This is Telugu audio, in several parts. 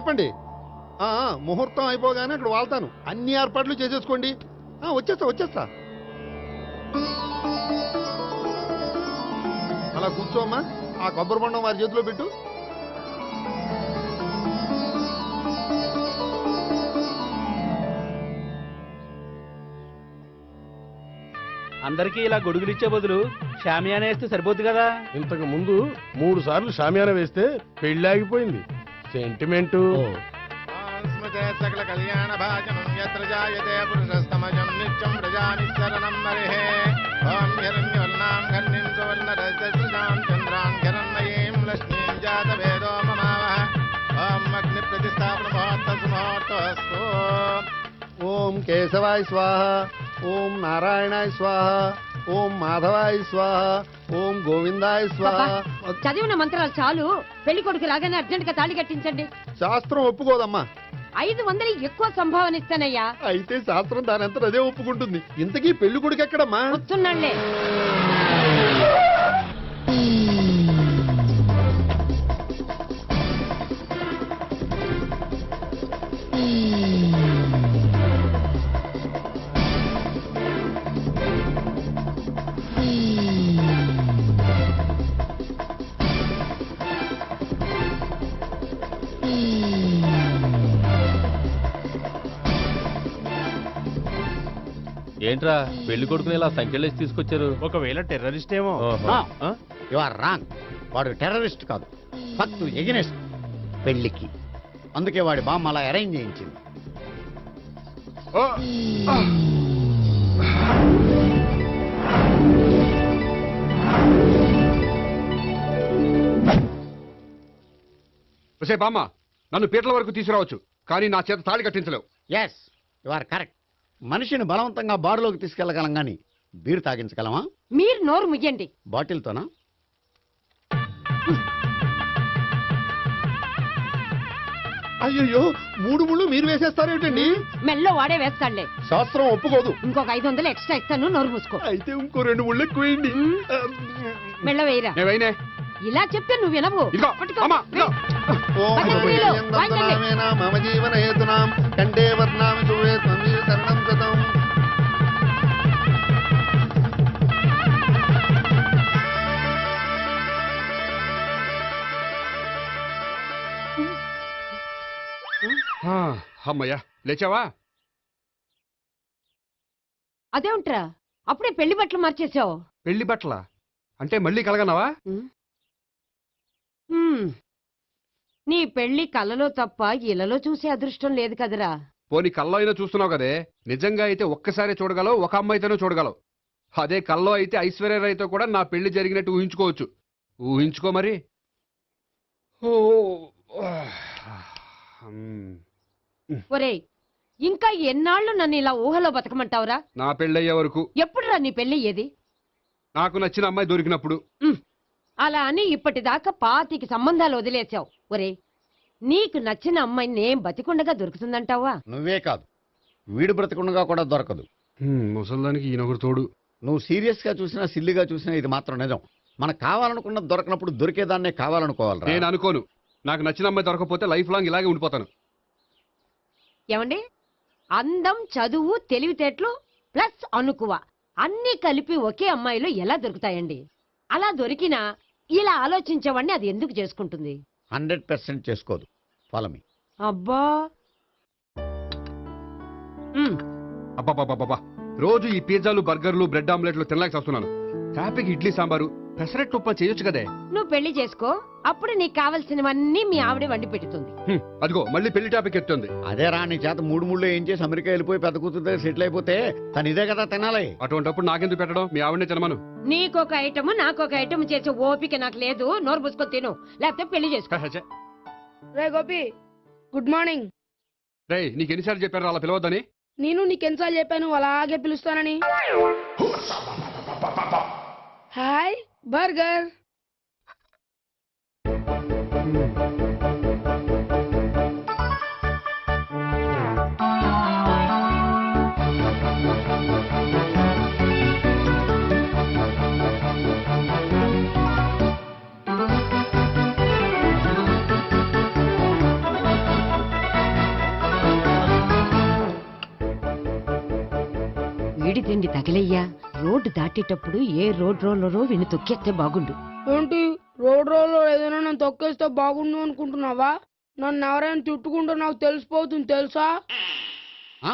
చెప్పండి. ముహూర్తం అయిపోగానే అక్కడ వాళ్తాను. అన్ని ఏర్పాట్లు చేసేసుకోండి. వచ్చేస్తా. అలా కూర్చోమ్మా. ఆ కొబ్బరి బొండం వారి చేతిలో పెట్టు. అందరికీ ఇలా గొడుగులు ఇచ్చే బదులు షామియానా వేస్తే సరిపోద్ది కదా. ఇంతకు ముందు 3 సార్లు షామియానా వేస్తే పెళ్లి ఆగిపోయింది. సెంటిమెంటు. సకల కళ్యాణ భాజనం యత్ర జాయతే పురుషస్తమజం నిత్యం ప్రజానిశరణం మరిహే ఓం హిరణ్యవర్ణాం ఘర్ణిం సువర్ణరజసృజాం చంద్రాం హిరణ్మయీం లక్ష్మీం జాతవేదో మమావహ ఓం అగ్ని ప్రతిష్టాపన ముహూర్తస్తు. ఓం కేశవాయ స్వాహ, ఓం నారాయణాయ స్వాహ, ఓం మాధవాయ స్వాహ, ఓం గోవిందాయ స్వాహ. చదివిన మంత్రాలు చాలు. పెళ్లి కొడుకు రాగానే అర్జెంట్ గా తాళి కట్టించండి. శాస్త్రం ఒప్పుకోదమ్మా. 500 ఎక్కువ సంభావన ఇస్తానయ్యా. అయితే శాస్త్రం దానంతా అదే ఒప్పుకుంటుంది. ఇంతకీ పెళ్లి కొడుకు ఎక్కడమ్మా? వస్తున్నాళ్లే. ఏంట్రా పెళ్లి కొడుకుని ఇలా సంఖ్యలేసి తీసుకొచ్చారు? ఒకవేళ టెర్రరిస్ట్ ఏమో. You are wrong. వాడు టెర్రరిస్ట్ కాదు, ఫక్తు ఎగనెస్ట్ పెళ్లికి. అందుకే వాడి బామ్మ అలా అరేంజ్ చేయించింది. బామ్మ, నన్ను పీటల వరకు తీసుకురావచ్చు, కానీ నా చేత తాళి కట్టించలేవు. Yes, you are correct. మనిషిని బలవంతంగా బారులోకి తీసుకెళ్లగలం గాని బీరు తాగించగలమా? మీరు నోరు ముయ్యండి. బాటిల్తోనా? అయ్యో, 3 ముళ్ళు మీరు వేసేస్తారేమిటండి? మెల్లో వాడే వేస్తాడులే. శాస్త్రం ఒప్పుకోదు. ఇంకొక 500 ఎక్స్ట్రా ఇస్తాను. నోరు మూసుకో. అయితే ఇంకో 2 ముళ్ళు ఎక్కువేయండి. మెల్ల వేయరా. ఇలా చెప్తే నువ్వు వినవు. మమ జీవన హేతునాం కండే వర్ణామి శుభే త్వమీవ శరణం గతం. అమ్మయ్యా, లేచావా? అదేంట్రా అప్పుడే పెళ్లి బట్టలు మార్చేసావు? పెళ్లి బట్టల అంటే మళ్ళీ కలగన్నావా? నీ పెళ్లి కలలో తప్ప ఇలలో చూసే అదృష్టం లేదు కదరా. పోనీ కల్లో అయినా చూస్తున్నావు కదే. నిజంగా అయితే ఒక్కసారి చూడగలవు, ఒక అమ్మాయితోనే చూడగలవు. అదే కల్లో అయితే ఐశ్వర్యరాయ్తో కూడా నా పెళ్లి జరిగినట్టు ఊహించుకోవచ్చు. ఊహించుకో మరి. ఒరేయ్, ఇంకా ఎన్నాళ్ళు నన్ను ఇలా ఊహలో బతకమంటావురా? నా పెళ్ళయ్యే వరకు. ఎప్పుడురా నీ పెళ్లి ఏది? నాకు నచ్చిన అమ్మాయి దొరికినప్పుడు. అలా అని ఇప్పటిదాకా 25 సంబంధాలు వదిలేసావు. ఒరే, నీకు నచ్చిన అమ్మాయి నేను బతికుండగా దొరుకుతుందంటావా? నువ్వే కాదు, వీడు బ్రతికుండగా కూడా దొరకదు. ముసల్దానికి ఈయనొకరు తోడు. నువ్వు సీరియస్ గా చూసినా సిల్లిగా చూసినా ఇది మాత్రం నిజం. మనకు కావాలనుకున్నది దొరకనప్పుడు దొరికేదాన్నే కావాలనుకోవాలి. నేను అనుకోను. నాకు నచ్చిన అమ్మాయి దొరకపోతే లైఫ్ లాంగ్ ఇలాగే ఉండిపోతాను. ఏమండి, అందం, చదువు, తెలివితేటలు ప్లస్ అనుకువ అన్నీ కలిపి ఒకే అమ్మాయిలో ఎలా దొరుకుతాయండి? అలా దొరికినా ఇలా ఆలోచించేవాడిని అది ఎందుకు చేసుకుంటుంది? 100% చేసుకోదు. Follow me. అబ్బా, అబ్బాబాబాబా, రోజు ఈ పిజ్జాలు, బర్గర్లు, బ్రెడ్ ఆమ్లెట్లు తినలేక వస్తున్నాను. హ్యాపీకి ఇడ్లీ సాంబారు, పెసరెట్టు ఉప్మా చేయొచ్చు కదే. నువ్వు పెళ్లి చేసుకో, అప్పుడు నీకు కావలసినవన్నీ మీ ఆవిడే వండి పెడుతుంది. అదిగో మళ్ళీ పెళ్లి టాపిక్ ఎత్తుంది. అదే రా, నీ చేత 3 ముళ్ళు ఏం చేసి అమెరికా వెళ్ళిపోయి పెద్ద కూతురు దగ్గర సెటిల్ అయిపోతే తను ఇదే కదా తినాలి. అటువంటిప్పుడు నాకెందుకు పెట్టడం? మీ ఆవిడనే తినమను. నీకొక ఐటమ్ నాకొక ఐటమ్ చేసే ఓపిక నాకు లేదు. నోరు పుసుకొని తిను, లేకపోతే పెళ్లి చేసుకో. రే గోపి, గుడ్ మార్నింగ్. రే, నీకు ఎన్నిసార్లు చెప్పారు అలా పిలవద్దని? నేను నీకెన్నిసార్లు చెప్పాను అలాగే పిలుస్తానని? Hi burger. వేడి తిండి తగిలయ్యా. రోడ్డు దాటేటప్పుడు ఏ రోడ్ రోలరో విని తొక్కేస్తే బాగుండు. ఏంటి రోడ్ రోల్లో ఏదైనా నన్ను తొక్కేస్తే బాగుండు అనుకుంటున్నావా? నన్ను ఎవరైనా తిట్టుకుంటే నాకు తెలిసిపోతుంది తెలుసా? ఆ?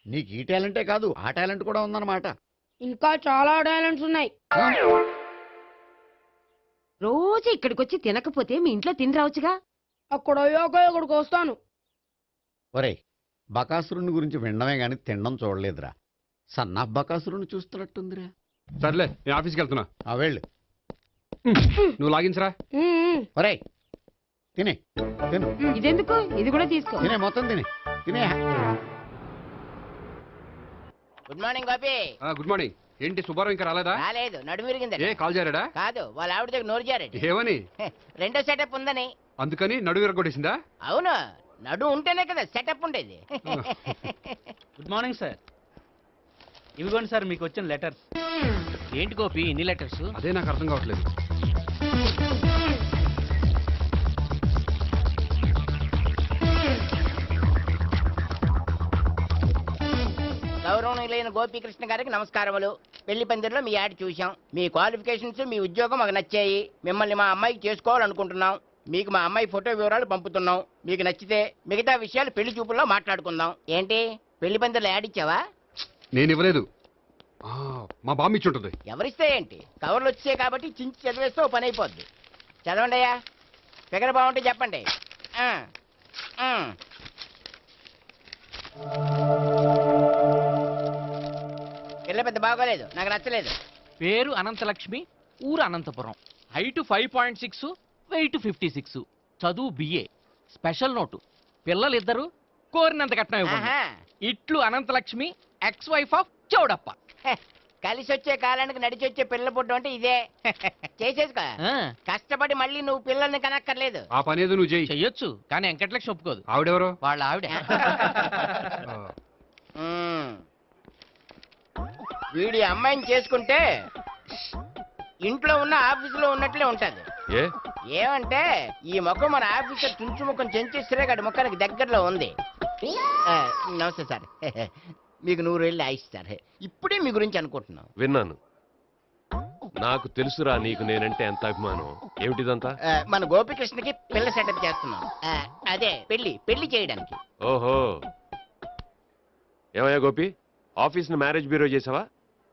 నీకు ఈ టాలెంటే కాదు ఆ టాలెంట్ కూడా ఉందన్నమాట. ఇంకా చాలా టాలెంట్స్ ఉన్నాయి. రోజు ఇక్కడికొచ్చి తినకపోతే మీ ఇంట్లో తిని రావచ్చుగా. అక్కడ అయ్యాక ఇక్కడికి వస్తాను. ఒరేయ్, బకాసురుని గురించి వినడమే గాని తినడం చూడలేదురా. సన్నాఫ్ బకాసురుని చూస్తున్నట్టుందిరా. సర్లే నేను ఆఫీస్కి వెళ్తున్నా. ఆ వెళ్ళు. నువ్వు లాగించరా. ఒరేయ్ తినే తిను ఇదెందుకు? ఇది కూడా తీసుకో. తినే మొత్తం తినే. Good morning Gopi. Good morning. ఏంటి సుబ్బారావు ఇంకా రాలేదా? రాలేదు, నడుము విరిగింది. ఏ కాల్ జారాడా? కాదు, వాళ్ళ ఆవిడ దగ్గర నోరు జారాడు. ఏమని? రెండో సెటప్ ఉందని. అందుకని నడువు విరగొట్టేసిందా? అవును, నడు ఉంటేనే కదా సెటప్ ఉండేది. Good morning sir. ఇవిగోండి సార్ మీకు వచ్చిన లెటర్స్. ఏంటి గోపి ఇన్ని లెటర్స్? అదే నాకు అర్థం కావట్లేదు. గౌరవం లేని గోపీకృష్ణ గారికి నమస్కారములు. పెళ్లి పందిరిలో మీ యాడ్ చూశాం. మీ క్వాలిఫికేషన్స్, మీ ఉద్యోగం మాకు నచ్చాయి. మిమ్మల్ని మా అమ్మాయికి చేసుకోవాలనుకుంటున్నాం. మీకు మా అమ్మాయి ఫోటో వివరాలు పంపుతున్నాం. మీకు నచ్చితే మిగతా విషయాలు పెళ్లి చూపుల్లో మాట్లాడుకుందాం. ఏంటి పెళ్లి పందిరిలో యాడ్ ఇచ్చావా? నేను ఇవ్వలేదు. మా బామ్మ ఇచ్చి ఉంటుంది. ఎవరిస్తే ఏంటి, కవర్లు వచ్చాయి కాబట్టి చించి చదివేస్తే ఓ పని అయిపోద్ది. చదవండి అయ్యా, ఫిగర్ బాగుంటే చెప్పండి. పిల్ల పెద్ద బాగోలేదు, నాకు నచ్చలేదు. పేరు అనంతలక్ష్మి, ఊరు అనంతపురం, హైట్ 5.6, వెయిట్ 56, చదువు బిఏ, స్పెషల్ నోటు పిల్లలిద్దరు, కోరినంత కట్నం ఇవ్వండి. ఆహా. ఇట్లు Anantalakshmi, ex wife of Chowdappa. కలిసి వచ్చే కాలానికి నడిచి వచ్చే పిల్ల పుట్టం అంటే ఇదే. చేసేసుకో, కష్టపడి మళ్ళీ నువ్వు పిల్లల్ని కనక్కర్లేదు. ఆ పని ఏదో నువ్వు చెయ్యి. చెయ్యొచ్చు కానీ వెంకటలక్ష్మి ఒప్పుకోదు. ఆవిడెవరో? వాళ్ళ ఆవిడ. వీడి అమ్మాయిని చేసుకుంటే ఇంట్లో ఉన్న ఆఫీసులో ఉన్నట్లే ఉంటది. ఏమంటే ఈ ముఖం మన ఆఫీసర్ తుంచు ముఖం చెంచేశ్వరే గడి ముఖానికి దగ్గరలో ఉంది. నమస్తే సార్, మీకు 100 ఏళ్ళు ఆయుష్ సార్. ఇప్పుడే మీ గురించి అనుకుంటున్నాం. విన్నాను. నాకు తెలుసురా నీకు నేనంటే ఎంత అభిమానం. ఏమిటిదంతా? మన గోపికృష్ణకి పిల్ల సెటప్ చేస్తున్నాం. అదే పెళ్లి చేయడానికి. ఓహో, ఏమయ్యా గోపి, ఆఫీస్ ని మ్యారేజ్ బ్యూరో చేసావా?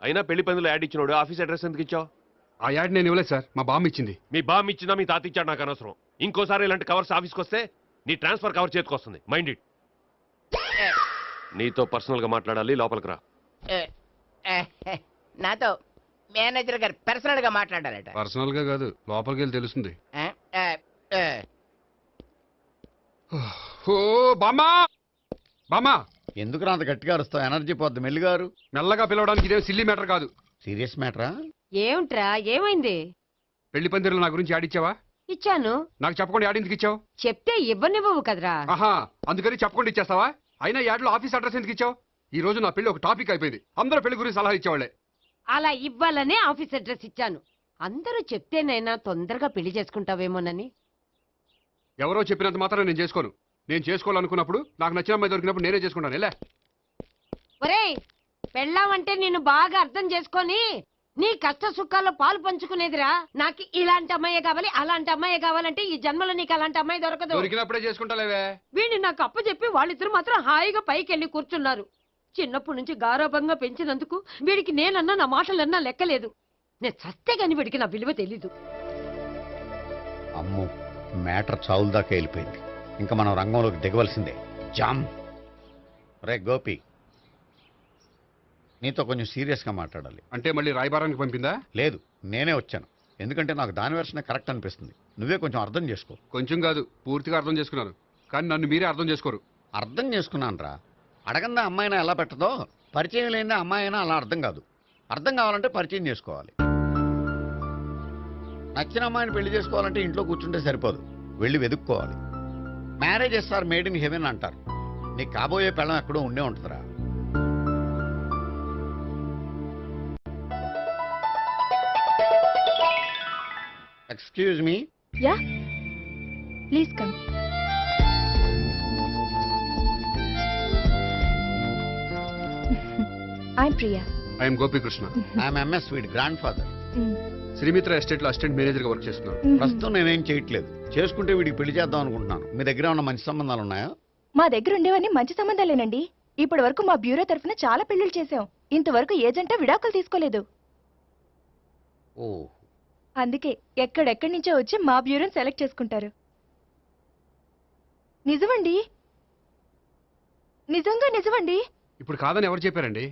అయినా పెళ్లి పందులో యాడ్ ఇచ్చినోడు ఆఫీస్ అడ్రస్ ఎందుకు ఇచ్చావు? ఆ యాడ్ నేను ఇవ్వలేదు సార్, మా బామ్మ ఇచ్చింది. మీ బామ్మ ఇచ్చిందా మీ తాత ఇచ్చాడు నాకు అనవసరం. ఇంకోసారి ఇలాంటి కవర్స్ ఆఫీస్కి వస్తే నీ ట్రాన్స్ఫర్ కవర్ చేతికొస్తుంది. Mind it. నీతో పర్సనల్ గా మాట్లాడాలి, లోపలికి రా. నాతో మేనేజర్ గారు పర్సనల్ గా మాట్లాడాలట. పర్సనల్ గా కాదు, లోపలికి వెళ్ళి తెలుస్తుంది. ఓ బామ్మా, బామ్మా ఎందుకు అంత గట్టిగా అరుస్తావు? ఎనర్జీ పోద్ది. మెల్లిగారు మెల్లగా పిలవడానికి ఇదే సిల్లీ మ్యాటర్ కాదు. సీరియస్ మ్యాటరా? ఏమిట్రా, ఏమైంది? పెళ్లి పందిరిలో నా గురించి యాడ్ ఇచ్చావా? ఇచ్చాను. నాకు చెప్పకుండా యాడ్ ఎందుకు ఇచ్చావు? చెప్తే ఇవ్వనివ్వవు కదరా. ఆహా, అందుకని చెప్పకుండా ఇచ్చేస్తావా? అయినా యాడ్లో ఆఫీస్ అడ్రస్ ఎందుకు ఇచ్చావు? ఈ రోజు నా పెళ్లి ఒక టాపిక్ అయిపోయింది. అందరూ పెళ్లి గురించి సలహా ఇచ్చేవాళ్లే. అలా ఇవ్వాలనే ఆఫీస్ అడ్రస్ ఇచ్చాను. అందరూ చెప్తేనైనా తొందరగా పెళ్లి చేసుకుంటావేమోనని. ఎవరో చెప్పినంత మాత్రం నేను చేసుకోను. నేను చేసుకోవాలనుకున్నప్పుడు, నాకు నచ్చిన అమ్మాయి దొరికినప్పుడు నేనే చేసుకుంటాను. ఎలా? ఒరేయ్, పెళ్ళామంటే నిన్ను బాగా అర్థం చేసుకొని నీ కష్ట సుఖాల్లో పాలు పంచుకునేదిరా. నాకు ఇలాంటి అమ్మాయి కావాలి, అలాంటి అమ్మాయి కావాలంటే ఈ జన్మలో నీకు అలాంటి అమ్మాయి దొరకదు. దొరికినప్పుడే చేసుకుంటాలేవే. వీడిని నాకు అప్పచెప్పి వాళ్ళిద్దరు మాత్రం హాయిగా పైకి వెళ్ళి కూర్చున్నారు. చిన్నప్పటి నుంచి గారాభంగా పెంచినందుకు వీడికి నేనన్నా నా మాటలన్నా లెక్కలేదు. నేను చస్తే గాని వీడికి నా విలువ తెలీదు. అమ్మో, మ్యాటర్ చావుల దాకా వెళ్ళిపోయింది. ఇంకా మనం రంగంలోకి దిగవలసిందే. జామ్. రే గోపి, నీతో కొంచెం సీరియస్గా మాట్లాడాలి. అంటే మళ్ళీ రాయబారానికి పంపిందా? లేదు, నేనే వచ్చాను. ఎందుకంటే నాకు దాని వెర్షనే కరెక్ట్ అనిపిస్తుంది. నువ్వే కొంచెం అర్థం చేసుకో. కొంచెం కాదు, పూర్తిగా అర్థం చేసుకున్నాను. కానీ నన్ను మీరే అర్థం చేసుకోరు. అర్థం చేసుకున్నాను రా. అడగందా అమ్మాయినా ఎలా పెట్టదో, పరిచయం లేని అమ్మాయి అయినా అలా అర్థం కాదు. అర్థం కావాలంటే పరిచయం చేసుకోవాలి. నచ్చిన అమ్మాయిని పెళ్లి చేసుకోవాలంటే ఇంట్లో కూర్చుంటే సరిపోదు, వెళ్ళి వెతుక్కోవాలి. Marriages are made in heaven అంటారు. నీ కాబోయే పెళ్ళం ఎక్కడో ఉండే ఉంటుందిరా. Excuse me. Yeah, please come. I'm Priya. I'm Gopikrishna. I'm MS వీడి గ్రాండ్ ఫాదర్. శ్రీమిత్ర ఎస్టేట్ లో అసిస్టెంట్ మేనేజర్ గా వర్క్ చేస్తున్నాను. ప్రస్తుతం నేనేం చేయట్లేదు. చేసుకుంటే వీడికి పెళ్లి చేద్దాం అనుకుంటున్నాను. మీ దగ్గర ఉన్న మంచి సంబంధాలు ఉన్నాయా? మా దగ్గర ఉండేవన్నీ మంచి సంబంధాలేనండి. ఇప్పటి వరకు మా బ్యూరో తరఫున చాలా పెళ్లిళ్ళు చేశాం. ఇంతవరకు ఏజెంటా విడాకులు తీసుకోలేదు. ఓ, అందుకే ఎక్కడెక్కడి నుంచో వచ్చి మా బ్యూరోని సెలెక్ట్ చేసుకుంటారు. నిజమండి, నిజంగా నిజమండి. ఇప్పుడు కాదని ఎవరు చెప్పారండి?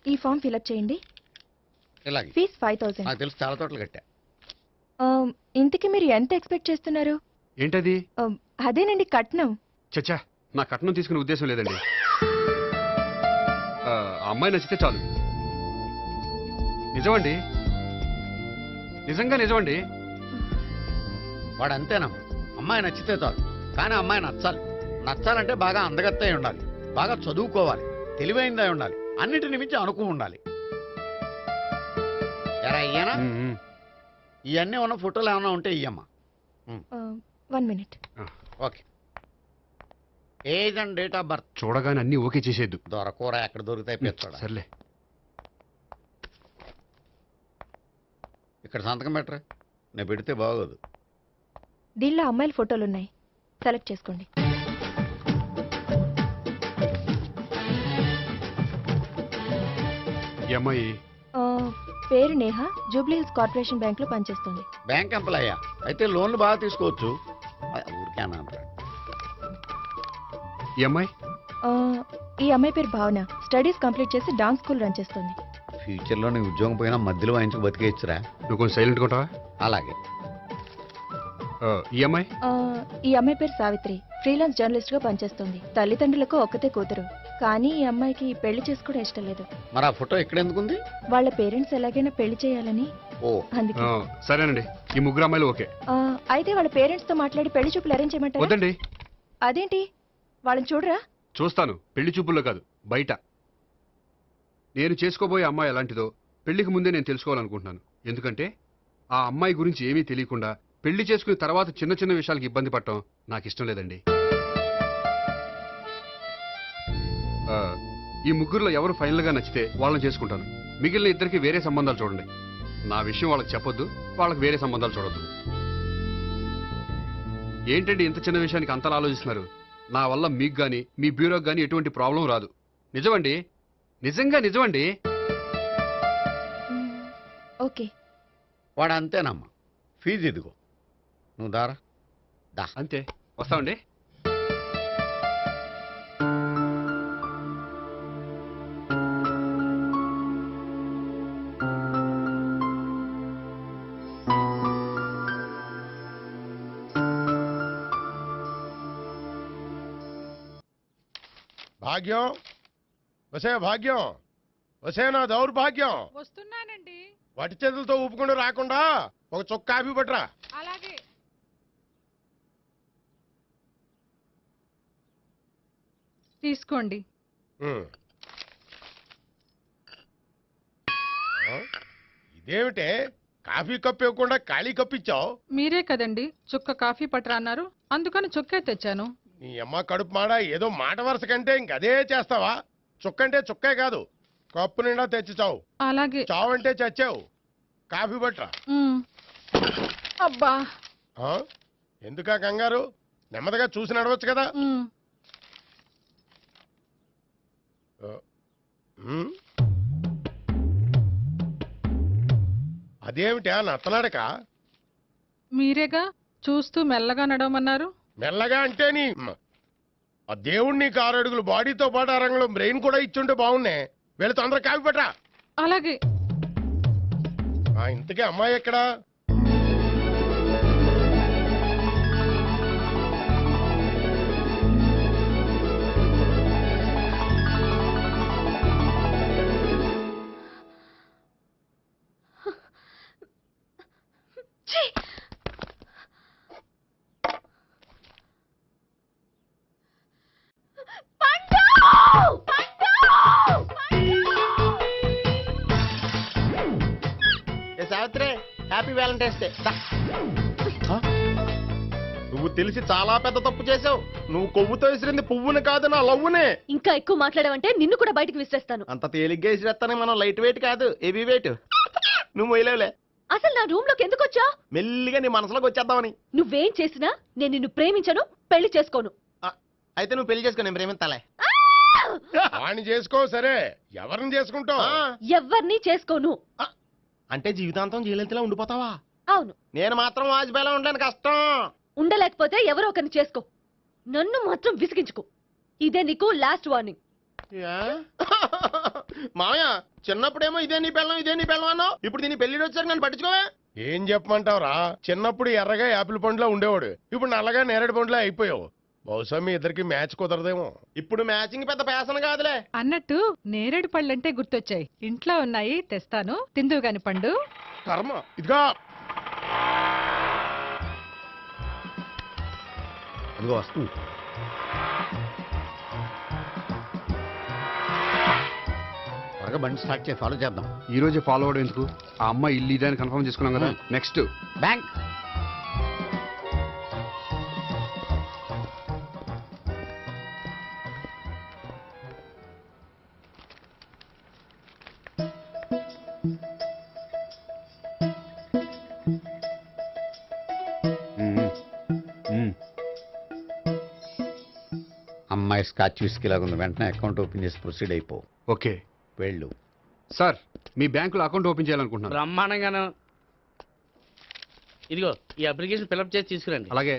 ఈ ఫామ్ ఫిలప్ చేయండి. ఇలాగే. ఫీజ్ 5000. నాకు తెలుసు, చాలా తోటలు కట్టా. ఇంతకి మీరు ఎంత ఎక్స్పెక్ట్ చేస్తున్నారు? ఏంటది? అదేనండి కట్నం. చచ్చా, నా కట్నం తీసుకునే ఉద్దేశం లేదండి. ఆ అమ్మాయి నచ్చితే చాలు. నిజమండి, నిజంగా నిజమండి. వాడు అంతేనమ్మా. అమ్మాయి నచ్చితే చాలు, కానీ అమ్మాయి నచ్చాలి. నచ్చాలంటే బాగా అందగత్తై ఉండాలి, బాగా చదువుకోవాలి, తెలివైందై ఉండాలి, అన్నిటిని మించి అనుకుని ఉండాలి. ఎరా ఇయ్యనా? ఇవన్నీ ఉన్న ఫోటోలు ఏమైనా ఉంటే ఇయ్యమ్మా. 1 minute. Okay. Age and date of birth చూడగానే అన్ని ఓకే చేసేద్దు. దొరకూర ఎక్కడ దొరుకుతాయి పెంచోడ. సర్లే. ఇక్కడ సంతకం పెట్టరా, నేను పెడితే బాగోదు. దీనిలో అమ్మాయిల ఫోటోలు ఉన్నాయి, సెలెక్ట్ చేసుకోండి. ఈ అమ్మాయి పేరు Neha, Jubilee hills corporation bank లో పనిచేస్తుంది. బ్యాంక్ ఎంప్లాయా? అయితే లోన్లు బాగా తీసుకోవచ్చు. ఊరికేనా? ఈ అమ్మాయి ఈ అమ్మాయి పేరు భావన, స్టడీస్ కంప్లీట్ చేసి డాన్స్ స్కూల్ రన్ చేస్తుంది. ఫ్యూచర్లో నీ ఉద్యోగం పోయినా మధ్యలో వాయించుకు బతికేయచ్చురా. నువ్వు కొంచెం సైలెంట్ ఉంటావా? అలాగే. ఈ అమ్మాయి ఈ అమ్మాయి పేరు సావిత్రి, ఫ్రీలాన్స్ జర్నలిస్ట్ గా పనిచేస్తుంది. తల్లిదండ్రులకు ఒక్కతే కూతురు, కానీ ఈ అమ్మాయికి పెళ్లి చేసుకోవడం ఇష్టం లేదు. మరి ఆ ఫోటో ఎక్కడ ఎందుకుంది? వాళ్ళ పేరెంట్స్ ఎలాగైనా పెళ్లి చేయాలని. ఓ, అందుకే. సరేనండి, ఈ ముగ్గురు అమ్మాయిలు ఓకే. అయితే వాళ్ళ పేరెంట్స్ తో మాట్లాడి పెళ్లి చూపులు అరేంజ్ చేయమంటారా? వద్దండి. అదేంటి, వాళ్ళని చూడరా? చూస్తాను, పెళ్లి చూపుల్లో కాదు, బయట. నేను చేసుకోబోయే అమ్మాయి ఎలాంటిదో పెళ్లికి ముందే నేను తెలుసుకోవాలనుకుంటున్నాను. ఎందుకంటే ఆ అమ్మాయి గురించి ఏమీ తెలియకుండా పెళ్లి చేసుకున్న తర్వాత చిన్న చిన్న విషయాలకు ఇబ్బంది పడటం నాకు ఇష్టం లేదండి. ఈ ముగ్గురులో ఎవరు ఫైనల్ గా నచ్చితే వాళ్ళని చేసుకుంటాను. మిగిలిన ఇద్దరికి వేరే సంబంధాలు చూడండి. నా విషయం వాళ్ళకి చెప్పొద్దు, వాళ్ళకి వేరే సంబంధాలు చూడొద్దు. ఏంటండి ఇంత చిన్న విషయానికి అంతలా ఆలోచిస్తున్నారు? నా వల్ల మీకు గాని మీ బ్యూరోకి గాని ఎటువంటి ప్రాబ్లం రాదు. నిజమండి, నిజంగా నిజమండి. ఓకే. వాడు అంతేనమ్మా. ఫీజు ఇదిగో, నువ్వు దారా. దా. అంతే, వస్తామండి. భాగ్యం, వసే భాగ్యం, వసే నా దౌర్భాగ్యం. వస్తున్నానండి. వటి చేతులతో ఊపుకుండా రాకుండా ఒక చుక్క కాఫీ పట్టరా. అలాగే. తీసుకోండి. ఇదేమిటే కాఫీ కప్పు ఇవ్వకుండా ఖాళీ కప్పు ఇచ్చావు? మీరే కదండి చుక్క కాఫీ పట్టరా అన్నారు, అందుకని చుక్కే తెచ్చాను. నీ అమ్మ కడుపు మాడ, ఏదో మాట వరుస కంటే ఇంకదే చేస్తావా? చుక్క అంటే చుక్కే కాదు, కప్పు నిండా తెచ్చి చావు. అలాగే. చావు అంటే చచ్చావు. కాఫీ పట్టరా. అబ్బా, ఎందుకా కంగారు? నెమ్మదిగా చూసి నడవచ్చు కదా. అదేమిటా నత్తలాడక? మీరేగా చూస్తూ మెల్లగా నడవమన్నారు. మెల్లగా అంటే నీ ఆ దేవుడు నీకు 6 అడుగులు బాడీతో పాటు ఆ రంగంలో బ్రెయిన్ కూడా ఇచ్చుంటే బాగున్నాయి. వీళ్ళ తొందర కాఫీ పట్టరా. అలాగే. ఇంతకీ అమ్మాయి ఎక్కడా? Savitri, happy Valentine's day. నువ్వు నువ్వు తెలిసి చాలా పెద్ద తప్పు చేసావు. నువ్వు కొవ్వుతో విసిరింది పువ్వుని కాదు, నా లవ్వునే. ఇంకా ఎక్కువ మాట్లాడమంటే నిన్ను కూడా బయటకు విసిరేస్తాను. అంత తేలిగ్గా విసిరేస్తానే, మనం లైట్ వెయిట్ కాదు, హెవీ వెయిట్. నువ్వు మొయ్యలేవులే. అసలు నా రూమ్ లోకి ఎందుకు వచ్చా? మెల్లిగా నీ మనసులోకి వచ్చేద్దామని. నువ్వేం చేసినా నేను నిన్ను ప్రేమించను, పెళ్లి చేసుకోను. అయితే నువ్వు పెళ్లి చేసుకో, నేను ప్రేమిస్తాలే. వాణ్ణి చేసుకో, సరే ఎవరిని చేసుకుంటావు? ఎవ్వరిని చేసుకోను. అంటే జీవితాంతం జయలలితలా ఉండిపోతావా? అవును. నేను మాత్రం వాజ్పేయిలా ఉండడానికి కష్టం. ఉండలేకపోతే ఎవరో ఒకరిని చేసుకో, నన్ను మాత్రం విసిగించుకో. ఇదే నీకు లాస్ట్ వార్నింగ్. మామయ్య, చిన్నప్పుడేమో ఇదే నీ పెళ్ళం అన్నావు, ఇప్పుడు దీని పెళ్లి వచ్చాక నన్ను పట్టించుకోవా? ఏం చెప్పమంటావురా? చిన్నప్పుడు ఎర్రగా యాపిల్ పండులో ఉండేవాడు, ఇప్పుడు నల్లగా నేరేడు పండులో అయిపోయావు. బహుశా మీ ఇద్దరికి మ్యాచ్ కుదరదేమో. ఇప్పుడు మ్యాచింగ్ పెద్ద ఫ్యాషన్ కాదులే. అన్నట్టు నేరేడు పళ్ళంటే గుర్తొచ్చాయి. ఇంట్లో ఉన్నాయి, తెస్తాను, తిందువు గాని పండు. కర్మ. ఇదిగా అదిగో వస్తుంది. త్వరగా బండి స్టార్ట్ చేసి ఫాలో చేద్దాం. ఈ రోజే ఫాలో అవడం ఎందుకు? ఆ అమ్మాయి ఇల్లు ఇదని కన్ఫర్మ్ చేసుకున్నాం కదా. Next bank. అమ్మాయి స్కాచ్ విస్కీ లాగా ఉంది. వెంటనే అకౌంట్ ఓపెన్ చేసి ప్రొసీడ్ అయిపో. ఓకే, వెళ్ళు. సార్ మీ బ్యాంకులో అకౌంట్ ఓపెన్ చేయాలనుకుంటున్నాను. బ్రహ్మాండంగాను. ఇదిగో ఈ అప్లికేషన్ ఫిల్అప్ చేసి తీసుకురండి. అలాగే.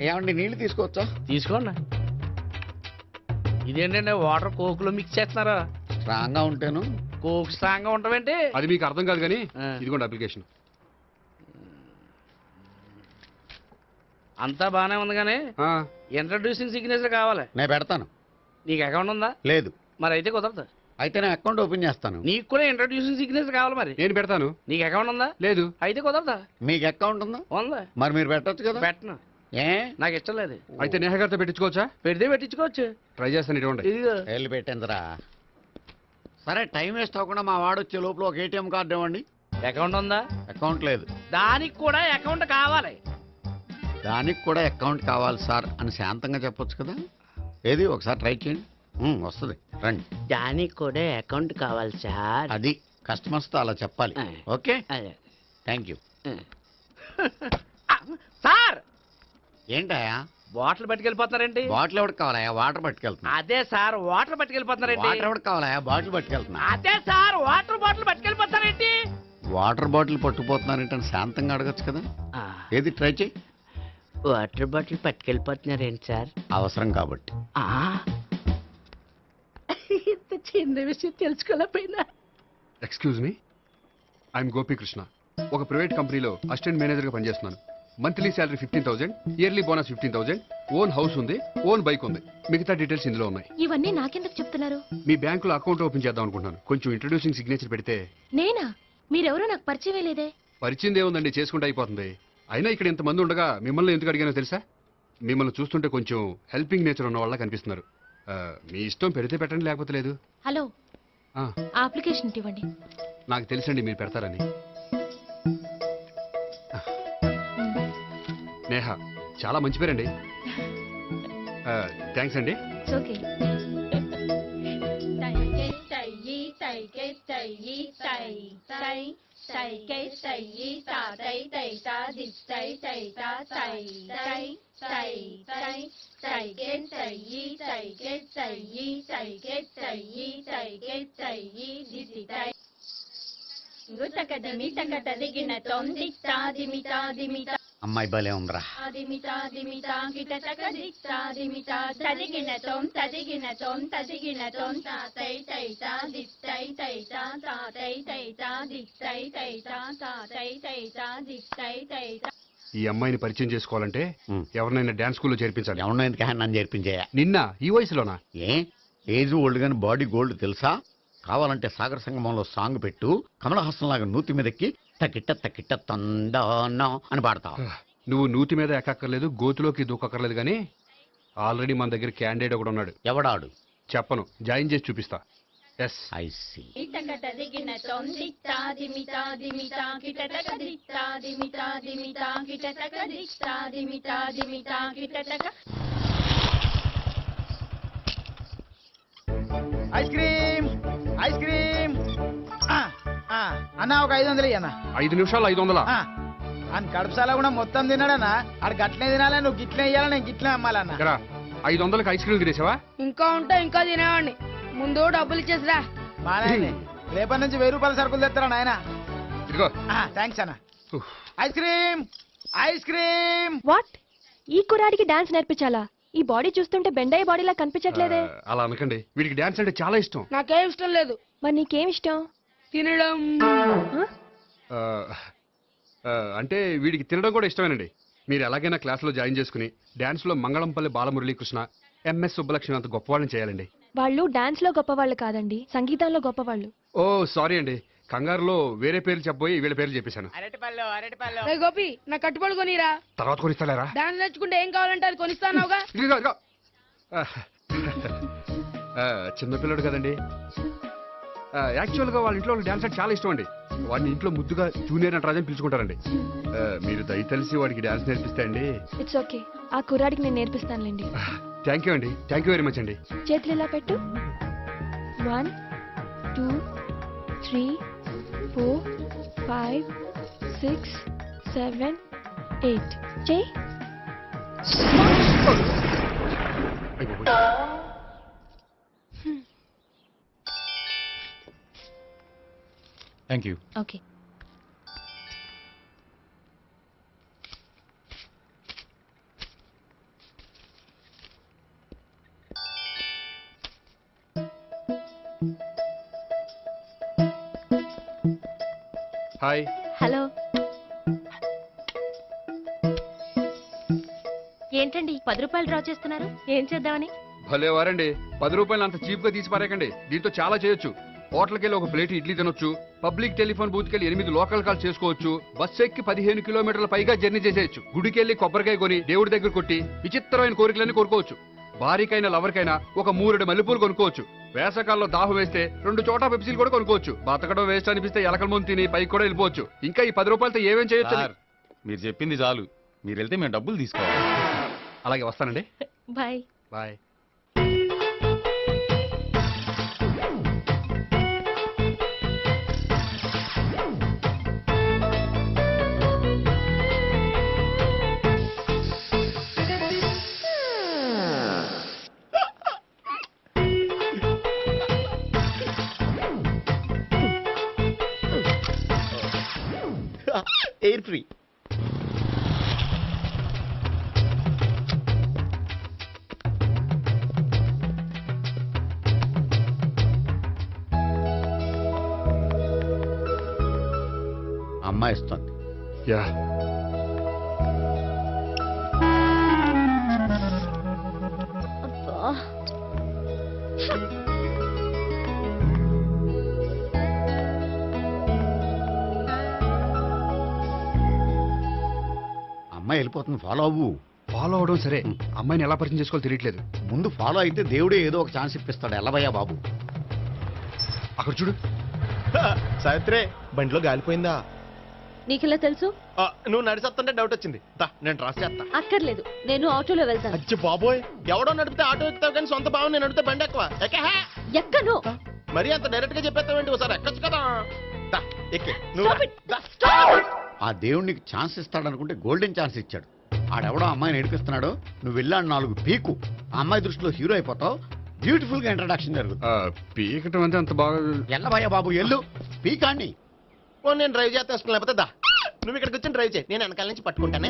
ఏమండి, నీళ్లు తీసుకోవచ్చా? తీసుకోండి. ఇదేంటంటే వాటర్ కోక్ లో మిక్స్ చేస్తున్నారా? స్ట్రాంగ్ గా ఉంటాను. కోక్ స్ట్రాంగ్ గా ఉంటావేంటి? అది మీకు అర్థం కాదు కానీ ఇదిగోండి అప్లికేషన్. అంతా బానే ఉంది కానీ ఇంట్రడ్యూసింగ్ సిగ్నేచర్ కావాలి. నేను పెడతాను. నీకు అకౌంట్ ఉందా? లేదు. మరి అయితే కుదరదు. అయితే నేను అకౌంట్ ఓపెన్ చేస్తాను. నీకు కూడా ఇంట్రడ్యూసింగ్ సిగ్నేచర్ కావాలి. మరి నేను పెడతాను. నీకు అకౌంట్ ఉందా? లేదు. అయితే కుదరదా? మీకు అకౌంట్ ఉందా? ఉందా? మరి మీరు పెట్టొచ్చు కదా. పెట్టను. ఏ? నాకు ఇష్టం లేదు. అయితే నేహ గారితో పెట్టించుకోవచ్చా? పెడితే పెట్టించుకోవచ్చు. ట్రై చేస్తాను. ఇటువంటి వెళ్ళి పెట్టిందిరా. సరే, టైం వేస్ట్ అవ్వకుండా మా వాడు వచ్చే లోపల ఒక ఏటీఎం కార్డు ఇవ్వండి. అకౌంట్ ఉందా? అకౌంట్ లేదు. దానికి కూడా అకౌంట్ కావాలి. దానికి కూడా అకౌంట్ కావాలి సార్ అని శాంతంగా చెప్పొచ్చు కదా. ఏది ఒకసారి ట్రై చేయండి. వస్తుంది, రండి. దానికి కూడా అకౌంట్ కావాలి సార్. అది కస్టమర్స్తో అలా చెప్పాలి. Okay, thank you. సార్ ఏంటయా బాటిల్ పట్టుకెళ్ళిపోతున్నారేంటి? బాటిల్ ఎవరికి కావాలయా? వాటర్ పట్టుకెళ్తున్నా. అదే సార్ వాటర్ పట్టుకెళ్ళిపోతున్నారేంటి? వాటర్ ఎవరికి కావాలయా? బాటిల్ పట్టుకెళ్తున్నా. అదే సార్ వాటర్ బాటిల్ పట్టుకెళ్ళిపోతారేంటి? వాటర్ బాటిల్ పట్టుకుపోతున్నారేంటని శాంతంగా అడగచ్చు కదా. ఏది ట్రై చేయి. వాటర్ బాటిల్ పట్టుకెళ్ళిపోతున్నారేంటి సార్? అవసరం కాబట్టి. ఇంత చిన్న విషయం తెలుసుకోలేకపోయినా. Excuse me, I'm Gopikrishna. ఒక ప్రైవేట్ కంపెనీలో అసిస్టెంట్ మేనేజర్గా పనిచేస్తున్నాను. Monthly salary 15,000, yearly bonus 15,000, own house ఉంది, ఓన్ బైక్ ఉంది. మిగతా డీటెయిల్స్ ఇందులో ఉన్నాయి. ఇవన్నీ నాకెందుకు చెప్తున్నారు? మీ బ్యాంకులో అకౌంట్ ఓపెన్ చేద్దాం అనుకుంటున్నాను. కొంచెం ఇంట్రడ్యూసింగ్ సిగ్నేచర్ పెడితే. నేనా? మీరెవరో నాకు పరిచయమే లేదే. పరిచయం ఏముందండి, చేసుకుంటే అయిపోతుంది. అయినా ఇక్కడ ఇంతమంది ఉండగా మిమ్మల్ని ఎందుకు అడిగానో తెలుసా? మిమ్మల్ని చూస్తుంటే కొంచెం హెల్పింగ్ నేచర్ ఉన్న వాళ్ళ కనిపిస్తున్నారు. మీ ఇష్టం, పెడితే పెట్టండి, లేకపోతే లేదు. హలో, అప్లికేషన్ ఇవ్వండి. నాకు తెలుసండి మీరు పెడతారని. నేహ, చాలా మంచి పేరండి. థ్యాంక్స్ అండి. ఓకే. అమ్మాయి భలే ఉందిరా. ఈ అమ్మాయిని పరిచయం చేసుకోవాలంటే ఎవరినైనా డాన్స్ స్కూల్లో చేర్పించాలి. ఎవరినైనా ఎందుకు నన్ను చేర్పించేయ? నిన్న ఈ వయసులోనా? ఏజ్ ఓల్డ్ గాని బాడీ గోల్డ్ తెలుసా? కావాలంటే సాగర సంగమంలో సాంగ్ పెట్టు, కమలహాసం లాగా నూతి మీదకి తకిట్ట తకిట్ట తందానా అని పాడతావు. నువ్వు నూతి మీద ఎక్కక్కర్లేదు, గోతులోకి దూకక్కర్లేదు, కానీ ఆల్రెడీ మన దగ్గర క్యాండిడేట్ ఒకడు ఉన్నాడు. ఎవడాడు? చెప్పను, జాయిన్ చేసి చూపిస్తా. Yes. I see. Ice cream ice cream అన్న ఒక 500 అన్న. 5 నిమిషాలు 500. అని కడుపుసాల కూడా మొత్తం తిన్నాడన్నా. ఆడు గట్లే తినాలి, నువ్వు గిట్లే ఇయ్యాలి, నేను గిట్లే అమ్మాలన్న. 500కి ఐస్ క్రీమ్ తినేసావా? ఇంకా ఉంటే ఇంకా తినేవాడిని. ముందు డబ్బులు ఇచ్చేసిరా. బాగానే రేపటి నుంచి 1000 రూపాయల సరుకులు తెస్తారా నాయన. ఇదిగో. థ్యాంక్స్ అన్న. Ice cream ice cream. What? ఈ కుర్రాడికి డాన్స్ నేర్పించాలా? ఈ బాడీ చూస్తుంటే బెండయ్య బాడీలా కనిపించట్లేదే. అలా అనకండి, వీడికి డాన్స్ అంటే చాలా ఇష్టం. నాకేం ఇష్టం లేదు. మరి నీకేం ఇష్టం? తినడం. అంటే వీడికి తినడం కూడా ఇష్టమేనండి. మీరు ఎలాగైనా క్లాస్లో జాయిన్ చేసుకుని డాన్స్లో మంగళంపల్లి బాలమురళీకృష్ణ, ఎంఎస్ సుబ్బలక్ష్మి అంత గొప్పవాళ్ళని చేయాలండి. వాళ్ళు డాన్స్ లో గొప్పవాళ్ళు కాదండి, సంగీతంలో గొప్పవాళ్ళు. ఓ సారీ అండి, కంగారులో వేరే పేర్లు చెప్పబోయి వీళ్ళ పేర్లు చెప్పేశాను. రే గోపి, నా కట్టుబడి కొనిరా. తర్వాత కొనిస్తారా? డాన్స్ నేర్చుకుంటే ఏం కావాలంటే అది కొనిస్తానావుగా. చిన్నపిల్లడు కదండి. యాక్చువల్గా వాళ్ళ ఇంట్లో డాన్స్ అంటే చాలా ఇష్టం అండి. వాడిని ఇంట్లో ముద్దుగా జూనియర్ నటరాజు అని పిలుచుకుంటారండి. మీరు దయతలిసి వాడికి డాన్స్ నేర్పిస్తే అండి. ఇట్స్ ఓకే, ఆ కుర్రాడికి నేను నేర్పిస్తానులేండి. థ్యాంక్ యూ అండి, థ్యాంక్ యూ వెరీ మచ్ అండి. చేతులు ఇలా పెట్టు. 1 2 3 4 5 6 7 8 చెయ్యి. Thank you. Okay. Hi. Hello. ఏంటండి 10 రూపాయలు డ్రా చేస్తున్నారు? ఏం చేద్దామని? భలే వారండి, 10 రూపాయలు అంత చీప్ గా తీసి పారేకండి. దీంతో చాలా చేయొచ్చు. హోటల్కి వెళ్ళి ఒక ప్లేట్ ఇడ్లీ తినొచ్చు, పబ్లిక్ టెలిఫోన్ బూత్కి వెళ్ళి 8 లోకల్ కాల్ చేసుకోవచ్చు, బస్సు ఎక్కి 15 కిలోమీటర్ల పైగా జర్నీ చేసేయచ్చు, గుడికి వెళ్ళి కొబ్బరికాయ కొని దేవుడి దగ్గర కొట్టి విచిత్రమైన కోరికలన్నీ కోరుకోవచ్చు, భారీకైనా లవర్కైనా ఒక 3 మల్లెపూలు కొనుక్కోవచ్చు, వేసవకాలంలో దాహం వేస్తే 2 చోటా పెప్సీలు కూడా కొనుక్కోవచ్చు, బతకడం వేస్ట్ అనిపిస్తే ఎలకల ముందు తిని పైకి కూడా వెళ్ళిపోవచ్చు. ఇంకా ఈ 10 రూపాయలతో ఏమేం చేయొచ్చు? మీరు చెప్పింది చాలు, మీరు వెళ్తే మేము డబ్బులు తీసుకోవాలి. అలాగే వస్తానండి. బాయ్. బాయ్. Air free. అమ్మాయి ఇస్తుంది. యా. అమ్మాయి వెళ్ళిపోతుంది, ఫాలో అవ్వు. ఫాలో అవడం సరే, అమ్మాయిని ఎలా పరిచయం చేసుకోవాలో తెలియట్లేదు. ముందు ఫాలో అయితే దేవుడే ఏదో ఒక ఛాన్స్ ఇప్పిస్తాడు. ఎల్లవయ్యా బాబు. అక్కడ చూడు. సావిత్రి, బండిలో గాలిపోయిందా? నీకెలా తెలుసు? నువ్వు నడిచేస్తుంటే డౌట్ వచ్చింది. నేను ట్రాస్ చేస్తా. అక్కర్లేదు, నేను ఆటోలో వెళ్తాను. అచ్చి బాబోయ్, ఎవడో నడిపితే ఆటో ఎక్కుతావు కానీ సొంత భావం నేను నడిపితే బండి ఎక్కువ. ఎక్కను. మరి అంత డైరెక్ట్ గా చెప్పేస్తావేంటి? ఒకసారి ఎక్కొచ్చు కదా. ఆ దేవుడికి ఛాన్స్ ఇస్తాడనుకుంటే గోల్డెన్ ఛాన్స్ ఇచ్చాడు. ఆడెవడో అమ్మాయిని ఏడిపిస్తున్నాడు, నువ్వు వెళ్ళాడు 4 పీకు. ఆ అమ్మాయి దృష్టిలో హీరో అయిపోతావు. బ్యూటిఫుల్ గా ఇంట్రడక్షన్ జరుగుతుంది. పీకటం అంటే అంత బాగా ఎల్లవయ్యా బాబు, ఎల్లు పీకాన్ని. నేను డ్రైవ్ చేస్తాను, లేకపోతే దా నువ్వు ఇక్కడికి వచ్చి డ్రైవ్ చేయి, నేను వెనకాల నుంచి పట్టుకుంటానే.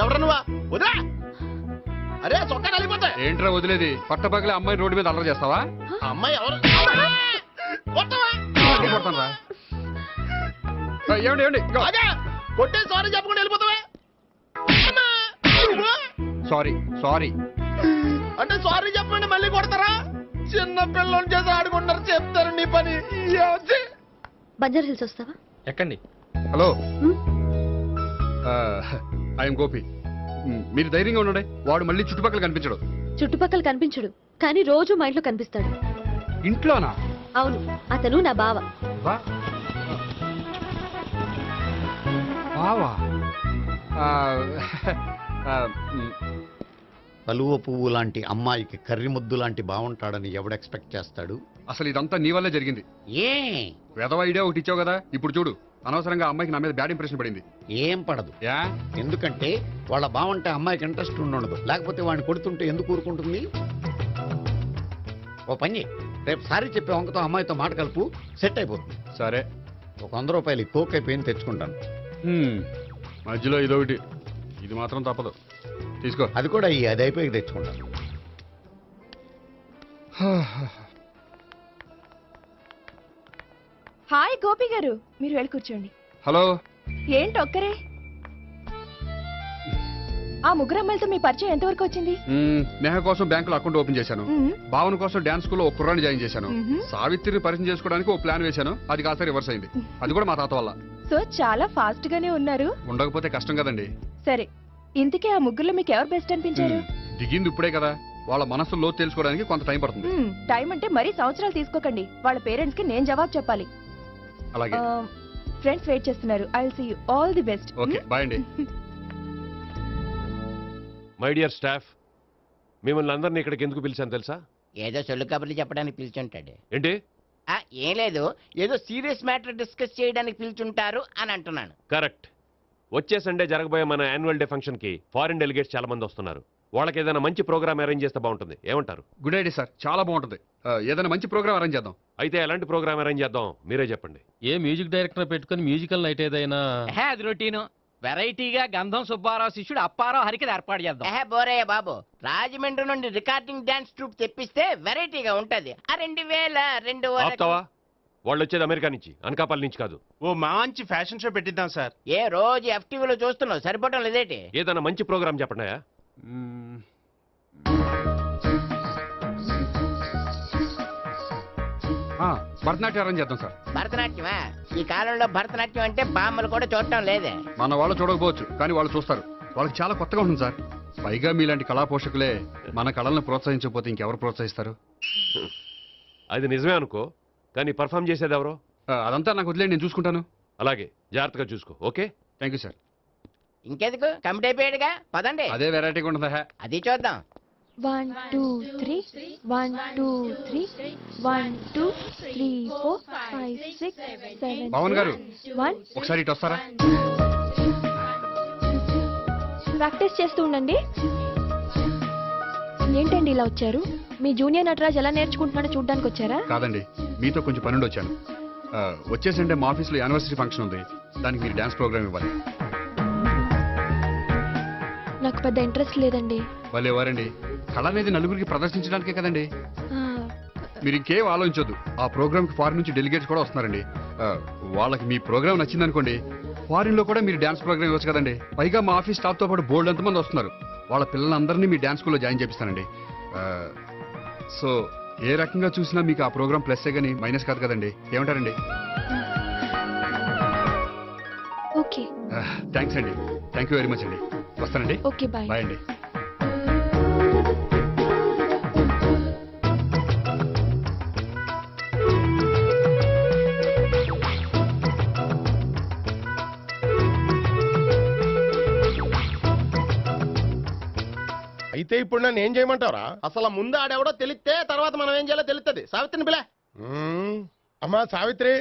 ఎవరు నువ్వా? వదిలా. అరే చొక్కా కలిపోతా. ఏంట్రా వదిలేది? పట్టపగలే అమ్మాయి రోడ్డు మీద అల్లరి చేస్తావా? అమ్మాయి ఎవరు? ఏమండి ఏమండి, కొట్టే సారీ చెప్పకుండా వెళ్ళిపోతావా? సారీ సారీ అంటే సారీ చెప్పండి మళ్ళీ కొడతారా? చిన్న పిల్లలు చేసి ఆడుకుంటారు, చెప్తారు నీ పని. బంజారా హిల్స్ వస్తావా? ఎక్కండి. Hello, I'm Gopi. మీరు ధైర్యంగా ఉండండి, వాడు మళ్ళీ చుట్టుపక్కల కనిపించడు. చుట్టుపక్కల కనిపించడు కానీ రోజు మా ఇంట్లో కనిపిస్తాడు. ఇంట్లోనా? అవును, అతను నా బావ. బావా? కలువ పువ్వు లాంటి అమ్మాయికి కర్రి ముద్దు లాంటి బాగుంటాడని ఎవడు ఎక్స్పెక్ట్ చేస్తాడు? అసలు ఇదంతా నీ వల్లే జరిగింది. ఏ వెధవ ఐడియా ఒకటి ఇచ్చావు కదా, ఇప్పుడు చూడు అనవసరంగా అమ్మాయికి నా మీద బ్యాడ్ ఇంప్రెషన్ పడింది. ఏం పడదు. ఎందుకంటే వాళ్ళ బాగుంటే అమ్మాయికి ఇంట్రెస్ట్ ఉండదు. లేకపోతే వాడిని కొడుతుంటే ఎందుకు ఊరుకుంటుంది? ఓ పని చెయ్, రేపు సారీ చెప్పే వంకతో అమ్మాయితో మాట కలుపు, సెట్ అయిపోతుంది. సరే, ఒక 100 రూపాయలు కోక్ అయిపోయింది తెచ్చుకుంటాను. మధ్యలో ఇదొకటి, ఇది మాత్రం తప్పదు. తీసుకో. అది కూడా అది అయిపోయి తెచ్చుకుంటాను. హాయ్ గోపి గారు, మీరు వెళ్ళి కూర్చోండి. హలో. ఏంటి ఒక్కరే? ఆ ముగ్గురు అమ్మాయిలతో మీ పరిచయం ఎంతవరకు వచ్చింది? నేహ కోసం బ్యాంకులో అకౌంట్ ఓపెన్ చేశాను. భావన కోసం డాన్స్ స్కూల్లో ఒక కుర్రాన్ని జాయిన్ చేశాను. సావిత్రిని పరిచయం చేసుకోవడానికి ఒక ప్లాన్ వేశాను, అది కాస్త రివర్స్ అయింది. అది కూడా మా తాత వల్ల. సో చాలా ఫాస్ట్ గానే ఉన్నారు. ఉండకపోతే కష్టం కదండి. సరే, ఇంతకీ ఆ ముగ్గురులో మీకు ఎవరు బెస్ట్ అనిపించారు? దిగింది ఇప్పుడే కదా, వాళ్ళ మనసు లోతు తెలుసుకోవడానికి కొంత టైం పడుతుంది. టైం అంటే మరీ సంవత్సరాలు తీసుకోకండి. వాళ్ళ పేరెంట్స్ కి నేను జవాబు చెప్పాలి. అలాగే. ఫ్రెండ్స్ వెయిట్ చేస్తున్నారు. I will see you. All the best. Okay, bye అండి. మై డియర్ స్టాఫ్, మిమ్మల్ని అందరినీ ఇక్కడికి ఎందుకు పిలిచాను తెలుసా? ఏదో సొల్లు కబుర్లు చెప్పడానికి పిలిచుంటాడు. ఏంటి? ఏం లేదు, ఏదో సీరియస్ మ్యాటర్ డిస్కస్ చేయడానికి పిలిచుంటారు అని అంటున్నాను. కరెక్ట్. వచ్చే సండే జరగబోయే మన యాన్యువల్ డే ఫంక్షన్ కి ఫారిన్ డెలిగేట్స్ చాలా మంది వస్తున్నారు. వాళ్ళకి ఏదైనా మంచి ప్రోగ్రామ్ అరేంజ్ చేస్తే బాగుంటుంది. ఏమంటారు? గుడ్ ఐడియా సార్, చాలా బాగుంటుంది. ఏదైనా మంచి ప్రోగ్రామ్ అరేంజ్ చేద్దాం. అయితే ఎలాంటి ప్రోగ్రామ్ అరేంజ్ చేద్దాం మీరే చెప్పండి. ఏ మ్యూజిక్ డైరెక్టర్ పెట్టుకుని మ్యూజికల్ నైట్ ఏదైనా? అది రొటీను. వెరైటీగా గంధం సుబ్బారావు శిష్యుడు అప్పారావు హరికి ఏర్పాటు చేద్దాం. బోరయ్య బాబు, రాజమండ్రి నుండి రికార్డింగ్ డాన్స్ ట్రూప్ తెప్పిస్తే వెరైటీగా ఉంటది. 2002 వాళ్ళు వచ్చేది అమెరికా నుంచి, అనకాపల్లి నుంచి కాదు. ఓ మంచి ఫ్యాషన్ షో పెట్టిద్దాం సార్. ఏ రోజు FTVలో చూస్తున్నావు, సరిపోవటం లేదేటి? ఏదైనా మంచి ప్రోగ్రామ్ చెప్పండి. భరతనాట్యం అరేంజ్ చేద్దాం సార్. భరతనాట్యమా? ఈ కాలంలో భరతనాట్యం అంటే బామ్మలు కూడా చూడటం లేదే. మన వాళ్ళు చూడకపోవచ్చు, కానీ వాళ్ళు చూస్తారు. వాళ్ళకి చాలా కొత్తగా ఉంటుంది సార్. పైగా మీలాంటి కళా పోషకులే మన కళలను ప్రోత్సహించకపోతే ఇంకెవరు ప్రోత్సహిస్తారు? అది నిజమే అనుకో, కానీ పర్ఫామ్ చేసేది ఎవరో? అదంతా నాకు వదిలేండి, నేను చూసుకుంటాను. అలాగే, జాగ్రత్తగా చూసుకో. Okay, thank you sir. ఇంకెందుకు, కమిటీ అయిపోయాడుగా, పదండి. అదే వెరైటీగా ఉంటుందా? అది చూద్దాం. 1 2 3 1 2 3 1 2 3 4 5 6 7 పవన్ గారు, 1 ఒకసారి ఇటు వస్తారా? ప్రాక్టీస్ చేస్తూ ఉండండి. ఏంటండి ఇలా వచ్చారు? మీ జూనియర్ నటరాజ్ ఎలా నేర్చుకుంటున్నాడో చూడడానికి వచ్చారా? కాదండి, మీతో కొంచెం పనుండి వచ్చాను. వచ్చేసంటే మా ఆఫీస్లో యానివర్సరీ ఫంక్షన్ ఉంది, దానికి మీరు డాన్స్ ప్రోగ్రామ్ ఇవ్వాలి. నాకు పెద్ద ఇంట్రెస్ట్ లేదండి. వాళ్ళు ఎవరండి? కళ అనేది నలుగురికి ప్రదర్శించడానికే కదండి. మీరు ఇంకేం ఆలోచించొద్దు. ఆ ప్రోగ్రామ్ కి ఫారిన్ నుంచి డెలిగేట్స్ కూడా వస్తున్నారండి. వాళ్ళకి మీ ప్రోగ్రామ్ నచ్చిందనుకోండి, ఫారిన్ లో కూడా మీరు డాన్స్ ప్రోగ్రామ్ ఇవ్వచ్చు కదండి. పైగా మా ఆఫీస్ స్టాఫ్ తో పాటు బోల్డ్ ఎంతమంది వస్తున్నారు. వాళ్ళ పిల్లలందరినీ మీ డాన్స్ స్కూల్లో జాయిన్ చేపిస్తానండి. సో ఏ రకంగా చూసినా మీకు ఆ ప్రోగ్రామ్ ప్లస్సే కానీ మైనస్ కాదు కదండి. ఏమంటారండి? ఓకే, థ్యాంక్స్ అండి. థ్యాంక్ యూ వెరీ మచ్ అండి. వస్తానండి. Okay, bye. బాయ్ అండి. అయితే ఇప్పుడు నన్ను ఏం చేయమంటారా? అసలు ముందు ఆడెవడో తెలిస్తే తర్వాత మనం ఏం చేయాలో తెలుస్తుంది. సావిత్రిని పిల్ల. అమ్మా సావిత్రి.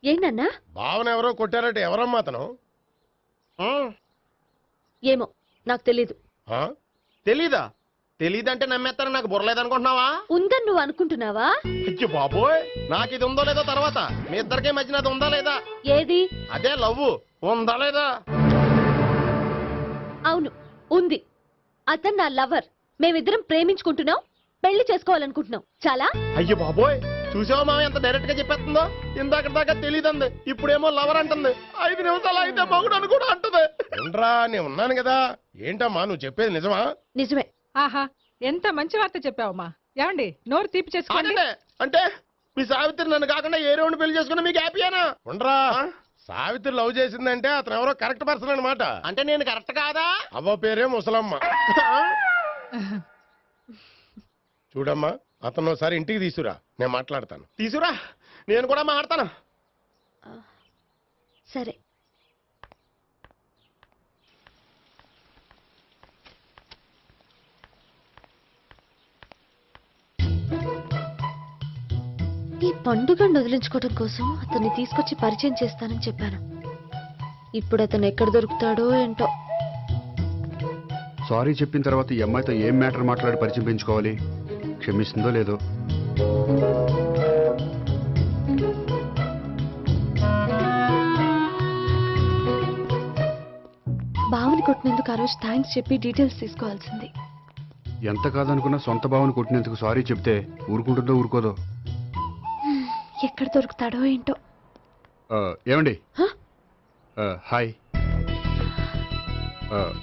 ఏంటన్నా? భావన ఎవరో కొట్టారట, ఎవరమ్మా అతను? ఏమో నాకు తెలీదు. తెలీదా? తెలీదంటే నమ్మేస్తారని నాకు బుర్రలేదనుకుంటున్నావా? ఉందని నువ్వు అనుకుంటున్నావా? అయ్యో బాబోయ్, నాకు ఇది ఉందో లేదో తర్వాత. మీ ఇద్దరికే మధ్యన అది ఉందా లేదా? ఏది? అదే లవ్ ఉందా లేదా? అవును, ఉంది. అతను నా లవర్. మేమిద్దరం ప్రేమించుకుంటున్నాం, పెళ్లి చేసుకోవాలనుకుంటున్నాం. చాలా. అయ్యో బాబోయ్, చూసావా మామ ఎంత డైరెక్ట్ గా చెప్పేస్తుందో? ఇందాక దాకా తెలియదండి, ఇప్పుడేమో లవర్ అంటుంది. 5 నిమిషాలు అయితే మగుడు అని కూడా అంటుంది. ఉండరా, నేను ఉన్నాను కదా. ఏంటమ్మా నువ్వు చెప్పేది నిజమా? నిజమే. ఆహా, ఎంత మంచి వార్త చెప్పావమ్మా. ఏమండి, నోరు తీపి చేసుకోండి. అంటే మీ సావిత్రి నన్ను కాకుండా ఏ రౌండ్ పెళ్లి చేసుకున్నా మీకు హ్యాపీయేనా? ఉండరా, సావిత్రి లవ్ చేసిందంటే అతను ఎవరో కరెక్ట్ పర్సన్ అనమాట. అంటే నేను కరెక్ట్ కాదా? అవ్వ పేరే ముసలమ్మ. చూడమ్మా అతను ఒకసారి ఇంటికి తీసుకురా, నేను మాట్లాడతాను. తీసురా, నేను కూడా మాడతాను. సరే. ఈ పండుగను వదిలించుకోవడం కోసం అతన్ని తీసుకొచ్చి పరిచయం చేస్తానని చెప్పాను. ఇప్పుడు అతను ఎక్కడ దొరుకుతాడో ఏంటో. సారీ చెప్పిన తర్వాత ఈ అమ్మాయితో ఏం మ్యాటర్ మాట్లాడి పరిచయం పెంచుకోవాలి? క్షమిస్తుందో లేదో. బావని కొట్టినందుకు ఆ రోజు థ్యాంక్స్ చెప్పి డీటెయిల్స్ తీసుకోవాల్సింది. ఎంత కాదనుకున్నా సొంత భావన కొట్టినందుకు సారీ చెప్తే ఊరుకుంటుందో ఊరుకోదో. ఎక్కడ దొరుకుతాడో ఏంటో. ఏమండి? హాయ్.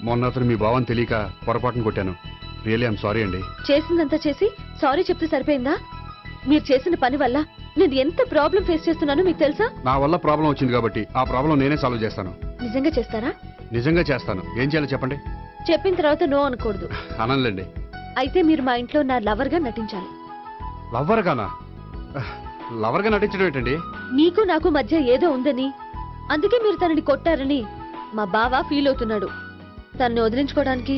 మొన్న అతను మీ భావన తెలియక పొరపాటును కొట్టాను. రియల్లీ ఐఎమ్ సారీ అండి. చేసిందంతా చేసి సారీ చెప్తే సరిపోయిందా? మీరు చేసిన పని వల్ల నేను ఎంత ప్రాబ్లం ఫేస్ చేస్తున్నానో మీకు తెలుసా? నా వల్ల ప్రాబ్లం వచ్చింది కాబట్టి ఆ ప్రాబ్లం నేనే సాల్వ్ చేస్తాను. నిజంగా చేస్తారా? నిజంగా చేస్తాను. ఏం చేయాలో చెప్పండి. చెప్పిన తర్వాత నో అనకూడదు. అనంలేండి. అయితే మీరు మా ఇంట్లో నా లవర్ గా నటించాలి. లవర్ గానా? లవర్ గా నటించడం ఏంటండి? నీకు నాకు మధ్య ఏదో ఉందని, అందుకే మీరు తనని కొట్టారని మా బావ ఫీల్ అవుతున్నాడు. తనని వదిలించుకోవడానికి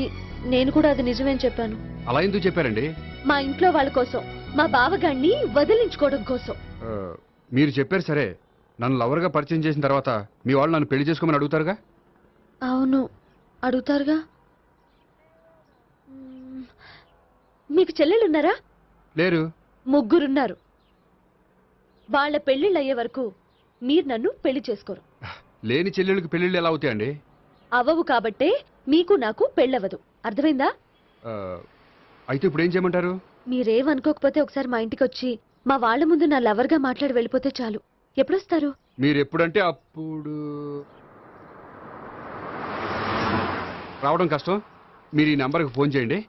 నేను కూడా అది నిజమేని చెప్పాను. అలా ఎందుకు చెప్పారండి? మా ఇంట్లో వాళ్ళ కోసం, మా బావగాన్ని వదిలించుకోవడం కోసం. మీరు చెప్పారు సరే, నన్ను లవర్ గా పరిచయం చేసిన తర్వాత మీ వాళ్ళు నన్ను పెళ్లి చేసుకోమని అడుగుతారుగా? అవును, అడుగుతారుగా. మీకు చెల్లెళ్ళున్నారా? లేరు. ముగ్గురున్నారు. వాళ్ళ పెళ్లిళ్ళు అయ్యే వరకు మీరు నన్ను పెళ్లి చేసుకోరు. లేని చెల్లెళ్ళకి పెళ్లిళ్ళు ఎలా అవుతాయండి? అవ్వవు కాబట్టే మీకు నాకు పెళ్ళవదు. అర్థమైందా? అయితే ఇప్పుడు ఏం చేయమంటారు? మీరేమనుకోకపోతే ఒకసారి మా ఇంటికి వచ్చి మా వాళ్ళ ముందు నా లవర్ గా మాట్లాడి వెళ్ళిపోతే చాలు. ఎప్పుడొస్తారు? మీరు ఎప్పుడంటే అప్పుడు. రావడం కష్టం. మీరు ఈ నంబర్కి ఫోన్ చేయండి.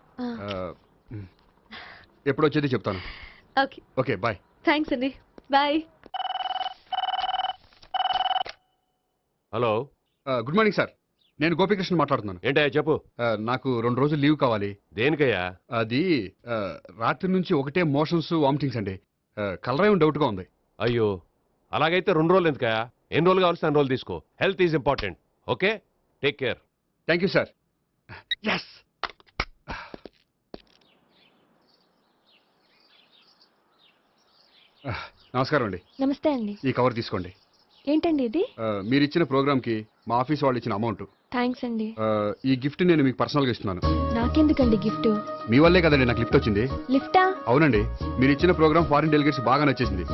ఎప్పుడు వచ్చేది చెప్తాను. ఓకే. Okay, bye. థ్యాంక్స్ అండి. Bye. Hello. Good morning sir. నేను గోపికృష్ణ మాట్లాడుతున్నాను. ఏంటయ్యా చెప్పు. నాకు 2 రోజులు లీవ్ కావాలి. దేనికయ్యా? అది రాత్రి నుంచి ఒకటే మోషన్స్, వామిటింగ్స్ అండి. కలరేం డౌట్గా ఉంది. అయ్యో, అలాగైతే 2 రోజులు ఎందుకయ్యా? ఎన్ని రోజులు కావాల్సి అన్ని రోజులు తీసుకో. Health is important. Okay, take care. Thank you sir. Yes. నమస్కారం అండి. నమస్తే అండి. ఈ కవర్ తీసుకోండి. ఏంటండి ఇది? మీరు ఇచ్చిన ప్రోగ్రామ్కి మా ఆఫీస్ వాళ్ళు ఇచ్చిన అమౌంట్. థ్యాంక్స్ అండి. ఈ గిఫ్ట్ నేను మీకు పర్సనల్గా ఇస్తున్నాను. నాకెందుకండి గిఫ్ట్? మీ వల్లే కదండి నాకు లిఫ్ట్ వచ్చింది. లిఫ్టా? అవునండి. మీరు ఇచ్చిన ప్రోగ్రామ్ ఫారిన్ డెలిగేట్స్ బాగా నచ్చేసింది.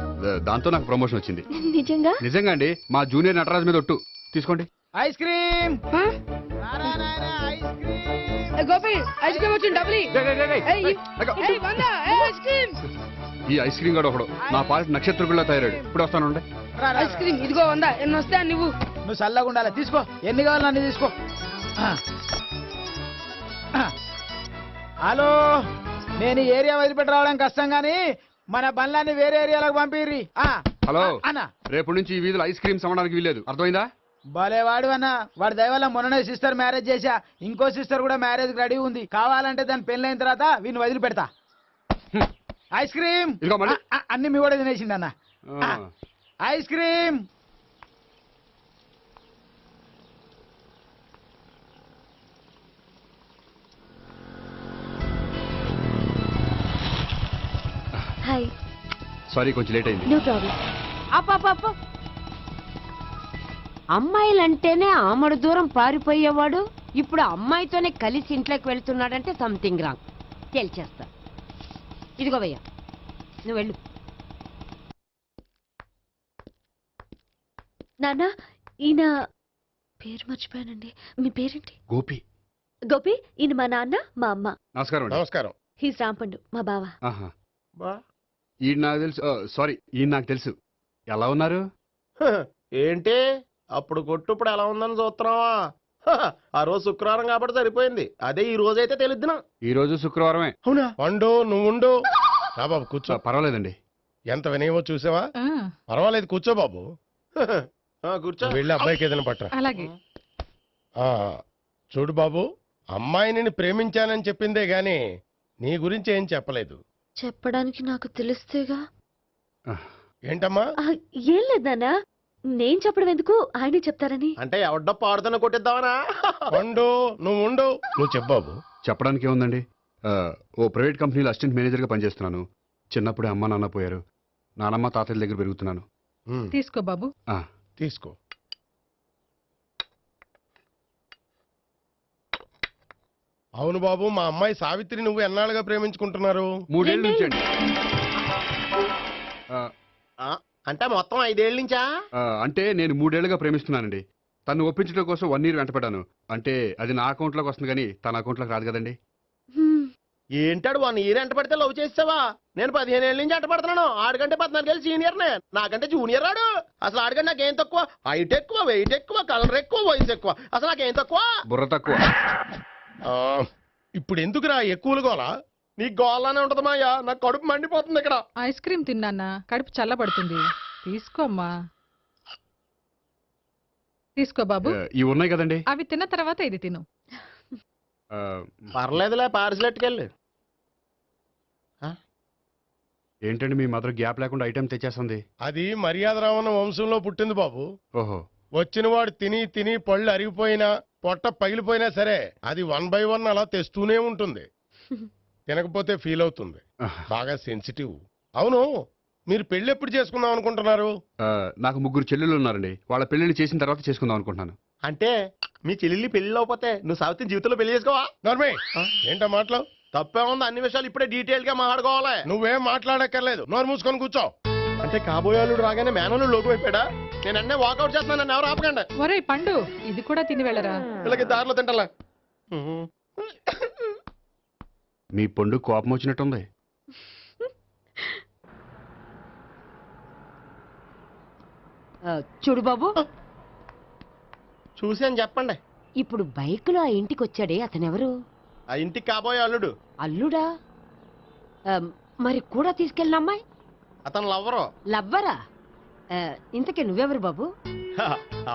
దాంతో నాకు ప్రమోషన్ వచ్చింది. నిజంగా? నిజంగా అండి. మా జూనియర్ నటరాజ్ మీద ఒట్టు. తీసుకోండి. Ice cream. Gopi ice cream వచ్చింది. డబ్బులు ఈ ఐస్ క్రీమ్ గడ ఒకడు నా పాలిట నక్షత్ర పిల్ల తయారాడు. ఇప్పుడు వస్తాను. ఐస్ క్రీమ్ ఇదిగో 100. ఎన్ని వస్తా నువ్వు? నువ్వు చల్లగా ఉండాలి. తీసుకో, ఎన్ని కావాలి అన్ని తీసుకో. హలో, నేను ఈ ఏరియా వదిలిపెట్టి రావడం కష్టం గానీ మన బండ్లన్నీ వేరే ఏరియాలకు పంపిర్రి. హలో అన్న, రేపు నుంచి ఈ వీధిలో ఐస్ క్రీమ్స్ అమ్మడానికి వీలేదు. అర్థమైందా? భలేవాడు అన్న. వాడి దయ వల్ల మొన్ననే సిస్టర్ మ్యారేజ్ చేశా. ఇంకో సిస్టర్ కూడా మ్యారేజ్ రెడీ ఉంది. కావాలంటే దాని పెళ్ళైన తర్వాత వీడిని వదిలిపెడతా. ఐస్ క్రీమ్ అన్ని మీ కూడా తినేసింది అన్న. Ice cream. హాయ్. సారీ, కొంచెం లేట్ అయింది. No problem. అప్ప అమ్మాయిలంటేనే ఆమడు దూరం పారిపోయేవాడు ఇప్పుడు అమ్మాయితోనే కలిసి ఇంట్లోకి వెళ్తున్నాడంటే సంథింగ్ రాంగ్. తేల్చేస్తా. ఇదిగో భయ్యా, నువ్వు వెళ్ళు. నాన్న, ఈయన పేరు మర్చిపోయానండి. మీ పేరేంటి? గోపి. గోపి, ఈయన మా నాన్న, మా అమ్మ. నమస్కారం. నమస్కారం. హీస్ రాంపండు, మా బావ. ఈయన నాకు తెలుసు. సారీ, ఈయన నాకు తెలుసు. ఎలా ఉన్నారు? ఏంటి అప్పుడు కొట్టు ఇప్పుడు ఎలా ఉందని చూస్తున్నావా? ఆ రోజు శుక్రవారం కాబట్టి సరిపోయింది. అదే ఈ రోజు అయితే తెలుద్దునా. ఈ రోజు శుక్రవారమే. అవునా? పండు నువ్వుండు. రా బాబు కూర్చో. పర్వాలేదండి. ఎంత వినయమో చూసావా? పర్వాలేదు, కూర్చో బాబు. కూర్చో. వెళ్ళి అబ్బాయికి ఏదైనా పట్టరా. అలాగే. చూడు బాబు, అమ్మాయిని ప్రేమించానని చెప్పిందే గాని నీ గురించి ఏం చెప్పలేదు. చెప్పడానికి నాకు తెలిస్తేగా. ఏంటమ్మా? ఏం లేదు నాన్న, నేను చెప్పడం ఎందుకు, ఆయనే చెప్తారని. అంటే ఎవడ్డో పాడుతున్న కొట్టిద్దామనా? ఉండు, నువ్వు ఉండు, నువ్వు చెప్పాబు. చెప్పడానికి ఏముందండి, ఓ ప్రైవేట్ కంపెనీలో అసిస్టెంట్ మేనేజర్గా పనిచేస్తున్నాను. చిన్నప్పుడే అమ్మ నాన్న పోయారు. నానమ్మ తాతయ్య దగ్గర పెరుగుతున్నాను. తీసుకో బాబు. తీసుకో. అవును బాబు, మా అమ్మాయి సావిత్రి నువ్వు ఎన్నాళ్ళుగా ప్రేమించుకుంటున్నారు? 3 ఏళ్ళ నుంచి అండి. అంటే మొత్తం 5 ఏళ్ళ నుంచా? అంటే నేను 3 ఏళ్ళుగా ప్రేమిస్తున్నానండి. తను ఒప్పించడం కోసం 1 year వెంటపడ్డాను. అంటే అది నా అకౌంట్లోకి వస్తుంది కానీ తన అకౌంట్లోకి రాదు కదండి. ఏంటాడు 1 year ఎంట పడితే లవ్ చేసావా? నేను 15 ఏళ్ళ నుంచి ఎంట పడుతున్నాను. ఆడికంటే 14 ఏళ్ళు సీనియర్నే, నాకంటే జూనియర్ రాడు. అసలు ఆడికంటే నాకేం తక్కువ? హైట్ ఎక్కువ, వెయిట్ ఎక్కువ, కలర్ ఎక్కువ, వయసు ఎక్కువ. అసలు నాకేం తక్కువ? బుర్ర తక్కువ. ఇప్పుడు ఎందుకురా ఎక్కువలు గోలా? నీ గోళ్ళనే ఉంటది మాయా, నాకు కడుపు మండిపోతుంది ఇక్కడ. ఐస్ క్రీమ్ తిన్నానా, కడుపు చల్లబడుతుంది. తీసుకోమ్మా. తీసుకో బాబు. ఇవి ఉన్నాయి కదండి, అవి తిన్న తర్వాత ఇది తిను. పర్లేదులే, పార్సిల్ ఎట్టుకెళ్ళి. ఏంటండి మీ మదర్ గ్యాప్ లేకుండా ఐటెం తెచ్చేస్తుంది? అది మర్యాద రావణ వంశంలో పుట్టింది బాబు. ఓహో. వచ్చిన వాడు తిని తిని పళ్ళు అరిగిపోయినా పొట్ట పగిలిపోయినా సరే అది 1 by 1 అలా తెస్తూనే ఉంటుంది. తినకపోతే ఫీల్ అవుతుంది. బాగా సెన్సిటివ్. అవును, మీరు పెళ్లి ఎప్పుడు చేసుకుందాం అనుకుంటున్నారు? నాకు 3 చెల్లెళ్ళు ఉన్నారండి. వాళ్ళ పెళ్లిళ్ళు చేసిన తర్వాత చేసుకుందాం అనుకుంటున్నాను. అంటే మీ చెల్లెల్ని పెళ్లి లేకపోతే నువ్వు సావిత్రి జీవితంలో పెళ్లి చేసుకోవా? నర్మే, ఏంటో మాటలు? తప్పే ఉంది, అన్ని విషయాలు ఇప్పుడే డీటెయిల్ గా మాట్లాడుకోవాలి. నువ్వేం మాట్లాడక్కర్లేదు, నోరు మూసుకొని కూర్చో. అంటే కాబోయేవాళ్ళు రాగానే మేనలు లోకి అయిపోయాడా? నేను అన్నీ వాకౌట్ చేస్తున్నాను, నన్ను ఎవరు ఆపకండి. ఒరే పండు, ఇది కూడా తిని వెళ్ళరా. వీళ్ళకి దారిలో తింటలే. మీ పండు కోపం వచ్చినట్టుంది. చూడు బాబు, చూసి అని చెప్పండి. ఇప్పుడు బైక్ లో ఆ ఇంటికి వచ్చాడే అతనెవరు? ఆ ఇంటికి కాబోయే అల్లుడు. అల్లుడా? మరి కూడా తీసుకెళ్ళిన అమ్మాయి? అతను లవ్వరు. లవ్వరా? ఇంతకీ నువ్వెవరు బాబు? ఆ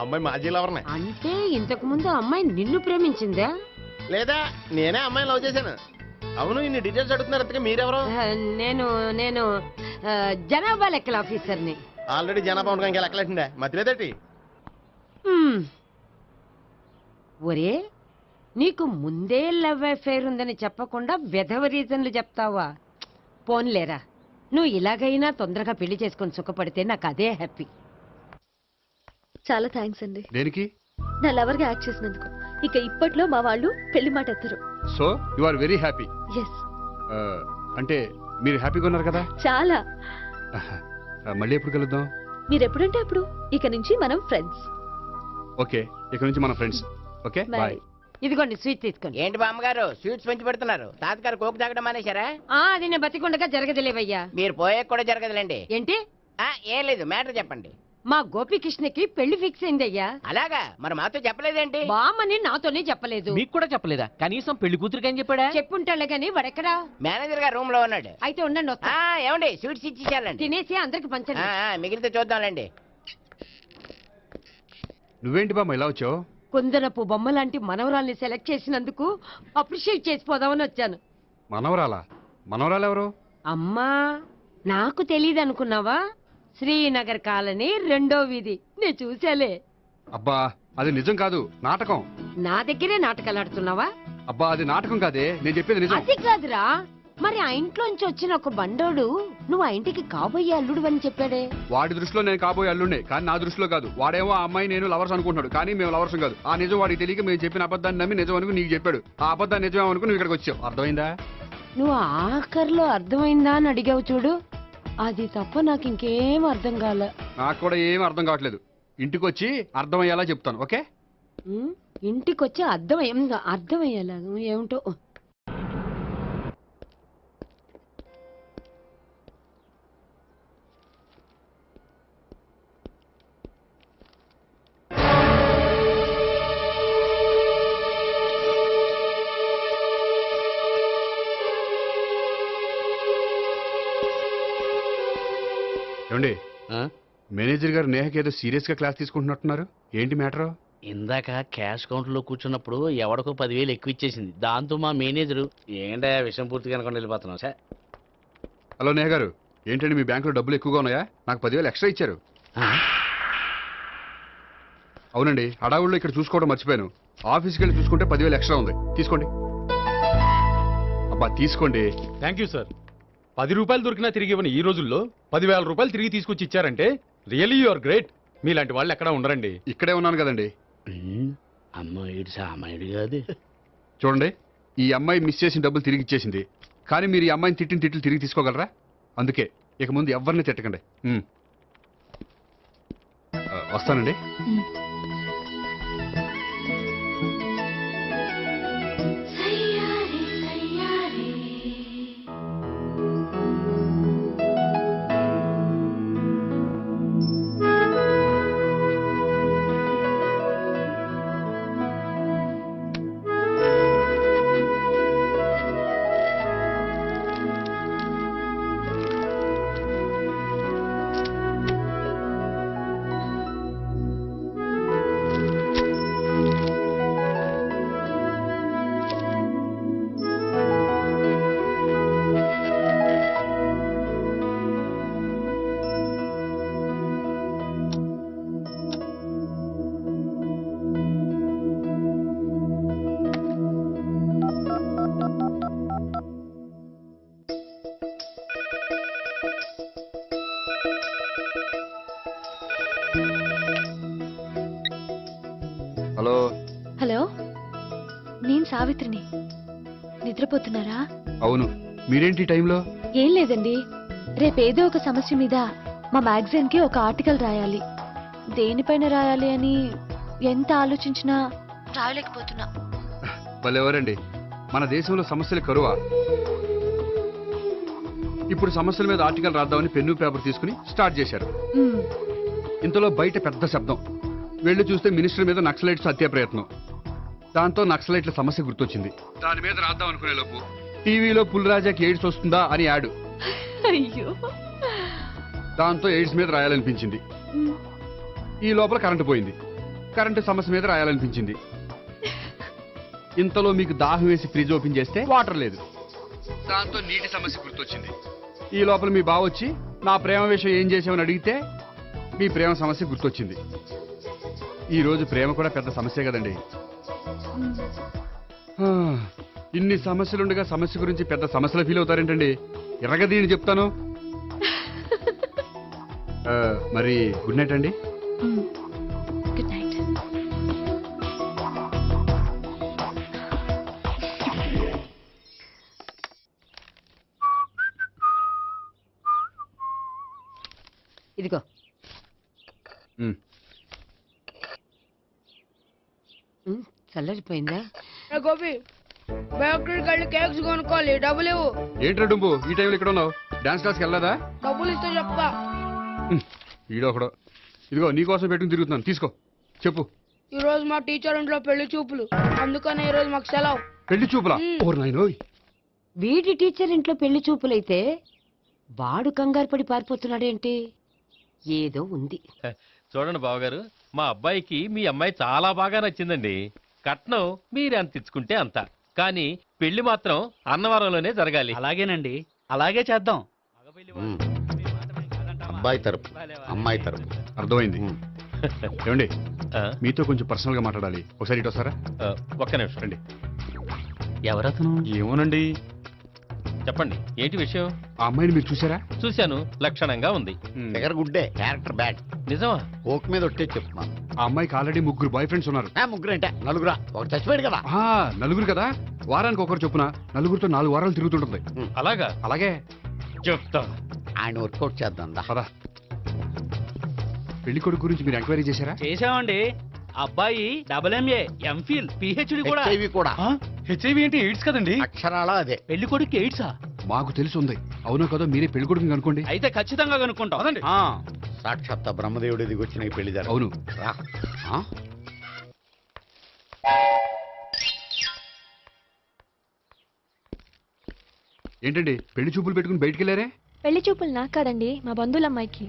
అమ్మాయి మాజీ లవర్నే. అంటే ఇంతకు ముందు అమ్మాయి నిన్ను ప్రేమించిందా? లేదా నేనే అమ్మాయిని లవ్ చేశాను. అవును, ఇన్ని డీటెయిల్స్ అడుగుతున్నారు. ఇంతకీ మీరెవరు? నేను నేను జనాభా లెక్కల ఆఫీసర్ని. ఆల్రెడీ జనాభా ఉండగా ఇంకా లెక్కలేటండే మధ్యలేదేటి? ఒరే, నీకు ముందే లవ్ అఫైర్ ఉందని చెప్పకుండా వెధవ రీజన్లు చెప్తావా? పోన్లేరా, నువ్వు ఇలాగైనా తొందరగా పెళ్లి చేసుకొని సుఖపడితే నాకు అదే హ్యాపీ. చాలా థ్యాంక్స్ అండి. దేనికి? నా లవర్ గా యాక్ట్ చేసినందుకు. ఇక ఇప్పట్లో మా వాళ్ళు పెళ్లి మాట ఎత్తరు. So you are very happy? Yes. అంటే మీరు హ్యాపీగా ఉన్నారు కదా? చాలా. మళ్ళీ ఎప్పుడు కలుద్దాం? మీరు ఎప్పుడంటే అప్పుడు. ఇక నుంచి మనం ఫ్రెండ్స్. ఓకే, ఇక నుంచి మనం ఫ్రెండ్స్. Okay, bye. ఇదిగోండి స్వీట్ తీసుకోండి. ఏంటి బామ్మగారు స్వీట్స్ పెంచి పెడుతున్నారు? తాతగారు కోక్ తాగడం మానేశారా? అది నేను బతికుండగా జరగదులేవయ్యా. మీరు పోయే కూడా జరగదులేండి. ఏంటి? ఏం లేదు, మ్యాటర్ చెప్పండి. మా గోపికృష్ణకి పెళ్లి ఫిక్స్ అయిందయ్యా. అలాగా? మరి మాతో చెప్పలేదేంటి? బామ్మని నాతోనే చెప్పలేదు. మీకు కూడా చెప్పలేదా? కనీసం పెళ్లి కూతురికి అని చెప్పాడా? చెప్పుంటాలే గాని వాడెక్కడా? మేనేజర్ గారు రూమ్ లో ఉన్నాడు. అయితే ఉండండి, వస్తా. ఏమండి స్వీట్స్ ఇచ్చేసాలండి. తినేసి అందరికి పంచండి. మిగిలితే చూద్దాంలేండి. నువ్వేంటి బామ్మ ఇలా వచ్చావు? కుందనపు బొమ్మ లాంటి మనవరాల్ని సెలెక్ట్ చేసినందుకు అప్రిషియేట్ చేసిపోదామని వచ్చాను. మనవరాలా? మనవరాలు ఎవరు? అమ్మా, నాకు తెలియదు అనుకున్నావా? శ్రీనగర్ కాలనీ 2వ వీధి. నేను చూసాలే. అబ్బా, అది నిజం కాదు, నాటకం. నా దగ్గరే నాటకాలు ఆడుతున్నావా? అబ్బా, అది నాటకం కాదే, నేను చెప్పేది నిజం. అది కాదురా, మరి ఆ ఇంట్లోంచి వచ్చిన ఒక బండోడు నువ్వు ఆ ఇంటికి కాబోయే అల్లుడు అని చెప్పాడే. వాడి దృష్టిలో నేను కాబోయే అల్లుడే, కానీ నా దృష్టిలో కాదు. వాడేమో ఆ అమ్మాయి నేను లవర్స్ అనుకుంటున్నాడు, కానీ మేము లవర్స్ కాదు. ఆ నిజం వాడికి తెలియక మేము చెప్పిన అబద్ధాన్ని నమ్మి నిజం అనుకుని నీకు చెప్పాడు. ఆ అబద్ధాన్ని నిజం అనుకుని నువ్వు ఇక్కడికి వచ్చావు. అర్థమైందా? నువ్వు ఆఖరిలో అర్థమైందా అని అడిగావు చూడు, అది తప్ప నాకు ఇంకేం అర్థం కాలే. నాకు కూడా ఏం అర్థం కావట్లేదు. ఇంటికి వచ్చి అర్థమయ్యేలా చెప్తాను, ఓకే? ఇంటికి వచ్చి అర్థమయ్యేలా ఏమిటో. ఏమండి, మేనేజర్ గారు నేహకి ఏదో సీరియస్ గా క్లాస్ తీసుకుంటున్నట్టున్నారు. ఏంటి మ్యాటర్? ఇందాక క్యాష్ కౌంటర్ లో కూర్చున్నప్పుడు ఎవడికో 10,000 ఎక్కువ ఇచ్చేసింది. దాంతో మా మేనేజరు ఏంటా విషయం పూర్తిగా అనుకుని వెళ్ళిపోతున్నాం సార్. హలో నేహ గారు, ఏంటండి మీ బ్యాంకులో డబ్బులు ఎక్కువగా ఉన్నాయా? నాకు 10,000 ఎక్స్ట్రా ఇచ్చారు. అవునండి, హడావుల్లో ఇక్కడ చూసుకోవడం మర్చిపోయాను. ఆఫీస్కి వెళ్ళి చూసుకుంటే 10,000 ఎక్స్ట్రా ఉంది. తీసుకోండి. అబ్బా తీసుకోండి. Thank you sir. 10 రూపాయలు దొరికినా తిరిగి ఇవ్వని ఈ రోజుల్లో 10,000 రూపాయలు తిరిగి తీసుకొచ్చి ఇచ్చారంటే రియలీ యు ఆర్ గ్రేట్. మీలాంటి వాళ్ళు ఎక్కడా ఉండరండి. ఇక్కడే ఉన్నాను కదండి. అమ్మాయిడు సామాయుడు కాదు. చూడండి, ఈ అమ్మాయి మిస్ చేసిన డబ్బులు తిరిగి ఇచ్చేసింది. కానీ మీరు ఈ అమ్మాయిని తిట్టిన తిట్లు తిరిగి తీసుకోగలరా? అందుకే ఇక ముందు ఎవరిని తిట్టకండి. వస్తానండి. హలో హలో, నేను సావిత్రిని. నిద్రపోతున్నారా? అవును. మీరేంటి టైంలో? ఏం లేదండి, రేపేదో ఒక సమస్య మీద మా మ్యాగజైన్ కి ఒక ఆర్టికల్ రాయాలి. దేనిపైన రాయాలి అని ఎంత ఆలోచించినా రాయలేకపోతున్నా. వాళ్ళెవరండి? మన దేశంలో సమస్యలు కరువా? ఇప్పుడు సమస్యల మీద ఆర్టికల్ రాద్దామని పెన్ను పేపర్ తీసుకుని స్టార్ట్ చేశారు. ఇంతలో బయట పెద్ద శబ్దం. వెళ్ళి చూస్తే మినిస్టర్ మీద నక్సలైట్స్ హత్య ప్రయత్నం. దాంతో నక్సలైట్ల సమస్య గుర్తొచ్చింది. దాని మీద రాద్దాం అనుకునే లోపు టీవీలో పుల్రాజాకి ఎయిడ్స్ వస్తుందా అని యాడు. అయ్యో, దాంతో ఎయిడ్స్ మీద రాయాలనిపించింది. ఈ లోపల కరెంటు పోయింది. కరెంటు సమస్య మీద రాయాలనిపించింది. ఇంతలో మీకు దాహం వేసి ఫ్రిడ్జ్ ఓపెన్ చేస్తే వాటర్ లేదు. దాంతో నీటి సమస్య గుర్తొచ్చింది. ఈ లోపల మీ బావ వచ్చి నా ప్రేమ విషయం ఏం చేసామని అడిగితే మీ ప్రేమ సమస్య గుర్తొచ్చింది. ఈ రోజు ప్రేమ కూడా పెద్ద సమస్య కదండి. ఇన్ని సమస్యలుండగా సమస్య గురించి పెద్ద సమస్యలు ఫీల్ అవుతారేంటండి? ఎర్రగదీని చెప్తాను. మరి గుడ్ నైట్ అండి. Good night. ఇదిగో. చల్లరిపోయిందా? గోపి, బేకరీకి వెళ్ళి కేక్స్ కొనుక్కోవాలి, డబ్బులు ఇవ్వు. ఏంట్రా డుంబు ఈ టైంలో ఇక్కడ ఉన్నావు? డాన్స్ క్లాస్కి వెళ్ళదా? డబ్బులు ఇస్తే చెప్తా. ఈడొకడు. ఇదిగో నీకోసం పెట్టుకుని తిరుగుతున్నాను, తీసుకో. చెప్పు. ఈ రోజు మా టీచర్ ఇంట్లో పెళ్లి చూపులు, అందుకని ఈ రోజు మాకు సెలవు. పెళ్లి చూపులా? ఓర్ నాయనోయ్. వీడి టీచర్ ఇంట్లో పెళ్లి చూపులైతే వాడు కంగారు పడి పారిపోతున్నాడేంటి? ఏదో ఉంది. చూడండి బావగారు, మా అబ్బాయికి మీ అమ్మాయి చాలా బాగా నచ్చిందండి. కట్నం మీరు ఎంత ఇచ్చుకుంటే అంత, కానీ పెళ్లి మాత్రం అన్నవరంలోనే జరగాలి. అలాగేనండి, అలాగే చేద్దాం. అబ్బాయి తరపు, అమ్మాయి తరపు. అర్థమైంది. ఏమండి, మీతో కొంచెం పర్సనల్ గా మాట్లాడాలి. ఒకసారి ఇటు వస్తారా? ఒక్క నిమిషం రండి. ఎవరతను? ఏమోనండి. చెప్పండి, ఏంటి విషయం? ఆ అమ్మాయిని మీరు చూసారా? చూశాను, లక్షణంగా ఉంది. దగ్గర గుడ్డే, క్యారెక్టర్ బ్యాడ్. నిజమా? ఓక్ మీద ఒట్టే చెప్తున్నాను. ఆ అమ్మాయికి ఆల్రెడీ 3 బాయ్ ఫ్రెండ్స్ ఉన్నారు. ముగ్గురు అంటే నలుగురా? ఒక చచ్చిపోయాడు కదా. నలుగురు కదా, వారానికి ఒకరు చొప్పున నలుగురితో 4 వారాలు తిరుగుతుంటుంది. అలాగా? అలాగే చెప్తా. ఆయన వర్కౌట్ చేద్దాం. పదా. పెళ్లి కొడుకు గురించి మీరు ఎంక్వైరీ చేశారా? చేశామండి. అబ్బాయి MA, MPhil, PhD కూడా. హెచ్ఐవి కూడా. హెచ్ఐవి అంటే ఎయిడ్స్ కదండి. అక్షరాలా అదే. పెళ్లి కొడుకు ఎయిడ్సా? మాకు తెలిసి ఉంది. అవునో కదా, మీరే పెళ్లి కొడుకుని కనుక్కోండి. అయితే ఖచ్చితంగా కనుక్కుంటాం. అదండి. సాక్షాత్ బ్రహ్మదేవుడి దిగొచ్చిన ఈ పెళ్లి జరగదు. అవును. ఏంటండి పెళ్లి చూపులు పెట్టుకుని బయటికి వెళ్ళారే? పెళ్లి చూపులు నాకు కాదండి, మా బంధువుల అమ్మాయికి.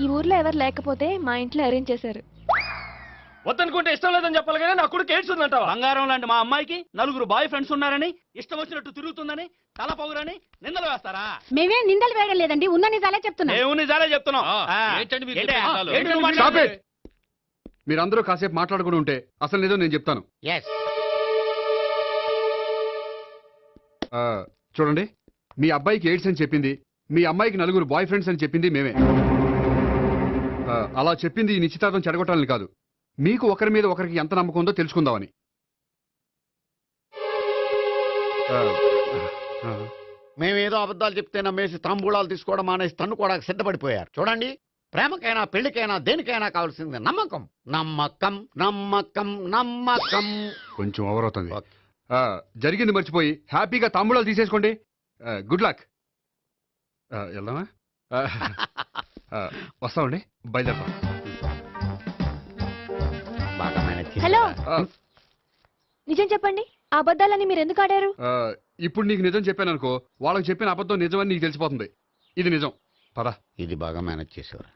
ఈ ఊర్లో ఎవరు లేకపోతే మా ఇంట్లో అరేంజ్ చేశారు. వద్దనుకుంటే ఇష్టం లేదని చెప్పాలి కానీ నా కొడుకు ఎయిడ్స్ ఉందంటావా? బంగారం లాంటి మా అమ్మాయికి 4 బాయ్ ఫ్రెండ్స్ ఉన్నారని, ఇష్టం వచ్చినట్టు తిరుగుతుందని, తల పౌరని నిందలు వేస్తారా? మేమేం నిందలు వేయడం లేదండి, ఉన్న నిజాలే చెప్తున్నాం. మేము నిజాలే చెప్తున్నాం. ఏంటండి మీరు ఏంటి? చెప్పే నిజాలు? ఏంటి నువ్వు Stop మాట్లాడేది? it! మీరందరూ కాసేపు మాట్లాడుకుని ఉంటే అసలు ఏదో నేను చెప్తాను. చూడండి, మీ అబ్బాయికి ఎయిడ్స్ అని చెప్పింది, మీ అమ్మాయికి 4 బాయ్ ఫ్రెండ్స్ అని చెప్పింది మేమే. అలా చెప్పింది ఈ నిశ్చితార్థం చెడగొట్టాలని కాదు, మీకు ఒకరి మీద ఒకరికి ఎంత నమ్మకం ఉందో తెలుసుకుందామని. మేమేదో అబద్ధాలు చెప్తే నమ్మేసి తాంబూలాలు తీసుకోవడం మానేసి తన్ను కూడా సిద్ధపడిపోయారు. చూడండి, ప్రేమకైనా పెళ్లికైనా దేనికైనా కావాల్సింది నమ్మకం. నమ్మకం నమ్మకం నమ్మకం. కొంచెం ఓవర్ అవుతుంది. జరిగింది మర్చిపోయి హ్యాపీగా తాంబూలాలు తీసేసుకోండి. Good luck. వెళ్దామా? వస్తామండి, బయలుదేరతాం. హలో, నిజం చెప్పండి, ఆ అబద్ధాలని మీరు ఎందుకు ఆడారు? ఇప్పుడు నీకు నిజం చెప్పాను అనుకో, వాళ్ళకి చెప్పిన అబద్ధం నిజమని నీకు తెలిసిపోతుంది. ఇది నిజం. పద. ఇది బాగా మేనేజ్ చేసేవారు.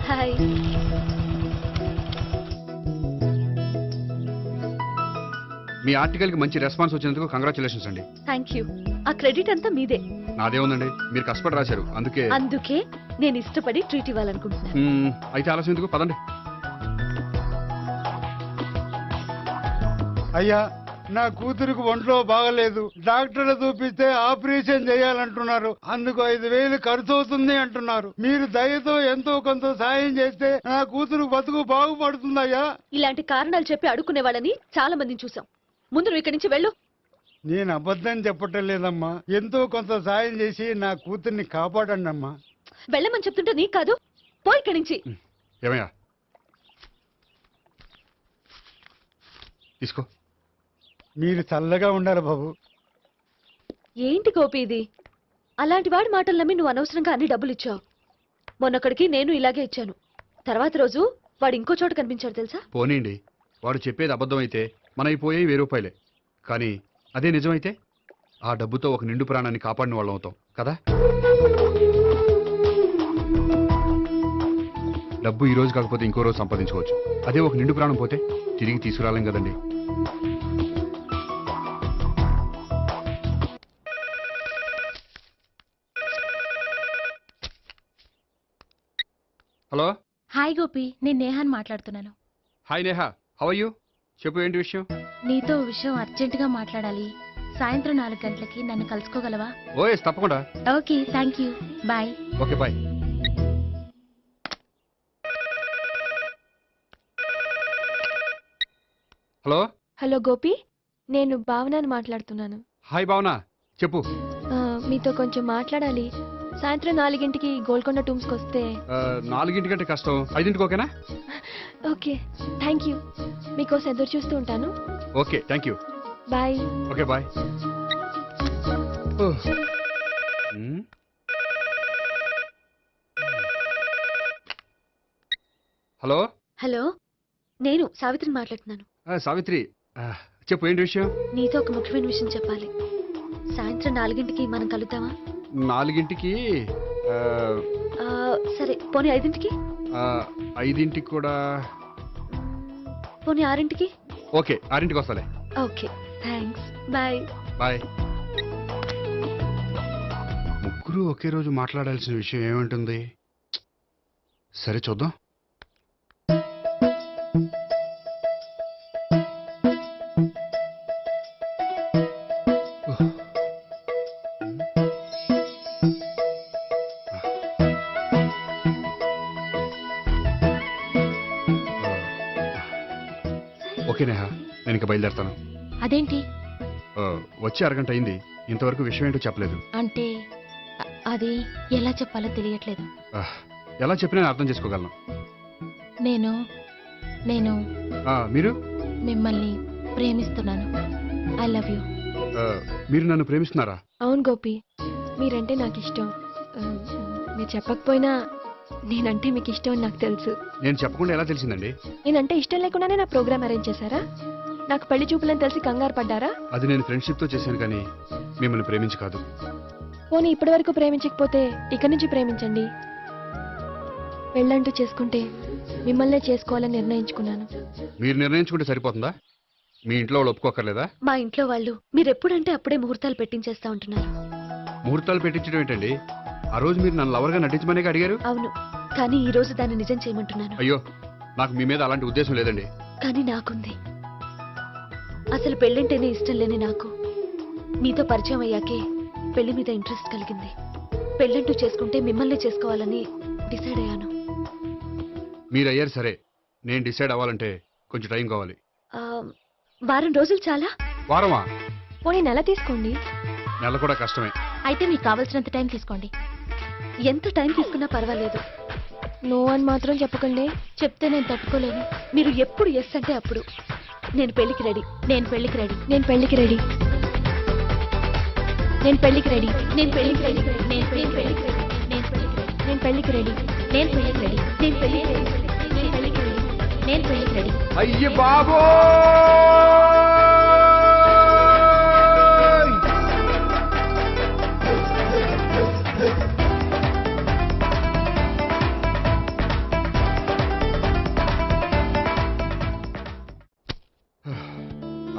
హాయ్. మీ ఆర్టికల్ కి మంచి రెస్పాన్స్ వచ్చినందుకు కంగ్రాచులేషన్స్ అండి. Thank you. ఆ క్రెడిట్ అంతా మీదే. నాదే ఉందండి, మీరు కష్టపడి రాశారు, అందుకే. అందుకే నేను ఇష్టపడి ట్రీట్ ఇవ్వాలనుకుంటున్నాను. అయితే ఆలస్యం ఎందుకు, పదండి. అయ్యా, నా కూతురికి ఒంట్లో బాగలేదు, డాక్టర్లు చూపిస్తే ఆపరేషన్ చేయాలంటున్నారు, అందుకు 5,000 ఖర్చు అవుతుంది అంటున్నారు. మీరు దయతో ఎంతో కొంత సాయం చేస్తే నా కూతురు బతుకు బాగుపడుతుందయ్యా. ఇలాంటి కారణాలు చెప్పి అడుక్కునే వాళ్ళని చాలా మందిని చూసాం. ముందు నువ్వు ఇక్కడి నుంచి వెళ్ళు. నేను అబద్ధం చెప్పటం లేదమ్మా, ఎంతో కొంత సాయం చేసి నా కూతుర్ని కాపాడండి అమ్మా. వెళ్ళమని చెప్తుంటే నీకు కాదు, పో ఇక్కడి నుంచి. ఏమయ్యా, తీసుకో. మీరు చల్లగా ఉండాలి బాబు. ఏంటి గోపి ఇది? అలాంటి వాడి మాటలు నమ్మి నువ్వు అనవసరంగా అన్ని డబ్బులు ఇచ్చావు. మొన్నొక్కడికి నేను ఇలాగే ఇచ్చాను. తర్వాత రోజు వాడు ఇంకో చోట కనిపించాడు తెలుసా? పోనీండి, వాడు చెప్పేది అబద్ధం అయితే మనవి పోయేవి 1000 రూపాయలే, కానీ అదే నిజమైతే ఆ డబ్బుతో ఒక నిండు ప్రాణాన్ని కాపాడిన వాళ్ళం అవుతాం కదా. డబ్బు ఈ రోజు కాకపోతే ఇంకో రోజు సంపాదించుకోవచ్చు, అదే ఒక నిండు ప్రాణం పోతే తిరిగి తీసుకురాలేం కదండి. హలో. హాయ్ గోపి, నేను నేహాన్ మాట్లాడుతున్నాను. Hi Neha, how are you? చెప్పు, ఏంటి విషయం? నీతో విషయం అర్జెంటుగా మాట్లాడాలి. సాయంత్రం 4 గంటలకి నన్ను కలుసుకోగలవా? ఓఎస్, తప్పకుండా. Okay, thank you, bye. Okay, bye. Hello. Hello Gopi, నేను భావనని మాట్లాడుతున్నాను. హాయ్ భావన, చెప్పు. మీతో కొంచెం మాట్లాడాలి. సాయంత్రం 4 గోల్కొండ టూమ్స్కి వస్తే. 4 కష్టం, 5 ఓకేనా? Okay, thank you. మీకోసం ఎదురు చూస్తూ ఉంటాను. Okay, thank you. Bye. Okay, bye. Hello. Hello, నేను సావిత్రిని మాట్లాడుతున్నాను. సావిత్రి, చెప్పు, ఏంటి విషయం? నీతో ఒక ముఖ్యమైన విషయం చెప్పాలి. సాయంత్రం 4 మనం కలుద్దామా? 4 సరే, పోనీ 5 5 కూడా. పోనీ 6 ఓకే, 6 వస్తాలే. Okay, thanks, bye. బాయ్. ముగ్గురు ఒకే రోజు మాట్లాడాల్సిన విషయం ఏముంటుంది? సరే, చూద్దాం. ఓకే నేహా, నేను ఇక బయలుదేరుతాను. అదేంటి? వచ్చి అరగంట అయింది, ఇంతవరకు విషయం ఏంటో చెప్పలేదు. అంటే అది ఎలా చెప్పాలో తెలియట్లేదు. ఎలా చెప్పినా అర్థం చేసుకోగలను. నేను నేను మీరు? మిమ్మల్ని ప్రేమిస్తున్నాను. I love you. మీరు నన్ను ప్రేమిస్తున్నారా? అవును గోపి, మీరంటే నాకు ఇష్టం. మీరు చెప్పకపోయినా నేనంటే మీకు ఇష్టం అని నాకు తెలుసు. నేను చెప్పకుండా ఎలా తెలిసిందండి? నేనంటే ఇష్టం లేకుండానే నా ప్రోగ్రామ్ అరేంజ్ చేశారా? నాకు పెళ్లి చూపులని తెలిసి కంగారు పడ్డారా? అది నేను ఫ్రెండ్షిప్తో చేశాను కానీ మిమ్మల్ని ప్రేమించి కాదు. పోనీ ఇప్పటి వరకు ప్రేమించకపోతే ఇక నుంచి ప్రేమించండి. పెళ్ళంటూ చేసుకుంటే మిమ్మల్నే చేసుకోవాలని నిర్ణయించుకున్నాను. మీరు నిర్ణయించుకుంటే సరిపోతుందా? మీ ఇంట్లో వాళ్ళు ఒప్పుకోకర్లేదా? మా ఇంట్లో వాళ్ళు మీరెప్పుడంటే అప్పుడే ముహూర్తాలు పెట్టించేస్తా ఉంటున్నారు. ముహూర్తాలు పెట్టించడం ఏంటండి? ఆ రోజు మీరు నన్ను లవర్గా నటించమనే అడిగారు. అవును, కానీ ఈ రోజు దాన్ని నిజం చేయమంటున్నాను. అయ్యో, నాకు మీ మీద అలాంటి ఉద్దేశం లేదండి. కానీ నాకుంది. అసలు పెళ్ళంటేనే ఇష్టం లేని నాకు మీతో పరిచయం అయ్యాకే పెళ్లి మీద ఇంట్రెస్ట్ కలిగింది. పెళ్ళంటూ చేసుకుంటే మిమ్మల్ని చేసుకోవాలని డిసైడ్ అయ్యాను. మీరు అయ్యారు సరే, నేను డిసైడ్ అవ్వాలంటే కొంచెం టైం కావాలి. వారం రోజులు చాలా? వారమా? పోనీ నెల తీసుకోండి. నెల కూడా కష్టమే. అయితే మీకు కావాల్సినంత టైం తీసుకోండి. ఎంత టైం తీసుకున్నా పర్వాలేదు. నో అని మాత్రం చెప్పకండి. చెప్తే నేను తట్టుకోలేను. మీరు ఎప్పుడు ఎస్ అంటే అప్పుడు. నేను పెళ్లికి రెడీ. నేను పెళ్లికి రెడీ. నేను పెళ్లికి రెడీ. నేను పెళ్లికి రెడీ. నేను పెళ్లికి రెడీ. నేను పెళ్లికి రెడీ. నేను పెళ్లికి రెడీ. నేను పెళ్లికి రెడీ. నేను పెళ్లికి రెడీ. నేను పెళ్లికి రెడీ. నేను పెళ్లికి రెడీ. అయ్య బాబో!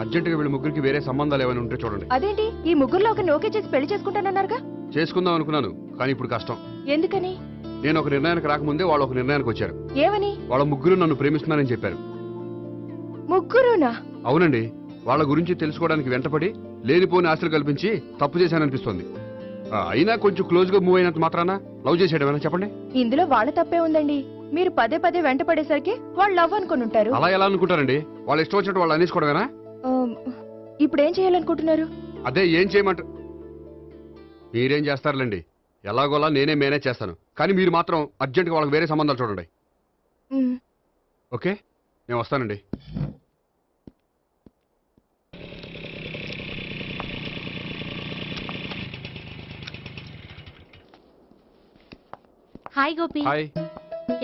అర్జెంటుగా వీళ్ళ ముగ్గురికి వేరే సంబంధాలు ఏమైనా ఉంటే చూడండి. అదేంటి, ఈ ముగ్గురులో ఒక ఓకే చేసి పెళ్లి చేసుకుంటానన్నారుగా? చేసుకుందాం అనుకున్నాను, కానీ ఇప్పుడు కష్టం. ఎందుకని? నేను ఒక నిర్ణయానికి రాకముందే వాళ్ళు ఒక నిర్ణయానికి వచ్చారు. ఏమని? వాళ్ళ ముగ్గురు నన్ను ప్రేమిస్తున్నారని చెప్పారు. ముగ్గురునా? అవునండి. వాళ్ళ గురించి తెలుసుకోవడానికి వెంటపడి లేనిపోని ఆశలు కల్పించి తప్పు చేశాననిపిస్తోంది. అయినా కొంచెం క్లోజ్ గా మూవ్ అయినంత మాత్రాన లవ్ చేసేయడమేనా చెప్పండి? ఇందులో వాళ్ళ తప్పే ఉందండి. మీరు పదే పదే వెంట పడేసరికి వాళ్ళు లవ్ అనుకుని ఉంటారు. అలా ఎలా అనుకుంటారండి? వాళ్ళు ఇష్టం వచ్చినట్టు వాళ్ళు అనేసుకోవడమేనా? ఇప్పుడు ఏం చేయాలనుకుంటున్నారు? అదే ఏం చేయమంట. మీరేం చేస్తారులేండి, ఎలాగోలా నేనే మేనేజ్ చేస్తాను. కానీ మీరు మాత్రం అర్జెంట్గా వాళ్ళకి వేరే సంబంధాలు చూడండి. ఓకే, నేను వస్తానండి. హాయ్ గోపి. హాయ్.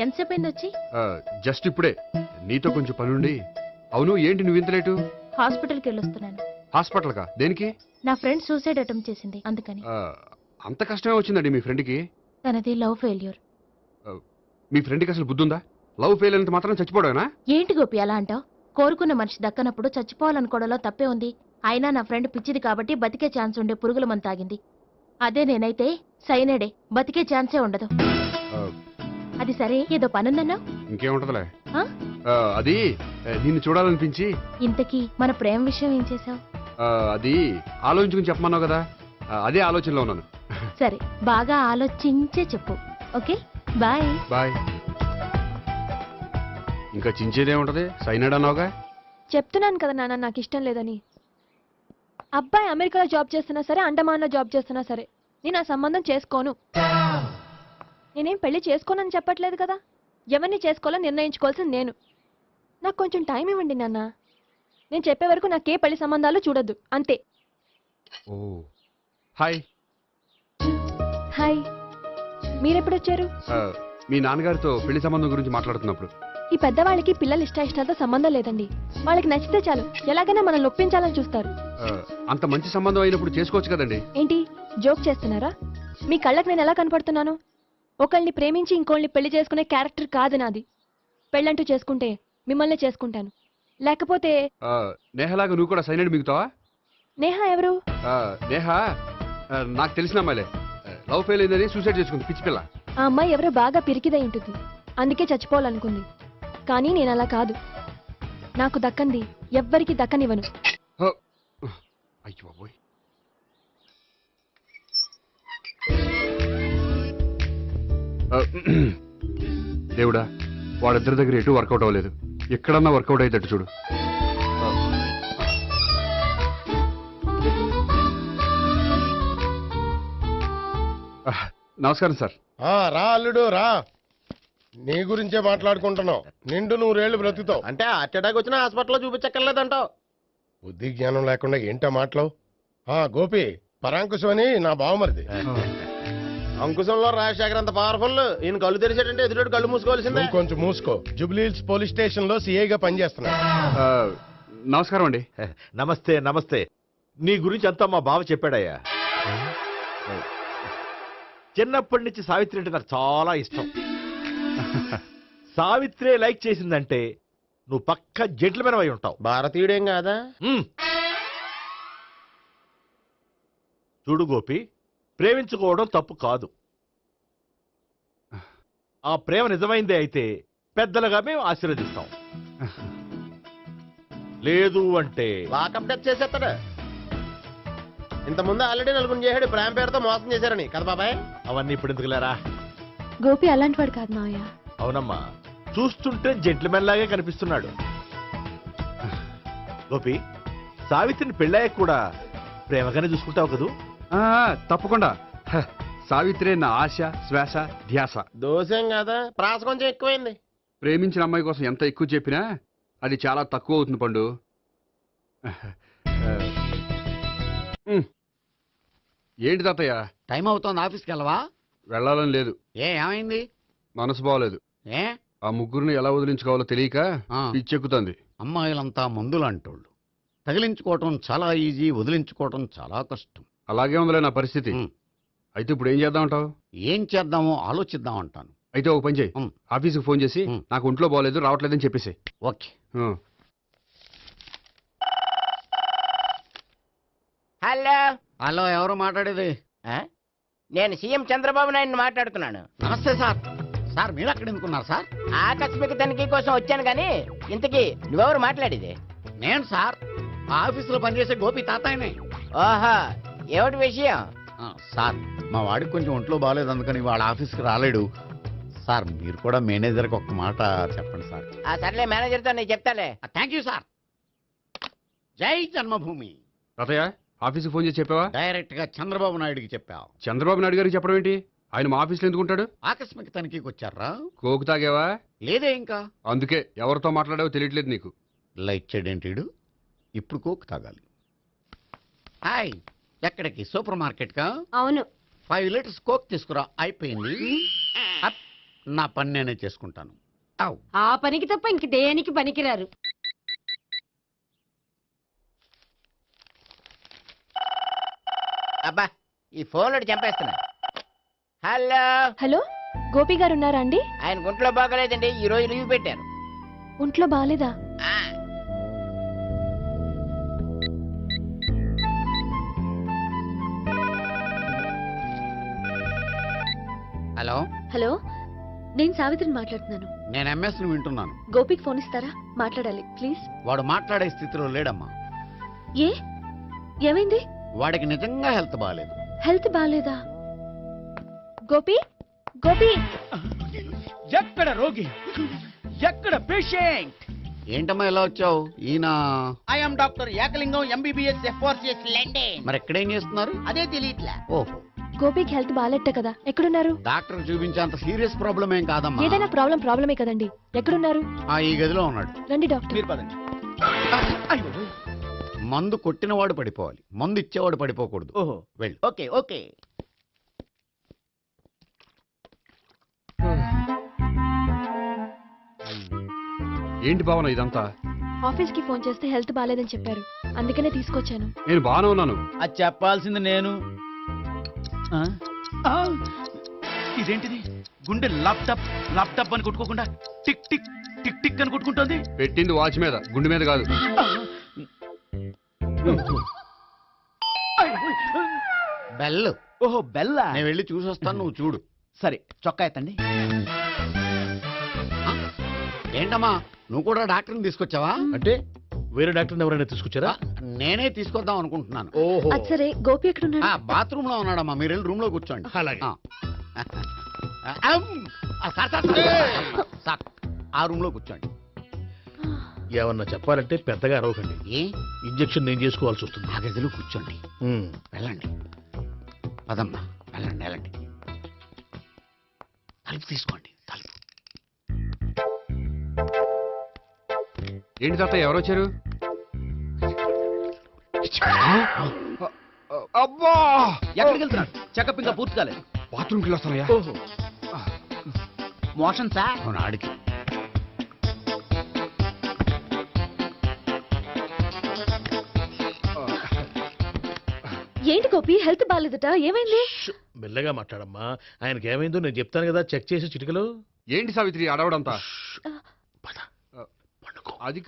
ఎంతసేపు అయింది వచ్చి? జస్ట్ ఇప్పుడే. నీతో కొంచెం పనుండి. అవును, ఏంటి నువ్వు ఇంత లేటు? హాస్పిటల్కి వెళ్ళొస్తున్నాను. హాస్పిటల్ కా? దేనికి? నా ఫ్రెండ్ సూసైడ్ అటెంప్ట్ చేసింది, అందుకని. అంత కష్టమే వచ్చిందండి మీ ఫ్రెండ్కి? తనది లవ్ ఫెయిల్యూర్. మీ ఫ్రెండ్కి అసలు బుద్ధుందా? లవ్ ఫెయిల్ అయినంత మాత్రం చచ్చిపోవడమేనా? ఏంటి గోపి అలా అంటావు? కోరుకున్న మనిషి దక్కనప్పుడు చచ్చిపోవాలనుకోవడంలో తప్పే ఉంది. అయినా నా ఫ్రెండ్ పిచ్చిది కాబట్టి బతికే ఛాన్స్ ఉండే పురుగుల మందు తాగింది. అదే నేనైతే సైనడే, బతికే ఛాన్సే ఉండదు. అది సరే, ఏదో పనుందన్నావు. ఇంకేముంటదిలే. అది నిన్ను చూడాలనిపించి. ఇంతకీ మన ప్రేమ విషయం ఏం చేసావు? అది ఆలోచించుకుని చెప్పమన్నావు కదా, అదే ఆలోచనలో ఉన్నాను. సరే, బాగా ఆలోచించే చెప్పు. Okay, bye. బాయ్. ఇంకా చించేదే ఉంటది, సైనడ్ అన్నావుగా. చెప్తున్నాను కదా నాన్న, నాకు ఇష్టం లేదని. అబ్బాయి అమెరికాలో జాబ్ చేస్తున్నా సరే, అండమాన్లో జాబ్ చేస్తున్నా సరే, నేను ఆ సంబంధం చేసుకోను. నేనేం పెళ్లి చేసుకోనని చెప్పట్లేదు కదా. ఎవరిని చేసుకోవాలో నిర్ణయించుకోవాల్సింది నేను. నాకు కొంచెం టైం ఇవ్వండి నాన్న. నేను చెప్పే వరకు నాకే పెళ్లి సంబంధాలు చూడొద్దు, అంతే. ఓ హాయ్. హాయ్. మీరెప్పుడు వచ్చారు? మీ నాన్నగారితో పెళ్లి సంబంధం గురించి మాట్లాడుతున్నప్పుడు. ఈ పెద్దవాళ్ళకి పిల్లల ఇష్టాలతో సంబంధం లేదండి. వాళ్ళకి నచ్చితే చాలు, ఎలాగైనా మనల్ని ఒప్పించాలని చూస్తారు. అంత మంచి సంబంధం అయినప్పుడు చేసుకోవచ్చు కదండి. ఏంటి జోక్ చేస్తున్నారా? మీ కళ్ళకి నేను ఎలా కనపడుతున్నాను? ఒకళ్ళని ప్రేమించి ఇంకోళ్ళని పెళ్లి చేసుకునే క్యారెక్టర్ కాదు నాది. పెళ్ళంటూ చేసుకుంటే మిమ్మల్ని చేసుకుంటాను, లేకపోతే. నేహలాగా నువ్వు కూడా సైనడ్ మిగుతావా? నేహ ఎవరు? నేహ నాకు తెలిసిన అమ్మాయిలే. లవ్ ఫెయిల్ అయిందని సూసైడ్ చేసుకుంది, పిచ్చి పిల్ల. ఆ అమ్మాయి ఎవరో బాగా పిరికిదై ఉంటుంది, అందుకే చచ్చిపోవాలనుకుంది. కానీ నేను అలా కాదు. నాకు దక్కంది ఎవ్వరికి దక్కనివ్వను. అయ్యో బాబోయ్. దేవుడా, వాళ్ళిద్దరి దగ్గర ఎటు వర్కౌట్ అవ్వలేదు. ఎక్కడన్నా వర్కౌట్ అయ్యేటట్టు చూడు. నమస్కారం సార్. రా అల్లుడు రా. నీ గురించే మాట్లాడుకుంటున్నావు. నిండు 100 ఏళ్ళు బ్రతుకుతావు. అంటే హార్ట్ అటాక్ వచ్చిన హాస్పిటల్లో చూపించక్కర్లేదంటావు? బుద్ధి జ్ఞానం లేకుండా ఏంటో మాటలు. గోపి, పరాంకుశం అని నా బావమరిది. అంకుశంలో రాజశేఖర్ అంత పవర్ఫుల్. ఈయన కళ్ళు తెరిచాడంటే ఎదురు కళ్ళు మూసుకోవాల్సిందే. నువ్వు కొంచెం మూసుకో. జూబ్లీహిల్స్ పోలీస్ స్టేషన్ లో సిఐగా పనిచేస్తున్నా. నమస్కారం అండి. నమస్తే నమస్తే. నీ గురించి అంతా మా బావ చెప్పాడయ్యా. చిన్నప్పటి నుంచి సావిత్రి అంటే నాకు చాలా ఇష్టం. సావిత్రే లైక్ చేసిందంటే నువ్వు పక్క జెంట్లమెన్ అయి ఉంటావు. భారతీయుడేం కాదా? చూడు గోపి, ప్రేమించుకోవడం తప్పు కాదు. ఆ ప్రేమ నిజమైందే అయితే పెద్దలుగా మేము ఆశీర్వదిస్తాం. లేదు అంటే లాకప్ డెత్ చేసేస్తాడు. ఇంతకుముందు ఆల్రెడీ నలుగురు చేశాడు ప్రేమ పేరుతో మోసం చేశారని కదా బాబాయ్. అవన్నీ ఇప్పుడు ఎందుకు లేరా? గోపి అలాంటి వాడు కాదు మావయ్య. అవునమ్మా, చూస్తుంటే జెంట్లమెన్ లాగే కనిపిస్తున్నాడు. గోపి, సావిత్రిని పెళ్ళాక కూడా ప్రేమగానే చూసుకుంటావు కదూ? తప్పకుండా. సావిత్రే నా ఆశ, శ్వాస, ధ్యాస. దోషం కదా, ప్రాస కొంచెం ఎక్కువైంది. ప్రేమించిన అమ్మాయి కోసం ఎంత ఎక్కువ చెప్పినా అది చాలా తక్కువ అవుతుంది పండు. ఏంటి తాతయ్య? టైం అవుతోంది, ఆఫీస్కి వెళ్ళవా? వెళ్ళాలని లేదు. ఏమైంది? మనసు బాగోలేదు. ఏ? ఆ ముగ్గురిని ఎలా వదిలించుకోవాలో తెలియక పిచ్చెక్కుతుంది. అమ్మాయిలంతా మందులంటోళ్ళు. తగిలించుకోవటం చాలా ఈజీ, వదిలించుకోవటం చాలా కష్టం. అలాగే ఉందిలే నా పరిస్థితి. అయితే ఇప్పుడు ఏం చేద్దామంటావు? ఏం చేద్దామో ఆలోచిద్దామంటాను. అయితే ఒక పని చేయి, ఆఫీస్కి ఫోన్ చేసి నాకు ఒంట్లో బాగోలేదు రావట్లేదని చెప్పేసి. ఓకే. హలో హలో, ఎవరు మాట్లాడేది? నేను సీఎం చంద్రబాబు నాయుడు మాట్లాడుతున్నాను. నమస్తే సార్. సార్ మీరు అక్కడ ఎందుకున్నారు సార్? ఆకస్మిక తనిఖీ కోసం వచ్చాను కానీ ఇంతకీ నువ్వెవరు మాట్లాడేది? నేను సార్, ఆఫీసులో పనిచేసే గోపి తాతాయనే. ఓహో, ఏమిటి విషయం? సార్, మా వాడికి కొంచెం ఒంట్లో బాగాలేదు, అందుకని వాళ్ళ ఆఫీస్కి రాలేడు. సార్ మీరు కూడా మేనేజర్కి ఒక మాట చెప్పండి సార్. సర్లే, మేనేజర్తో నేను చెప్తాలే. Thank you sir. జై జన్మభూమి. తాతయ్య, ఆఫీస్కి ఫోన్ చేసి చెప్పావా? డైరెక్ట్ గా చంద్రబాబు నాయుడుకి చెప్పావు. చంద్రబాబు నాయుడు గారికి చెప్పడం ఏంటి? ఆయన మా ఆఫీస్లో ఎందుకుంటాడు? ఆకస్మిక తనిఖీకి వచ్చారా? కోకు తాగావా? లేదే ఇంకా. అందుకే ఎవరితో మాట్లాడావో తెలియట్లేదు నీకు. లైక్ చేయడేంటిడు? ఇప్పుడు కోక్ తాగాలి. హాయ్, ఎక్కడికి? సూపర్ మార్కెట్ కా? అవును. 5 లీటర్స్ కోక్ తీసుకురా. అయిపోయింది. నా పని నేనే చేసుకుంటాను. ఆ పనికి తప్ప ఇంక దేనికి పనికిరారు. అబ్బా, ఈ ఫోన్ లో చంపేస్తున్నా. హలో హలో, గోపి గారు ఉన్నారా అండి? ఆయన ఒంట్లో బాగలేదండి, ఈ రోజు లీవ్ పెట్టారు. ఒంట్లో బాగాలేదా? హలో హలో, నేను సావిత్రిని మాట్లాడుతున్నాను. నేను ఎంఎస్ ను వింటున్నాను. గోపికి ఫోన్ ఇస్తారా? మాట్లాడాలి ప్లీజ్. వాడు మాట్లాడే స్థితిలో లేడమ్మా. ఏ, ఏమైంది? వాడికి నిజంగా హెల్త్ బాగాలేదు. హెల్త్ బాగాలేదా? గోపి, గోపి, ఎక్కడ రోగి, ఎక్కడ పేషెంట్? ఏంటమ్మా ఎలా వచ్చావు? ఈయన I'm doctor Ekalingam, MBBS, FRCS London. మరి ఎక్కడేం చేస్తున్నారు? అదే తెలియట్లే. ఓహో, గోపికి హెల్త్ బాగాలెట్ట కదా, ఎక్కడున్నారు? డాక్టర్ చూపించేంత సీరియస్ ప్రాబ్లం ఏం కాదమ్మా. ఏదైనా ప్రాబ్లమే కదండి. ఎక్కడున్నారు? ఈ గదిలో ఉన్నాడు. రండి డాక్టర్. మీరు పదండి. మందు కొట్టినవాడు పడిపోవాలి, మందు ఇచ్చేవాడు పడిపోకూడదు. ఓహో, వెళ్ళు. Okay okay. ఏంటి భావన ఇదంతా? ఆఫీస్ కి ఫోన్ చేస్తే హెల్త్ బాగాలేదని చెప్పారు, అందుకనే తీసుకొచ్చాను. నేను బాగానే ఉన్నాను. అది చెప్పాల్సింది నేను. ఇదేంటిది? గుండె లాప్టాప్ లాప్టాప్ అని కొట్టుకోకుండా టిక్ టిక్ టిక్ టిక్ అని కొట్టుకుంటోంది. పెట్టింది వాచ్ మీద, గుండె మీద కాదు. బెల్. ఓహో, బెల్లా. నేను వెళ్ళి చూసొస్తాను, నువ్వు చూడు. సరే, చొక్కా ఎత్తండి. ఏంటమ్మా, నువ్వు కూడా డాక్టర్ని తీసుకొచ్చావా? అంటే వేరే డాక్టర్ని ఎవరైనా తీసుకొచ్చారా? నేనే తీసుకొద్దాం అనుకుంటున్నాను. ఓహో, అది సరే, గోపి ఎక్కడున్నాడు? బాత్రూమ్ లో ఉన్నాడమ్మా, మీరు వెళ్ళి రూమ్ లో కూర్చోండి. అలాగే. సార్, ఆ రూమ్ లో కూర్చోండి. ఏమన్నా చెప్పాలంటే పెద్దగా అరవకండి. ఏ ఇంజెక్షన్ నేను చేసుకోవాల్సి వస్తుంది. ఆ గదిలో కూర్చోండి. వెళ్ళండి, పదమ్మా, వెళ్ళండి వెళ్ళండి. తలుపు తీసుకోండి, తలుపు. ఏంటి తాత, ఎవరు వచ్చారు? అబ్బా ఎక్కడికి వెళ్తున్నాడు? చెకప్ ఇంకా పూర్తి కాలేదు. బాత్రూమ్కి వెళ్ళొస్తానయ్యా. ఓహో మోషన్ సార్. అవును ఆడికి ఏంటి గోపి, హెల్త్ బాగాలేదట, ఏమైంది? మెల్లగా మాట్లాడమ్మా. ఆయనకి ఏమైందో నేను చెప్తాను కదా, చెక్ చేసి చిటికలు. ఏంటి సావిత్రి అడవడంతా? అది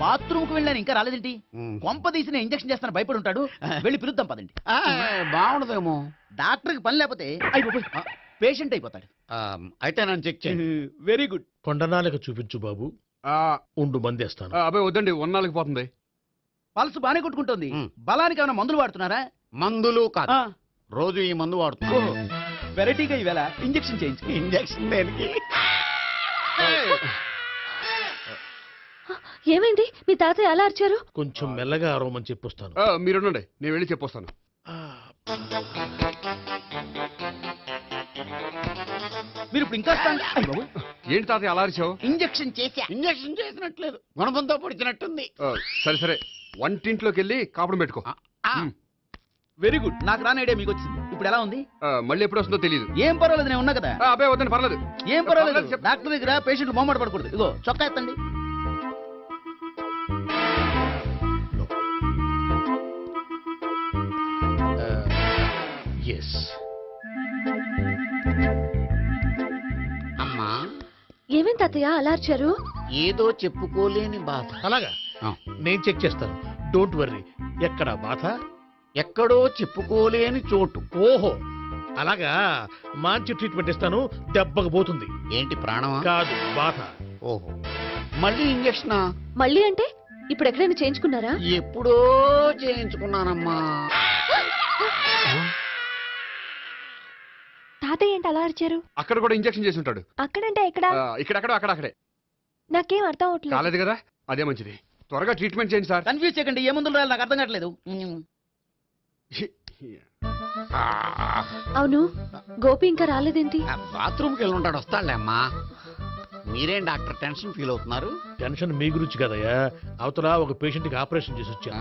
బాత్రూమ్ కు వెళ్ళాను ఇంకా రాలేదేంటి? కొంప తీసిన ఇంజక్షన్ చేస్తాను భయపడి ఉంటాడు. వెళ్ళి పిలుద్దాం పదండి. బాగుండదేమో. డాక్టర్ కి పని లేకపోతే పేషెంట్ అయిపోతాడు. అయితే నన్ను చెక్ చేయి. Very good. కొండనాలకు చూపించు బాబు. ఉండు మందేస్తాను. అబ్బాయి వద్దండి, ఉన్నాళ్ళకి పోతుంది. పల్స్ బానే కొట్టుకుంటుంది. బలానికి ఏమైనా మందులు వాడుతున్నారా? మందులు కాదు, రోజు ఈ మందు వాడుతున్నా. వెరైటీగా ఈవేళ ఇంజక్షన్ చేయించు. ఇంజక్షన్ దేనికి? ఏమైంది? మీ తాతయ్య ఎలా అరిచారు? కొంచెం మెల్లగా అరవమని చెప్పొస్తాను. మీరుండండి, నేను వెళ్ళి చెప్పొస్తాను. మీరు ఇప్పుడు ఇంకా ఏంటి తాతయ్య అలా అరిచావు? ఇంజక్షన్ చేసా. ఇంజక్షన్ చేసినట్లేదు, గుణపంతో పొడిచినట్టుంది. సరే సరే, వంటింట్లోకి వెళ్ళి కాపురం పెట్టుకో. Very good. నాకు రాని ఐడియా మీకు వచ్చింది. ఇప్పుడు ఎలా ఉంది? మళ్ళీ ఎప్పుడు వస్తుందో తెలియదు. ఏం పర్వాలేదు, నేను ఉన్నా కదా. అబ్బాయి వద్దండి, పర్లేదు. ఏం పర్వాలేదు. డాక్టర్ దగ్గర పేషెంట్లు మొహమాట పడకూడదు. ఇగో చొక్కా ఎత్తండి. అమ్మా ఏమేం తాతయ్య అలా అరిచారు? ఏదో చెప్పుకోలేని బాధ. అలాగా, నేను చెక్ చేస్తాను. Don't worry. ఎక్కడ బాధ? ఎక్కడో చెప్పుకోలేని చోటు. ఓహో అలాగా, మంచి ట్రీట్మెంట్ ఇస్తాను. దెబ్బకు పోతుంది. ఏంటి ప్రాణమా? కాదు, బాధ. ఓహో మళ్ళీ ఇంజక్షనా? మళ్ళీ అంటే ఇప్పుడు ఎక్కడైనా చేయించుకున్నారా? ఎప్పుడో చేయించుకున్నానమ్మా. తాతయ్య ఏంటి అలా అరిచారు? అక్కడ కూడా ఇంజక్షన్ చేసి ఉంటాడు. అక్కడంటే ఎక్కడ? ఇక్కడక్కడ అక్కడే. నాకేం అర్థం అవట్లేదు. కాలేదు కదా, అదే మంచిది. త్వరగా ట్రీట్మెంట్ చేయండి సార్. కన్ఫ్యూజ్ చేయకండి. ఏ మందులు రాయాలి నాకు అర్థం కావట్లేదు. అవును, గోపి ఇంకా రాలేదేంటి? బాత్రూమ్కి వెళ్ళి ఉంటాడు, వస్తాడులే అమ్మా. మీరేం డాక్టర్ టెన్షన్ ఫీల్ అవుతున్నారు? టెన్షన్ మీ గురించి కదయ్యా. అవతల ఒక పేషెంట్ కి ఆపరేషన్ చేసి వచ్చాను.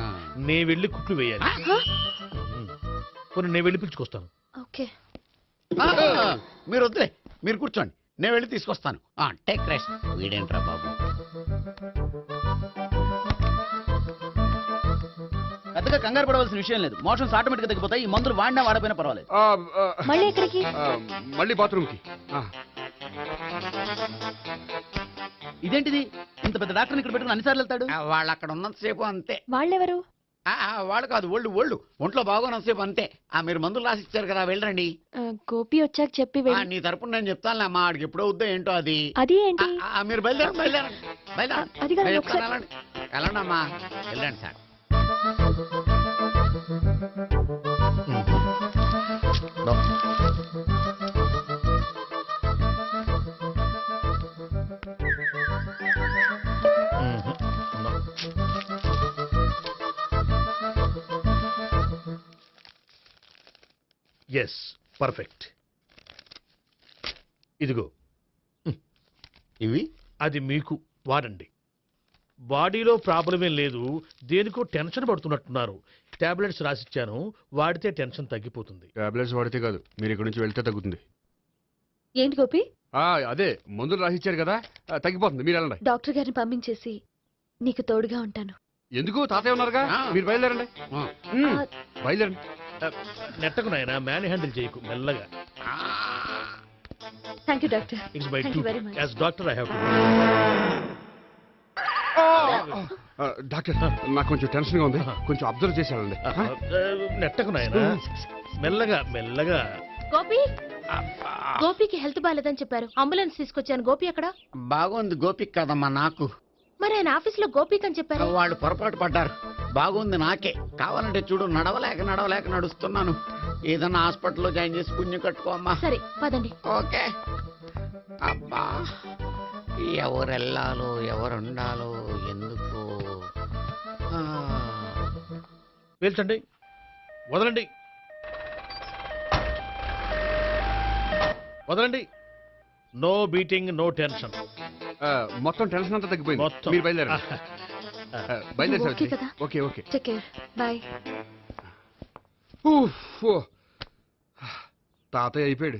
నేను వెళ్ళి కుట్లు వేయాలి. నేను వెళ్ళి పిలుచుకొస్తాను. ఓకే, మీరు వద్దులే, మీరు కూర్చోండి, నేను వెళ్ళి తీసుకొస్తాను. Take rest. వీడేంట్రా బాబు, పెద్దగా కంగారు పడవలసిన విషయం లేదు. మోషన్స్ ఆటోమేటిక్ గా తగ్గిపోతాయి. ఈ మందులు వాడినా వాడపోయినా పర్వాలేదు. మళ్ళీ ఎక్కడికి? మళ్ళీ బాత్రూమ్కి. ఇదేంటిది? ఇంత పెద్ద డాక్టర్ ఇక్కడ పెట్టుకుని అన్నిసార్లు వెళ్తాడు? వాళ్ళు అక్కడ ఉన్నంతసేపు అంతే. వాళ్ళెవరు? వాళ్ళు కాదు, ఒళ్ళు ఒంట్లో బాగోనంతసేపు అంతే. మీరు మందులు రాసి ఇచ్చారు కదా, వెళ్ళండి. గోపి వచ్చాక చెప్పి నీ తరపున నేను చెప్తానులే అమ్మా. ఆడికి ఎప్పుడో వద్దో ఏంటో అది. అది ఏంటి? మీరు బయలుదేరండి. అది కాదు, వెళ్ళండి అమ్మా, వెళ్ళండి సార్. Yes, perfect. ఇదిగో ఇవి. అది మీకు వాడండి. బాడీలో ప్రాబ్లం ఏం లేదు, దేనికో టెన్షన్ పడుతున్నట్టున్నారు. టాబ్లెట్స్ రాసిచ్చాను, వాడితే టెన్షన్ తగ్గిపోతుంది. టాబ్లెట్స్ వాడితే కాదు, మీరు ఇక్కడ నుంచి వెళ్తే తగ్గుతుంది. ఏంటి గోపి? అదే మందులు రాసిచ్చారు కదా, తగ్గిపోతుంది. మీరు వెళ్ళండి. డాక్టర్ గారిని పంపించేసి నీకు తోడుగా ఉంటాను. ఎందుకు? తాతయ్య ఉన్నారుగా, మీరు బయలుదేరండి. బయలుదేరండి. నెట్టకు నాయన, మ్యాన్ హ్యాండిల్ చేయకు, మెల్లగా. Thank you doctor. It's my Thank you very duty. much. As doctor I have to. Doctor, నాకు కొంచెం టెన్షన్ గా ఉంది, కొంచెం అబ్జర్వ్ చేశానండి. నెట్టకు నాయన, మెల్లగా మెల్లగా. గోపి, గోపికి హెల్త్ బాగాలేదని చెప్పారు, అంబులెన్స్ తీసుకొచ్చాను. గోపి అక్కడ? బాగుంది. గోపిక్ కదమ్మా, నాకు. మరి ఆయన ఆఫీస్ లో గోపిక్ అని చెప్పారు. వాళ్ళు పొరపాటు పడ్డారు. బాగుంది నాకే. కావాలంటే చూడు, నడవలేక నడుస్తున్నాను. ఏదన్నా హాస్పిటల్లో జాయిన్ చేసి పుణ్యం కట్టుకో అమ్మా. సరే పదండి. ఓకే. అబ్బా, ఎవరు వెళ్ళాలో ఎవరుండాలో ఎందుకు. పేల్చండి, వదలండి, వదలండి. No beating, no tension. మొత్తం టెన్షన్ అంతా తగ్గిపోయింది మొత్తం. మీరు బయలుదేరండి బయలుదేరి ఓకే సావిత్రి. కదా? Okay okay take care bye. ఊఫ్, ఓ. తాతయ్య అయిపోయాడు.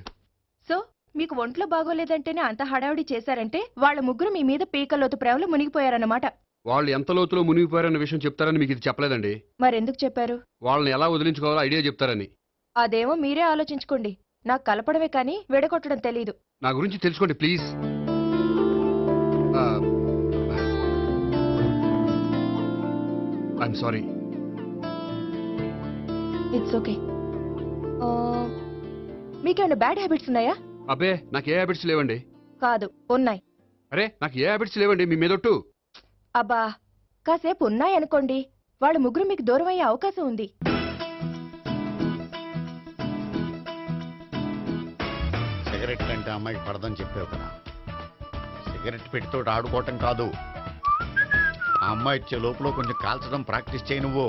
సో మీకు ఒంట్లో బాగోలేదంటేనే అంత హడావిడి చేశారంటే వాళ్ళ ముగ్గురు మీ మీద పీకలోతు ప్రేమలో మునిగిపోయారన్నమాట. వాళ్ళు ఎంత లోతులో మునిగిపోయారన్న విషయం చెప్తారని మీకు ఇది చెప్పలేదండి. మరెందుకు చెప్పారు? వాళ్ళని ఎలా వదిలించుకోవాలో ఐడియా చెప్తారని. అదేమో మీరే ఆలోచించుకోండి. నాకు కలపడమే కానీ విడగొట్టడం తెలీదు. నా గురించి తెలుసుకోండి please. I'm sorry. It's okay. మీకేమైనా బ్యాడ్ హ్యాబిట్స్ ఉన్నాయా? అబ్బే నాకు ఏ హ్యాబిట్స్ లేవండి. కాదు, ఉన్నాయి. అరే నాకు ఏ హ్యాబిట్స్ లేవండి మీ మీదొట్టు. అబ్బా, కాసేపు ఉన్నాయనుకోండి, వాళ్ళ ముగ్గురు మీకు దూరం అయ్యే అవకాశం ఉంది. సిగరెట్ అంటే అమ్మాయికి పడదని చెప్పావు కదా. సిగరెట్ పెట్టితో ఆడుకోవటం కాదు, ఆ అమ్మాయి ఇచ్చే లోపల కొంచెం కాల్చడం ప్రాక్టీస్ చేయి నువ్వు.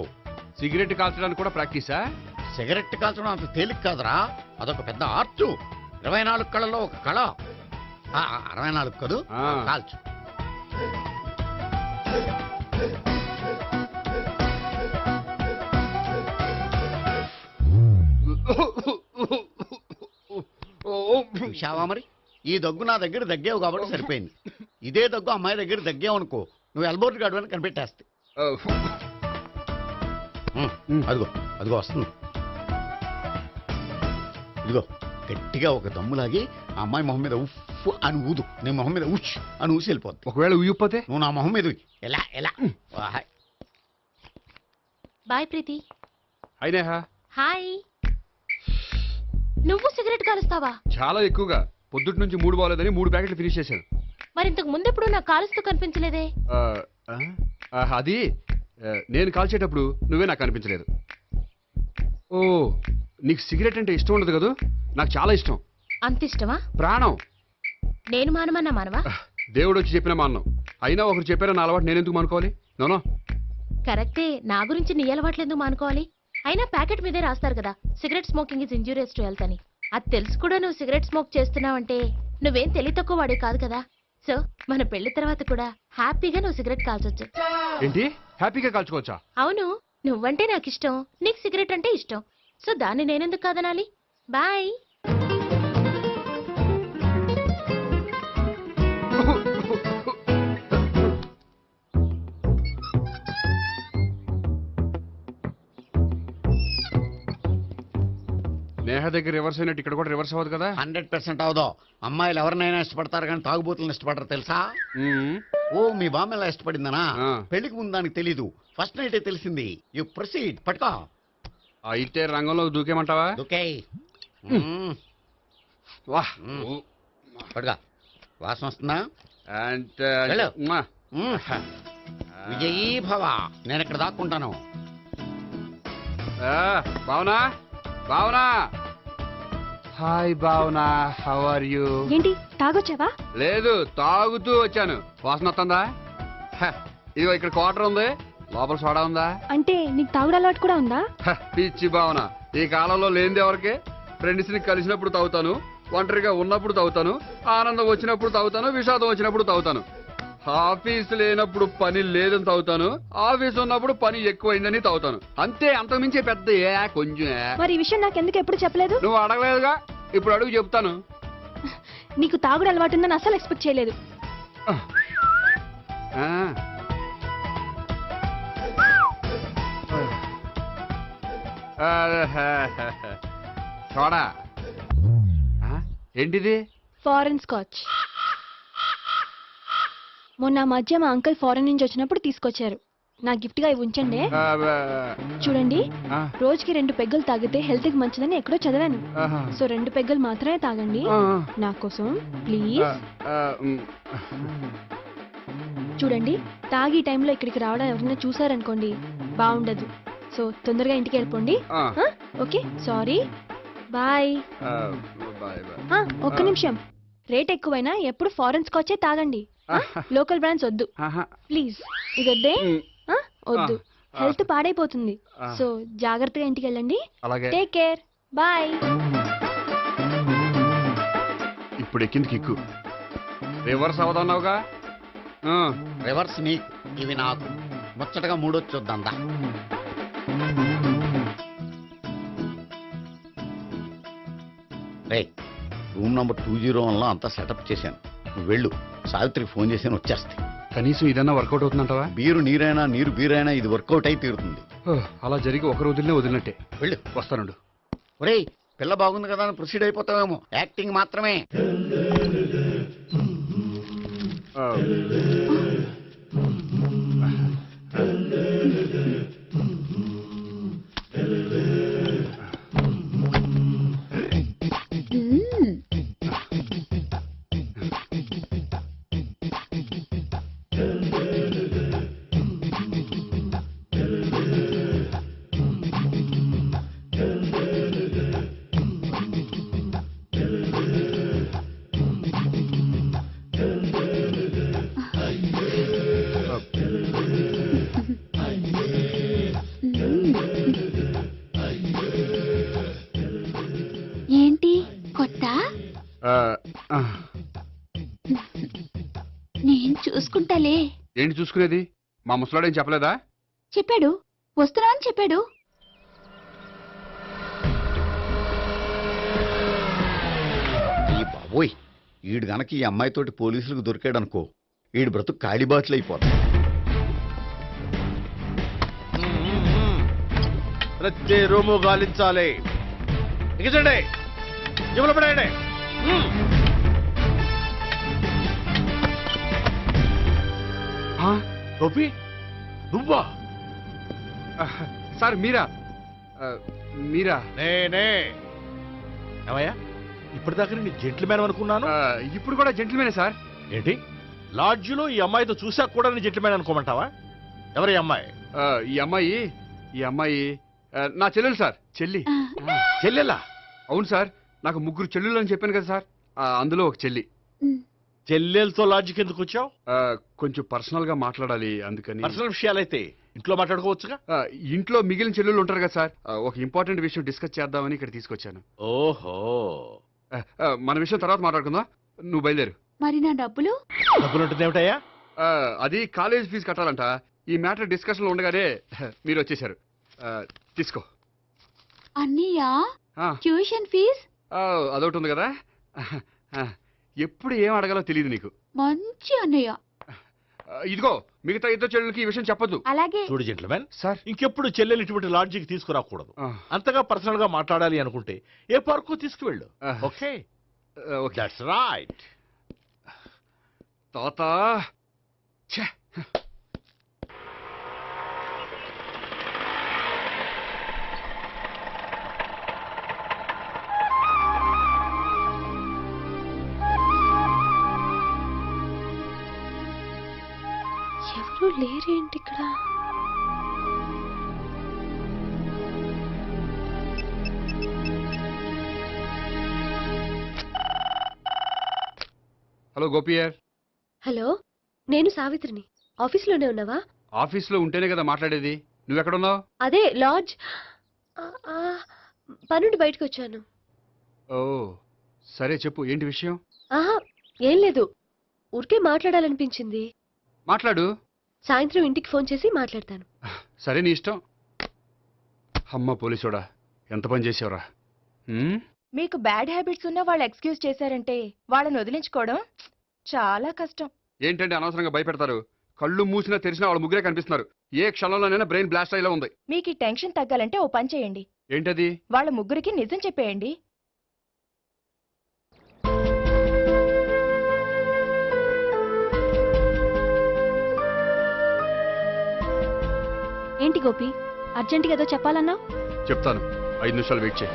సిగరెట్ కాల్చడానికి కూడా ప్రాక్టీసా? సిగరెట్ కాల్చడం అంత తేలిక కాదురా, అదొక పెద్ద ఆర్ట్. 24 కళలో ఒక కళ. 64 కదూ, కాల్చు. చూశావా మరి, ఈ దగ్గు నా దగ్గర దగ్గేవు కాబట్టి సరిపోయింది. ఇదే దగ్గు అమ్మాయి దగ్గర దగ్గేవు అనుకో, నువ్వు ఎల్బోర్డ్ గార్డు అని కనిపెట్టేస్తే. అదిగో అదిగో వస్తుంది. ఇదిగో గట్టిగా ఒక దమ్ములాగి ఆ అమ్మాయి మొహం మీద ఉఫ్ అని ఊదు, నీ మొహం మీద ఉష్ అని ఊసి వెళ్ళిపోద్ది. ఒకవేళ ఊయకపోతే నువ్వు నా మొహం మీద ఎలా ఎలా. బాయ్ ప్రీతి. అయినా హాయ్. నువ్వు సిగరెట్ కాలుస్తావా? చాలా ఎక్కువగా. పొద్దుటి నుంచి 3 బాగోలేదని 3 ప్యాకెట్లు ఫినిష్ చేశాను. మరి ఇంతకు ముందెప్పుడు నాకు కాలుస్తూ కనిపించలేదే? అది నేను కాల్చేటప్పుడు నువ్వే నాకు కనిపించలేదు. ఓ, నీకు సిగరెట్ అంటే ఇష్టం ఉండదు కదా? నాకు చాలా ఇష్టం. అంత ఇష్టమా? ప్రాణం. నేను మానమన్నా మానవా? దేవుడు వచ్చి చెప్పిన మానం. అయినా ఒకరు చెప్పారా నా అలవాటు నేను ఎందుకు మానుకోవాలి? నోనో. కరెక్టే, నా గురించి నీ అలవాట్లు ఎందుకు మానుకోవాలి? అయినా ప్యాకెట్ మీదే రాస్తారు కదా, cigarette smoking is injurious to health అని. అది తెలుసు కూడా నువ్వు సిగరెట్ స్మోక్ చేస్తున్నావంటే నువ్వేం తెలివి తక్కువ వాడే కాదు కదా. సో మన పెళ్లి తర్వాత కూడా హ్యాపీగా నువ్వు సిగరెట్ కాల్చొచ్చు. ఏంటి? హ్యాపీగా కాల్చుకోవచ్చా? అవును, నువ్వంటే నాకు ఇష్టం, నీకు సిగరెట్ అంటే ఇష్టం. సో దాన్ని నేనెందుకు కాదనాలి? బాయ్. నేహ దగ్గర రివర్స్ అయినట్టు ఇక్కడ కూడా రివర్స్ అవ్వదు కదా? 100% అవదో. అమ్మాయిలు ఎవరినైనా ఇష్టపడతారు కానీ తాగుబోతులను ఇష్టపడరు తెలుసా? ఓ, మీ బామ్మ ఎలా ఇష్టపడిందనా? పెళ్లికి ముందు దానికి తెలీదు, ఫస్ట్ నైటే తెలిసింది. You proceed. పట్టుకో. అయితే రంగంలో దూకేమంటావా? దూకే. వాహ్, పట్టుకో. వాసన వస్తుందా? విజయీ భవ. నేను ఇక్కడ దాక్కుంటాను. Bhavana, Bhavana. Hi Bhavana, how are you? ఏంటి తాగొచ్చావా? లేదు, తాగుతూ వచ్చాను. వాసన వస్తుందా? ఇదిగో ఇక్కడ క్వార్టర్ ఉంది, లోపల సోడా ఉందా? అంటే నీకు తాగుడు అలవాటు కూడా ఉందా? పిచ్చి భావన, ఈ కాలంలో లేనిది ఎవరికి? ఫ్రెండ్స్ ని కలిసినప్పుడు తాగుతాను, ఒంటరిగా ఉన్నప్పుడు తాగుతాను, ఆనందం వచ్చినప్పుడు తాగుతాను, విషాదం వచ్చినప్పుడు తాగుతాను. ఆఫీస్ లేనప్పుడు పని లేదని తాగుతాను, ఆఫీస్ ఉన్నప్పుడు పని ఎక్కువైందని తాగుతాను. అంతే, అంతకుమించే పెద్ద కొంచెం. మరి ఈ విషయం నాకు ఎందుకు ఎప్పుడు చెప్పలేదు? నువ్వు అడగలేదుగా, ఇప్పుడు అడుగు చెప్తాను. నీకు తాగుడు అలవాటు ఉందని అసలు ఎక్స్పెక్ట్ చేయలేదు. చూడా, ఏంటిది? Foreign scotch. మొన్న మధ్య మా అంకుల్ ఫారెన్ నుంచి వచ్చినప్పుడు తీసుకొచ్చారు. నా గిఫ్ట్ గా ఇవి ఉంచండి. చూడండి, రోజుకి 2 పెగ్గులు తాగితే హెల్త్ కి మంచిదని ఎక్కడో చదివాను. సో 2 పెగ్గులు మాత్రమే తాగండి నా కోసం ప్లీజ్. చూడండి, తాగి టైంలో ఇక్కడికి రావడం ఎవరైనా చూసారనుకోండి బాగుండదు. సో తొందరగా ఇంటికి వెళ్ళిపోండి. Okay, sorry, bye. ఒక్క నిమిషం, రేట్ ఎక్కువైనా ఎప్పుడు ఫారెన్ స్కాచే తాగండి, లోకల్ బ్రాండ్స్ వద్దు ప్లీజ్. ఇది వద్దే, వద్దు, హెల్త్ పాడైపోతుంది. సో జాగ్రత్తగా ఇంటికి వెళ్ళండి. Take care, bye. ఇప్పుడు ఎక్కింది కిక్కు. రివర్స్ అవదన్నావుగా, రివర్స్ నీకు, ఇవి నాకు. ముచ్చటగా మూడొచ్చు చూద్దాందా. రే, రూమ్ నంబర్ 201లో అంతా సెటప్ చేశాను. నువ్వు వెళ్ళు, సావిత్రికి ఫోన్ చేశాను, వచ్చేస్తే. కనీసం ఇదన్నా వర్కౌట్ అవుతుందంటావా? బీరు నీరైనా నీరు బీరైనా ఇది వర్కౌట్ అయి తీరుతుంది. అలా జరిగి ఒక రోజులనే వదిలినట్టే. వెళ్ళు, వస్తానుండు. ఒరేయ్, పిల్ల బాగుంది కదా అని ప్రొసీడ్ అయిపోతావేమో. యాక్టింగ్ మాత్రమే. ఏంటి కొత్త? నేను చూసుకుంటాలే. ఏంటి చూసుకునేది? మా ముసలాడేం చెప్పలేదా? చెప్పాడు, వస్తున్నా అని చెప్పాడు. ఈ బాబోయ్, ఈడు గనక ఈ అమ్మాయితోటి పోలీసులకు దొరికాడనుకో, ఈడు బ్రతుకు కాళీబాట్లు అయిపోతాడు. ప్రతి రూము గాలించాలి. ఎగచండి, జబ్బులు పడేయండి. గోపి, నువ్వా? సార్ మీరా? మీరా? నేనే. ఏమయ్యా, ఇప్పటిదాకా నీ జెంట్లమ్యాన్ అనుకున్నాను. ఇప్పుడు కూడా జెంట్లమేనే సార్. ఏంటి, లాడ్జిలో ఈ అమ్మాయితో చూసాక కూడా నీ జెంట్లమ్యాన్ అనుకోమంటావా? ఎవరి అమ్మాయి? ఈ అమ్మాయి నా చెల్లెలు సార్. చెల్లెలా? అవును సార్, నాకు 3 చెల్లెలు అని చెప్పాను కదా సార్, అందులో ఒక చెల్లి. చెల్లెలతో లాడ్జికి ఎందుకు వచ్చావు? కొంచెం పర్సనల్ గా మాట్లాడాలి, అందుకని. పర్సనల్ విషయాలైతే ఇంట్లో మాట్లాడుకోవచ్చుగా. ఇంట్లో మిగిలిన చెల్లెలు ఉంటారు కదా సార్, ఒక ఇంపార్టెంట్ విషయం డిస్కస్ చేద్దామని ఇక్కడ తీసుకొచ్చాను. ఓహో, మన విషయం తర్వాత మాట్లాడుకుందాం, నువ్వు బయలుదేరు. మరి నా డబ్బులు? డబ్బులు ఉంటుంది ఏమిటయ్యా? అది కాలేజ్ ఫీజు కట్టాలంట. ఈ మ్యాటర్ డిస్కషన్ లో ఉండగానే మీరు వచ్చేసారు. తీసుకో. అన్నయ్యా, ట్యూషన్ ఫీజ్? అదొకటి ఉంది కదా, ఎప్పుడు ఏం అడగాలో తెలియదు నీకు. మంచి అన్నయ్య. ఇదిగో, మిగతా ఇద్దరు చెల్లెలకి ఈ విషయం చెప్పొద్దు. అలాగే. చూడు జెంట్లమెన్ సార్, ఇంకెప్పుడు చెల్లెలు ఇటువంటి లాడ్జికి తీసుకురాకూడదు. అంతగా పర్సనల్ గా మాట్లాడాలి అనుకుంటే ఏ పార్కు తీసుకువెళ్ళు. Okay, that's right. తాత, ఎవరు లేరేంటి ఇక్కడ? హలో గోపియర్. హలో, నేను సావిత్రిని. ఆఫీస్లోనే ఉన్నావా? ఆఫీస్లో ఉంటేనే కదా మాట్లాడేది. నువ్వెక్కడున్నావు? అదే లాడ్జ్. పనుండి బయటకు వచ్చాను. ఓ సరే, చెప్పు, ఏంటి విషయం? ఆహా, ఏం లేదు, ఊరికే మాట్లాడాలనిపించింది. మాట్లాడు. సాయంత్రం ఇంటికి ఫోన్ చేసి మాట్లాడతాను. సరే, నీ ఇష్టం. అమ్మ పోలీసోడా, ఎంత పని చేసావురా. మీకు బ్యాడ్ హ్యాబిట్స్ ఉన్న వాళ్ళు ఎక్స్క్యూజ్ చేశారంటే వాళ్ళని వదిలించుకోవడం చాలా కష్టం. ఏంటంటే అనవసరంగా భయపెడతారు. కళ్ళు మూసినా తెరిచినా వాళ్ళ ముగ్గురే కనిపిస్తున్నారు. ఏ క్షణంలోనైనా బ్రెయిన్ బ్లాస్ట్ అయ్యేలా ఉంది. మీకు ఈ టెన్షన్ తగ్గాలంటే ఓ పని చేయండి. ఏంటది? వాళ్ళ ముగ్గురికి నిజం చెప్పేయండి. ఏంటి గోపి, అర్జెంటుగా ఏదో చెప్పాలన్నా? చెప్తాను, 5 నిమిషాలు వెయిట్ చేయి.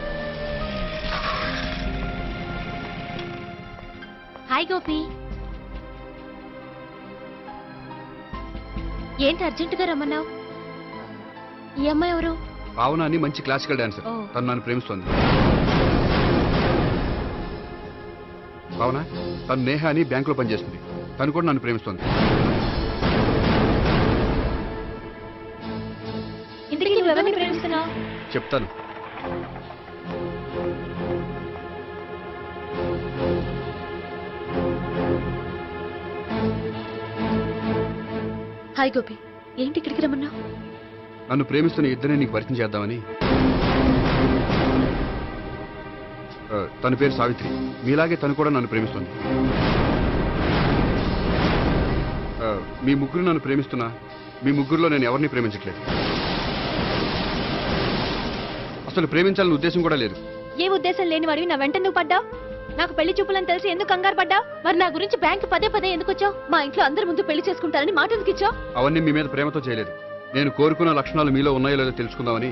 హాయ్ గోపి, ఏంటి అర్జెంటుగా రమ్మన్నావు? ఈ అమ్మాయి ఎవరు? భావన అని మంచి క్లాసికల్ డాన్సర్. ఓ. తను నన్ను ప్రేమిస్తోంది. భావన, తను నేహ అని బ్యాంకులో పనిచేస్తుంది. తను కూడా నన్ను ప్రేమిస్తోంది. ఇంతకీ నువ్వెవరిని ప్రేమిస్తున్నావు? చెప్తాను. హాయ్ గోపి, ఏంటి ఇక్కడికి రమ్మన్నావు? నన్ను ప్రేమిస్తున్న ఇద్దరిని నీకు పరిచయం చేద్దామని. తన పేరు సావిత్రి. మీలాగే తను కూడా నన్ను ప్రేమిస్తుంది. మీ ముగ్గురు నన్ను ప్రేమిస్తున్నా మీ ముగ్గురులో నేను ఎవరిని ప్రేమించట్లేదు. అసలు ప్రేమించాలని ఉద్దేశం కూడా లేదు. ఏ ఉద్దేశం లేని వాడివి నా వెంట నువ్వు పడ్డావు? నాకు పెళ్లి చూపులని తెలిసి ఎందుకు కంగారు పడ్డావు? మరి నా గురించి బ్యాంక్ పదే పదే ఎందుకు వచ్చావు? మా ఇంట్లో అందరి ముందు పెళ్లి చేసుకుంటారని మాట ఎందుకు ఇచ్చావు? అవన్నీ మీ మీద ప్రేమతో చేయలేదు. నేను కోరుకున్న లక్షణాలు మీలో ఉన్నాయో లేదో తెలుసుకుందామని.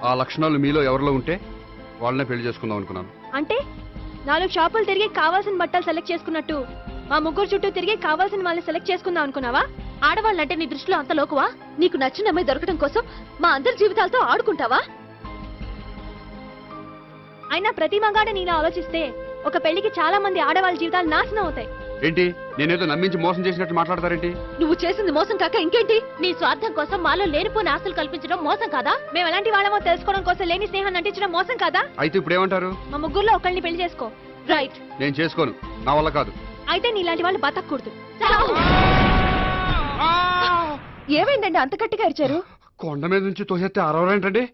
ఆ లక్షణాలు మీలో ఎవరిలో ఉంటే వాళ్ళనే పెళ్లి చేసుకుందాం అనుకున్నాను. అంటే 4 షాపులు తిరిగి కావాల్సిన బట్టలు సెలెక్ట్ చేసుకున్నట్టు మా ముగ్గురు చుట్టూ తిరిగి కావాల్సిన వాళ్ళని సెలెక్ట్ చేసుకుందాం అనుకున్నావా? ఆడవాళ్ళంటే నీ దృష్టిలో అంత లోకువా? నీకు నచ్చిన అమ్మాయి దొరకడం కోసం మా అందరి జీవితాలతో ఆడుకుంటావా? అయినా ప్రతి మగాడు నీలా ఆలోచిస్తే ఒక పెళ్లికి చాలా మంది ఆడవాళ్ళ జీవితాలు నాశనం అవుతాయి. ఏంటి నేనేదో నమ్మించి మోసం చేసినట్టు మాట్లాడతారేంటి? నువ్వు చేసింది మోసం కాక ఇంకేంటి? నీ స్వార్థం కోసం మాలో లేనిపోయిన ఆస్తులు కల్పించడం మోసం కాదా? మేము ఎలాంటి వాళ్ళమో తెలుసుకోవడం కోసం లేని స్నేహాన్ని నటించడం మోసం కాదా? అయితే ఇప్పుడు ఏమంటారు? మా ముగ్గురులో ఒకళ్ళని పెళ్లి చేసుకో. రైట్. నేను చేసుకోను, నా వల్ల కాదు. అయితే నీలాంటి వాళ్ళు బతకూడదు. ఏమైందండి అంత గట్టిగా అరిచారు? కొండ మీద నుంచి తోసేస్తే అరవరేంటండి?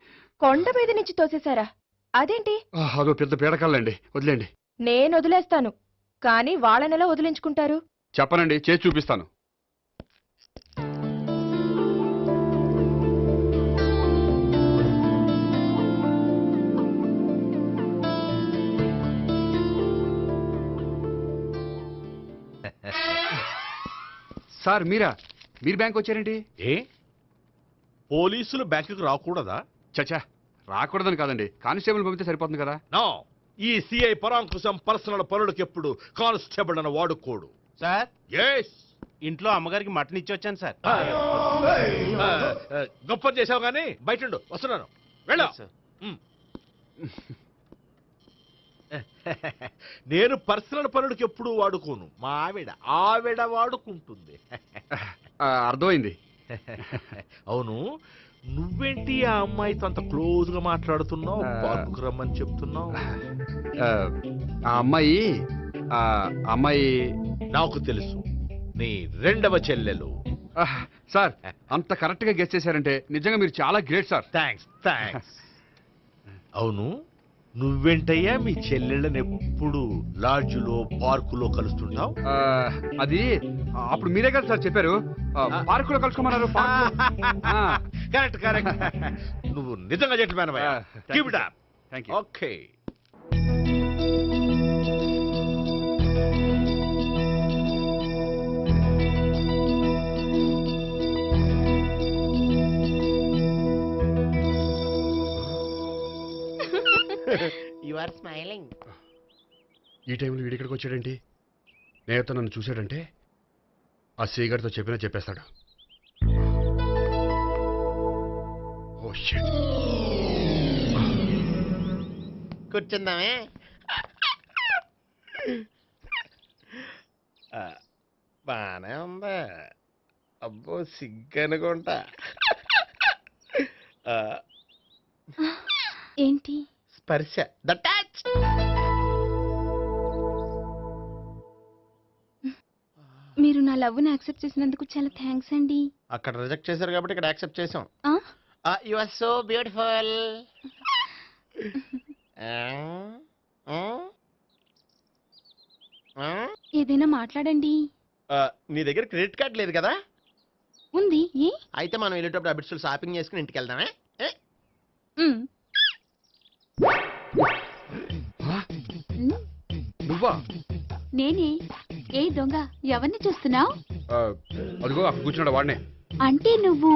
కొండ మీద నుంచి తోసేశారా? అదేంటి? అదో పెద్ద పీడకాలండి, వదిలేండి. నేను వదిలేస్తాను, కానీ వాళ్ళనెలా వదిలించుకుంటారు? చెప్పనండి, చేసి చూపిస్తాను. సార్ మీరు బ్యాంక్ వచ్చారేంటి? ఏ పోలీసులు బ్యాంకుకు రాకూడదా? చచ్చా, రాకూడదని కాదండి, కానిస్టేబుల్ పంపితే సరిపోతుంది కదా. నో, ఈ సిఐ పరాంకుశం పర్సనల్ పనులకు ఎప్పుడు కానిస్టేబుల్ అని వాడుకోడు. సార్ ఎస్, ఇంట్లో అమ్మగారికి మటన్ ఇచ్చి వచ్చాను సార్. గొప్ప చేసావు కానీ బయట ఉండు, వస్తున్నాను. వెళ్ళా. నేను పర్సనల్ పనులకు ఎప్పుడు వాడుకోను, మా ఆవిడ వాడుకుంటుంది. అర్థమైంది. అవును, నువ్వేంటి ఆ అమ్మాయితో అంత క్లోజ్ గా మాట్లాడుతున్నావు? పార్కుకు రమ్మని చెప్తున్నావు. ఆ అమ్మాయి నాకు తెలుసు, నీ రెండవ చెల్లెలు. సార్ అంత కరెక్ట్ గా గెస్ చేశారంటే నిజంగా మీరు చాలా గ్రేట్ సార్. థ్యాంక్స్. అవును, నువ్వేంటయ్యా మీ చెల్లెళ్ళని ఎప్పుడు లాడ్జ్లో పార్కులో కలుస్తుంటావు? అది అప్పుడు మీరే కదా సార్ చెప్పారు, పార్కులో కలుసుకోమన్నారు. కరెక్ట్. నువ్వు నిజంగా జెంటిల్‌మ్యాన్ అయ్యా. Keep it up. Thank you. Okay. You are smiling. ఈ టైంలో వీడి ఇక్కడికి వచ్చాడేంటి? నేత నన్ను చూశాడంటే ఆ సీగారితో చెప్పేస్తాడు. Oh shit. కూర్చుందామే. బానే ఉందా? అబ్బో సిగ్గనుకుంటా. ఏంటి? స్పర్శ, ద టచ్. మీరు నా లవ్ని యాక్సెప్ట్ చేసినందుకు చాలా థ్యాంక్స్ అండి. అక్కడ రిజెక్ట్ చేశారు కాబట్టి ఇక్కడ యాక్సెప్ట్ చేసాం. ఆ? You are so beautiful. ఏదైనా మాట్లాడండి. నీ దగ్గర క్రెడిట్ కార్డ్ లేదు కదా? ఉంది. ఏ? అయితే మనం వెళ్ళేటప్పుడు అబిట్స్ షాపింగ్ చేసుకుని ఇంటికి వెళ్దామే. నువ్వా? నేనే. ఏ దొంగ, ఎవరిని చూస్తున్నావు? అదిగో అక్కడ కూర్చున్నాడు వాడినే. అంటే నువ్వు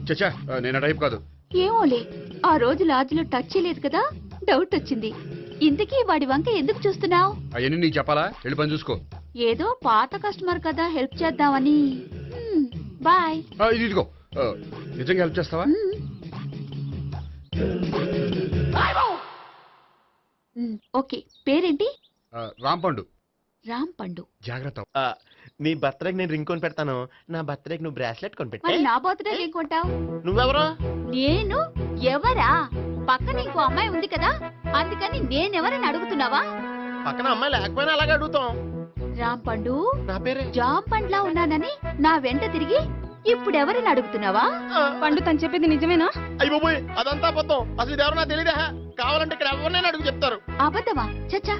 చచ్చా, నేను ఆ టైప్ కాదు. ఏమోలే, ఆ రోజు లాడ్జ్లో టచ్ చేయలేదు కదా, డౌట్ వచ్చింది. ఇంతకీ వాడి వంక ఎందుకు చూస్తున్నావు? అవన్నీ నీకు చెప్పాలా? వెళ్ళి పని చూసుకో. ఏదో పాత కస్టమర్ కదా, హెల్ప్ చేద్దామని. బాయ్. ఇదిగో, నిజంగా హెల్ప్ చేస్తావా? ఓకే. పేరేంటి? రాంపండు. రాంపండు. జాగ్రత్త. నీ బర్త్డేకి నేను రింగ్ కొని పెడతాను, నా బర్త్డేకి నువ్వు బ్రాస్లెట్ కొని పెట్టే. మరి నా బర్త్డే ఏం కొంటావు? నువ్వెవరు? నేను ఎవరా? పక్కన ఇంకో అమ్మాయి ఉంది కదా, అందుకని నేనెవరని అడుగుతున్నావా? పక్కన అమ్మాయి లేకపోయినా అలాగే అడుగుతాం. రామ్ పండు నా పేరే జామ్ పండ్లా ఉన్నానని నా వెంట తిరిగి ఇప్పుడెవరిని అడుగుతున్నావా? పండు తను చెప్పేది నిజమేనా? అయ్యి బాబోయ్, అదంతా అబద్ధం. అసలు ఇది ఎవరో నాకు తెలియదా? కావాలంటే ఇక్కడ ఎవరినైనా అడుగు చెప్తారు. అబద్ధమా? చచ్చా,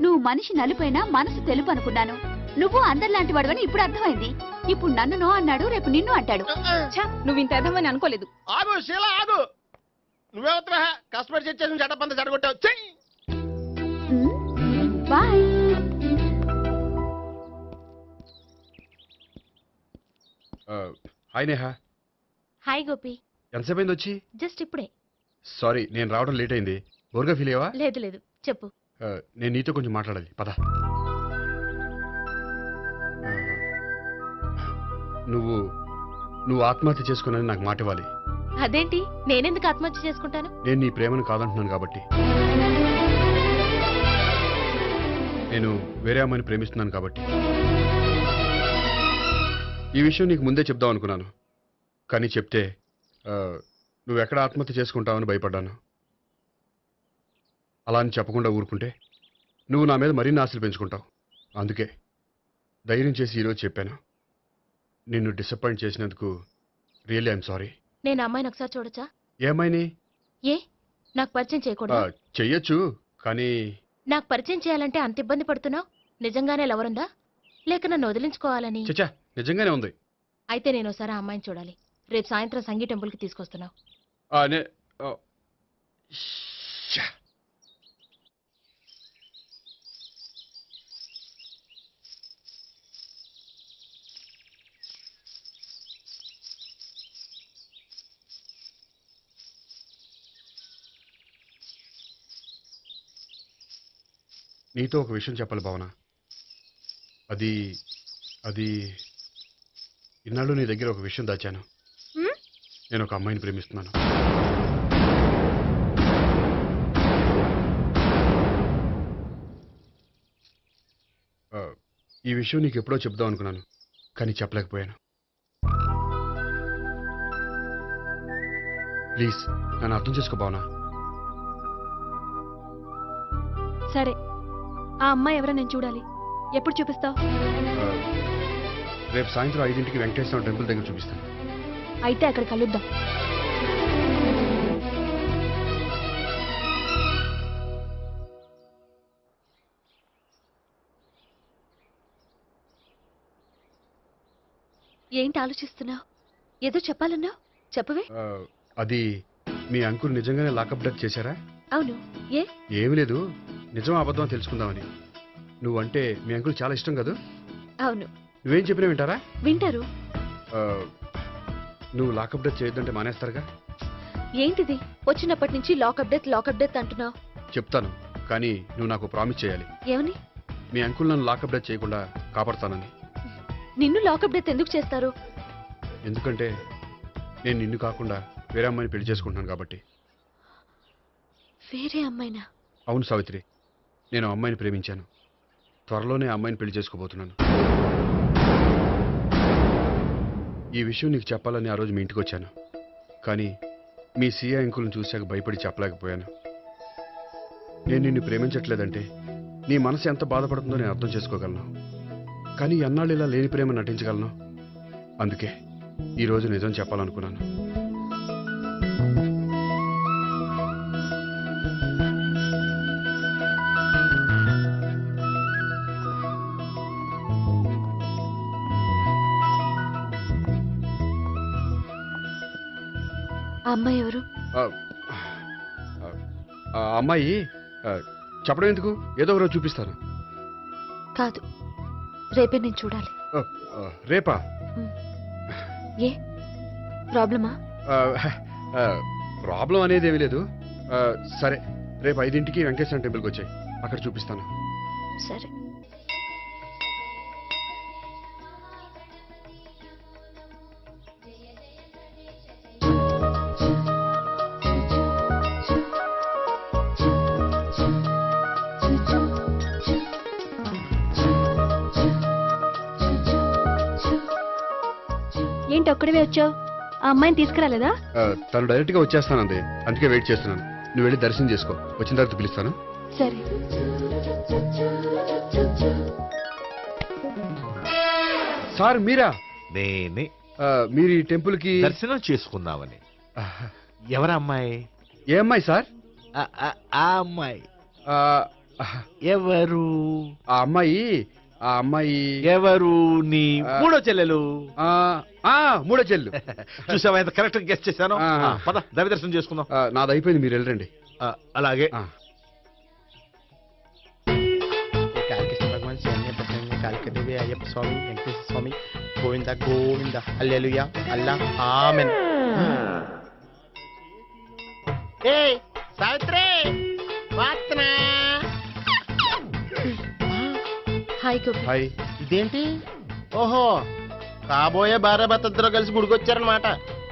నువ్వు మనిషి నలుపైనా మనసు తెలుపు అనుకున్నాను. నువ్వు అందరిలాంటి వాడువని ఇప్పుడు అర్థమైంది. ఇప్పుడు నన్ను నో అన్నాడు, రేపు నిన్ను అంటాడు. నువ్వు ఇంత ఎదవని అనుకోలేదు. ఆగు శీల, ఆగు. నువ్వే వస్తావా? కస్టమర్ సెట్ చేసి చెడ్డ పంత చెడగొట్టావు. చెయ్యి. Bye. Hi Neha. Hi Gopi. ఎంతసేపు అయింది వచ్చి? జస్ట్ ఇప్పుడే. సారీ, నేను రావడం లేట్ అయింది. బోర్గా ఫీల్ అయ్యావా? లేదు లేదు, చెప్పు. నేను నీతో కొంచెం మాట్లాడాలి, పద. నువ్వు ఆత్మహత్య చేసుకున్నానని నాకు మాట ఇవ్వాలి. అదేంటి, నేనెందుకు ఆత్మహత్య చేసుకుంటాను? నేను నీ ప్రేమను కాదంటున్నాను కాబట్టి. నేను వేరే అమ్మాయిని ప్రేమిస్తున్నాను కాబట్టి. ఈ విషయం నీకు ముందే చెప్దాం అనుకున్నాను, కానీ చెప్తే నువ్వు ఎక్కడ ఆత్మహత్య చేసుకుంటావని భయపడ్డాను. అలా అని చెప్పకుండా ఊరుకుంటే నువ్వు నా మీద మరిన్ని ఆశలు పెంచుకుంటావు. అందుకే ధైర్యం చేసి ఈరోజు చెప్పాను. నిన్ను డిసప్పాయింట్ చేసినందుకు రియల్లీ ఐఎమ్ సారీ. నేను అమ్మాయిని ఒకసారి చూడొచ్చా? ఏ అమ్మాయిని? ఏ, నాకు పరిచయం చేయకూడదు? చెయ్యొచ్చు, కానీ నాకు పరిచయం చేయాలంటే అంత ఇబ్బంది పడుతున్నావు? నిజంగానే లవరుందా, లేక నన్ను వదిలించుకోవాలని? చచ్చా, నిజంగానే ఉంది. అయితే నేను ఒకసారి ఆ అమ్మాయిని చూడాలి. రేపు సాయంత్రం సంగీ టెంపుల్కి తీసుకొస్తున్నావు. నీతో ఒక విషయం చెప్పాలి భావన. అది ఇన్నాళ్ళు నీ దగ్గర ఒక విషయం దాచాను. నేను ఒక అమ్మాయిని ప్రేమిస్తున్నాను. ఈ విషయం నీకు ఎప్పుడో చెప్దాం అనుకున్నాను, కానీ చెప్పలేకపోయాను. ప్లీజ్ నన్ను అర్థం చేసుకో భావన. సరే, ఆ అమ్మాయి ఎవరో నేను చూడాలి. ఎప్పుడు చూపిస్తావు? రేపు సాయంత్రం 5ంటికి వెంకటేశ్వర టెంపుల్ దగ్గర చూపిస్తాను. అయితే అక్కడ కలుద్దాం. ఏంటి ఆలోచిస్తున్నావు? ఏదో చెప్పాలన్నావు, చెప్పవే. అది మీ అంకుల్ నిజంగానే లాకప్ డెత్ చేశారా? అవును. ఏ? ఏమి లేదు, నిజం అబద్ధం తెలుసుకుందామని. నువ్వంటే మీ అంకుల్ చాలా ఇష్టం కదా? అవును. నువ్వేం చెప్పినా వింటారా? వింటారు. నువ్వు లాకప్ డెత్ చేయొద్దంటే మానేస్తారుగా? ఏంటిది వచ్చినప్పటి నుంచి లాకప్ డెత్ అంటున్నావు? చెప్తాను, కానీ నువ్వు నాకు ప్రామిస్ చేయాలి. ఏమని? మీ అంకుల్ నన్ను లాకప్ డెత్ చేయకుండా కాపాడుతానని. నిన్ను లాకప్ డెత్ ఎందుకు చేస్తారు? ఎందుకంటే నేను నిన్ను కాకుండా వేరే అమ్మాయిని పెళ్లి చేసుకుంటున్నాను కాబట్టి. వేరే అమ్మాయినా? అవును సావిత్రి, నేను అమ్మాయిని ప్రేమించాను. త్వరలోనే అమ్మాయిని పెళ్లి చేసుకోబోతున్నాను. ఈ విషయం నీకు చెప్పాలని ఆ రోజు మీ ఇంటికి వచ్చాను, కానీ మీ సీఏ అంకుల్ని చూశాక భయపడి చెప్పలేకపోయాను. నేను నిన్ను ప్రేమించట్లేదంటే నీ మనసు ఎంత బాధపడుతుందో నేను అర్థం చేసుకోగలను, కానీ ఎన్నాళ్ళు ఇలా లేని ప్రేమ నటించగలను? అందుకే ఈరోజు నిజం చెప్పాలనుకున్నాను. ఆ అమ్మాయి ఎవరు? ఆ అమ్మాయి చెప్పడం ఎందుకు, ఏదో ఒకరోజు చూపిస్తాను. కాదు, రేపే నేను చూడాలి. రేపా? ఏ ప్రాబ్లమా? ప్రాబ్లం అనేది ఏమీ లేదు. సరే, రేపు 5ంటికి వెంకటేశ్వర టెంపుల్కి వచ్చాయి, అక్కడ చూపిస్తాను. సరే. ఏంటి ఒక్కడివే వచ్చావు? ఆ అమ్మాయిని తీసుకురాలేదా? తను డైరెక్ట్గా వచ్చేస్తానంది, అందుకే వెయిట్ చేస్తున్నాను. నువ్వు వెళ్ళి దర్శనం చేసుకో, వచ్చిన తర్వాత పిలుస్తాను. సరే. సార్ మీరా? నేనే. మీరు ఈ టెంపుల్ కి దర్శనం చేసుకుందామని. ఎవరు అమ్మాయి? ఏ అమ్మాయి సార్? ఆ అమ్మాయి ఎవరు? ఆ అమ్మాయి ఎవరు? నీ మూడో చెల్లెలు. మూడో చెల్లెలు. చూసావా ఎంత కరెక్ట్ గెస్ట్ చేశాను. పద దైవ దర్శనం చేసుకుందాం. నాది అయిపోయింది, మీరు వెళ్ళండి. అలాగే. కాళకృష్ణ భగవాన్ శరణ్య ప్రసన్న కాళికదేవి అయ్యప్ప స్వామి వెంకటేశ్వర స్వామి గోవింద గోవింద హల్లెలూయా అల్లా ఆమెన్. ఏయ్ సావిత్రి వాత్నా. హాయ్ గోపి. హాయ్. ఇదేంటి? ఓహో, కాబోయే భార్య భర్త ఇద్దరు కలిసి గుడికొచ్చారనమాట.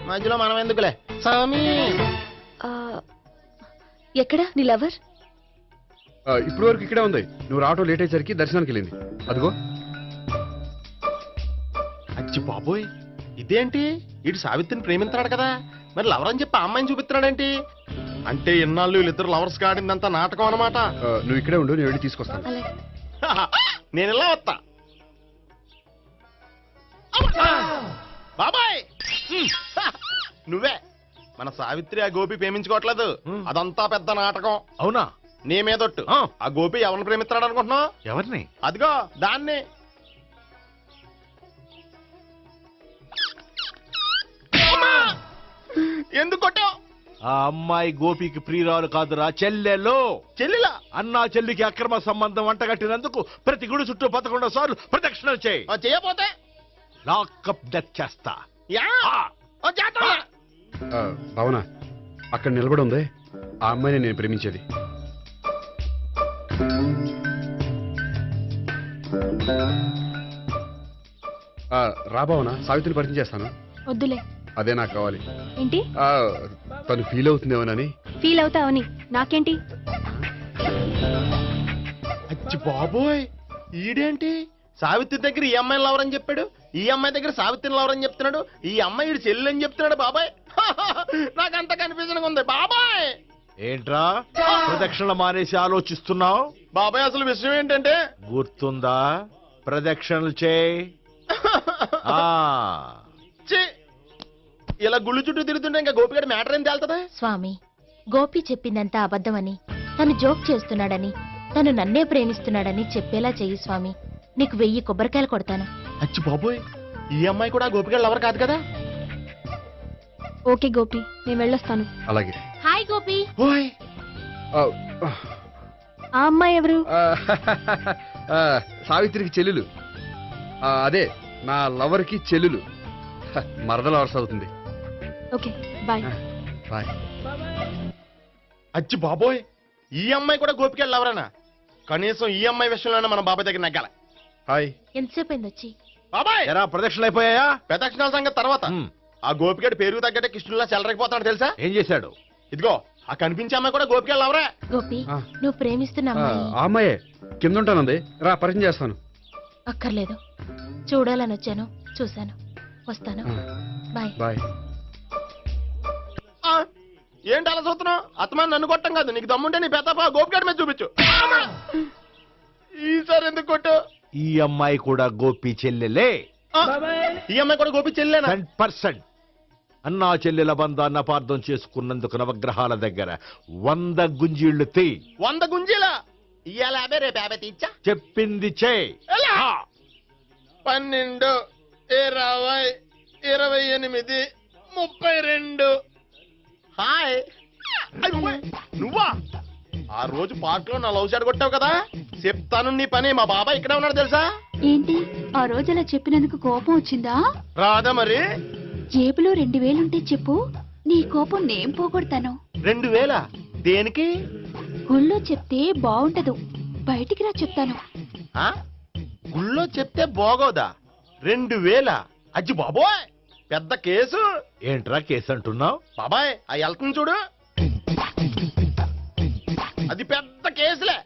మధ్యలో మనం ఎందుకులే స్వామి. ఎక్కడ నీ లవర్? ఇప్పుడు వరకు ఇక్కడే ఉంది. నువ్వు రావటం లేట్ అయ్యేసరికి దర్శనానికి వెళ్ళింది. అదిగో. అచ్చి బాబోయ్, ఇదేంటి? ఇటు సావిత్రిని ప్రేమిస్తున్నాడు కదా, మరి లవర్ అని చెప్పి ఆ అమ్మాయిని చూపిస్తున్నాడేంటి? అంటే ఇన్నాళ్ళు వీళ్ళిద్దరు లవర్స్ కాడిందంతా నాటకం అనమాట. నువ్వు ఇక్కడే ఉండు, నేను వెళ్ళి తీసుకొస్తాను. నేను ఇలా వస్తా. బాబాయ్ నువ్వే. మన సావిత్రి ఆ గోపి ప్రేమించుకోవట్లేదు, అదంతా పెద్ద నాటకం. అవునా? నీ మీదొట్టు. ఆ గోపి ఎవరిని ప్రేమిస్తున్నాడు అనుకుంటున్నావు? ఎవరిని? అదిగో దాన్ని. ఎందుకు కొట్టావు? ఆ అమ్మాయి గోపికి ప్రియురాలు కాదురా, చెల్లెలో. చెల్లెలా? అన్నా చెల్లికి అక్రమ సంబంధం వంటగట్టినందుకు ప్రతి గుడి చుట్టూ 11 సార్లు ప్రదక్షిణలు చేయి. చేయపోతే లాకప్ డెత్ చేస్తా. భావన, అక్కడ నిలబడి ఉంది ఆ అమ్మాయిని నేను ప్రేమించేది. రా భావన, సావిత్రిని పరిచయం చేస్తాను. వద్దులే. అదే నాకు కావాలి. ఏంటి? తను ఫీల్ అవుతుందేమోనని. ఫీల్ అవుతావని నాకేంటి? అచ్చి బాబోయ్, ఈడేంటి సావిత్రి దగ్గర ఈ అమ్మాయిని లవర్ అని చెప్పాడు, ఈ అమ్మాయి దగ్గర సావిత్రిని లవర్ అని చెప్తున్నాడు, ఈ అమ్మాయి ఇడు చెల్లి అని చెప్తున్నాడు. బాబాయ్ నాకంత కన్ఫ్యూజన్ ఉంది బాబాయ్. ఏంట్రా ప్రదక్షిణ మానేసి ఆలోచిస్తున్నావు? బాబాయ్ అసలు విషయం ఏంటంటే, గుర్తుందా? ప్రదక్షిణలు చేయి. ఇలా గుళ్ళు చుట్టూ తిరుగుతుంటే ఇంకా గోపిగడ మ్యాటర్ ఏం తేలుతుందా? స్వామి, గోపి చెప్పిందంతా అబద్ధమని, తను జోక్ చేస్తున్నాడని, తను నన్నే ప్రేమిస్తున్నాడని చెప్పేలా చెయ్యి స్వామి. నీకు 1000 కొబ్బరికాయలు కొడతాను. అచ్చి బాబోయ్, ఈ అమ్మాయి కూడా గోపిగడ లవర్ కాదు కదా? ఓకే గోపి, నేను వెళ్ళొస్తాను. అలాగే. హాయ్ గోపి. ఆ అమ్మాయి ఎవరు? సావిత్రికి చెల్లెలు. అదే నా లవర్ కి చెల్లెలు. మరద లవర్స్ అవుతుంది. Okay bye. బాయ్. అచ్చి బాబోయ్, ఈ అమ్మాయి కూడా గోపిగడ లవరేనా? కనీసం ఈ అమ్మాయి విషయంలోనే మన బాబాయ్ దగ్గర నగ్గాల. హాయ్. ఎంతసేపు అయింది వచ్చి? బాబాయ్ ఎరా ప్రదక్షిణలు అయిపోయాయా? ప్రదక్షిణాల సంగతి తర్వాత. ఆ గోపిగడ పేరు తగ్గట్టే కృష్ణుల్లా చెలరకపోతాడు తెలుసా? ఏం చేశాడు? ఇదిగో ఆ కనిపించే అమ్మాయి కూడా గోపిగడ లవరే. గోపి, నువ్వు ప్రేమిస్తున్న అమ్మాయి ఆ అమ్మాయే కింద ఉంటానంది. రా పరిచయం చేస్తాను. అక్కర్లేదు, చూడాలని వచ్చాను, చూశాను, వస్తాను. బాయ్. బాయ్. ఏంటి అలా చూస్తున్నావు? అత్తమాని నన్ను కొట్టం కాదు, నీకు దమ్ముంటే నీ పెద్దపా గోపిగడ మీద చూపించు. ఈసారి ఎందుకు కొట్టు? ఈ అమ్మాయి కూడా గోపి చెల్లెలే. ఈ అమ్మాయి కూడా గోపి చెల్లెనా? 100%. అన్నా చెల్లెల బంధాన్ని అపార్థం చేసుకున్నందుకు నవగ్రహాల దగ్గర 100 గుంజీళ్లు తీ. 100 గుంజీలా? ఇవాళ 50, రేపు 50 తీచ్చా. చెప్పింది చే. 12, 20, 28, 32. హాయ్. నువ్వా? ఆ రోజు పార్క్ లో నా లవ్ షాట్ కొట్టావు కదా, చెప్తాను నీ పని. మా బాబాయ్ ఇక్కడే ఉన్నాడు తెలుసా? ఏంటి ఆ రోజు అలా చెప్పినందుకు కోపం వచ్చిందా? రాదా మరి? జేబులో 2000 ఉంటే చెప్పు, నీ కోపం నేను పోగొడతాను. 2000? దేనికి? గుళ్ళో చెప్తే బాగుంటదు, బయటికి రా చెప్తాను. గుళ్ళో చెప్తే బాగోదా? 2000? అజ్జి బాబోయ్, పెద్ద కేసు. ఏంట్రా కేసు అంటున్నావు? బాబాయ్ ఆ వెళ్తుంది చూడు, అది పెద్ద కేసులే.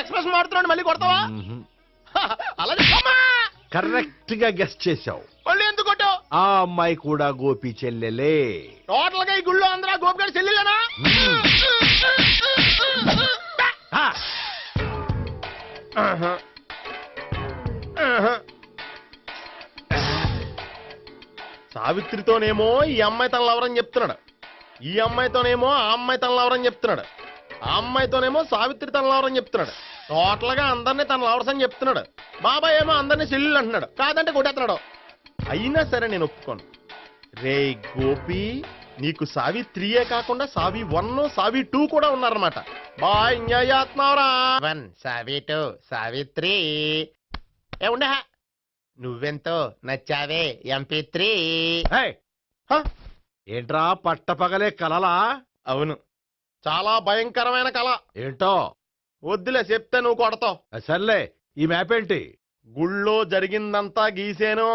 ఎక్స్ప్రెస్ మారుతున్నాడు, మళ్ళీ కొడతావా? అలాగే కరెక్ట్ గా గెస్ట్ చేశావు. మళ్ళీ ఎందుకు కొట్టావు? ఆ అమ్మాయి కూడా గోపి చెల్లెలే. టోటల్ గా ఈ గుళ్ళో అందరూ గోపిగడ చెల్లెలేనా? ఆహా. ఆహా. సావిత్రితోనేమో ఈ అమ్మాయి తన లవరని చెప్తున్నాడు, ఈ అమ్మాయితోనేమో ఆ అమ్మాయి తన లవరని చెప్తున్నాడు, ఆ అమ్మాయితోనేమో సావిత్రి తన లవరని చెప్తున్నాడు. టోటల్ గా అందరినీ తన లవర్స్ అని చెప్తున్నాడు. బాబాయ్ ఏమో అందరినీ చెల్లెలు అంటున్నాడు, కాదంటే కొట్టేస్తున్నాడు. అయినా సరే నేను ఒప్పుకోను. రే గోపి, నీకు సావిత్రియే కాకుండా సావి 1 సావి 2 కూడా ఉన్నారన్నమాట. బాయ్ ఎంజాయ్ చేస్తున్నావురా. 1 సావి 2 సావిత్రి. ఏ ఉండే, నువ్వెంతో నచ్చావే MP3. ఏంట్రా పట్టపగలే కలలా? అవును, చాలా భయంకరమైన కళ. ఏంటో వద్దులే, చెప్తే నువ్వు కొడతావు. సర్లే, ఈ మ్యాప్ ఏంటి? గుళ్ళో జరిగిందంతా గీసేను.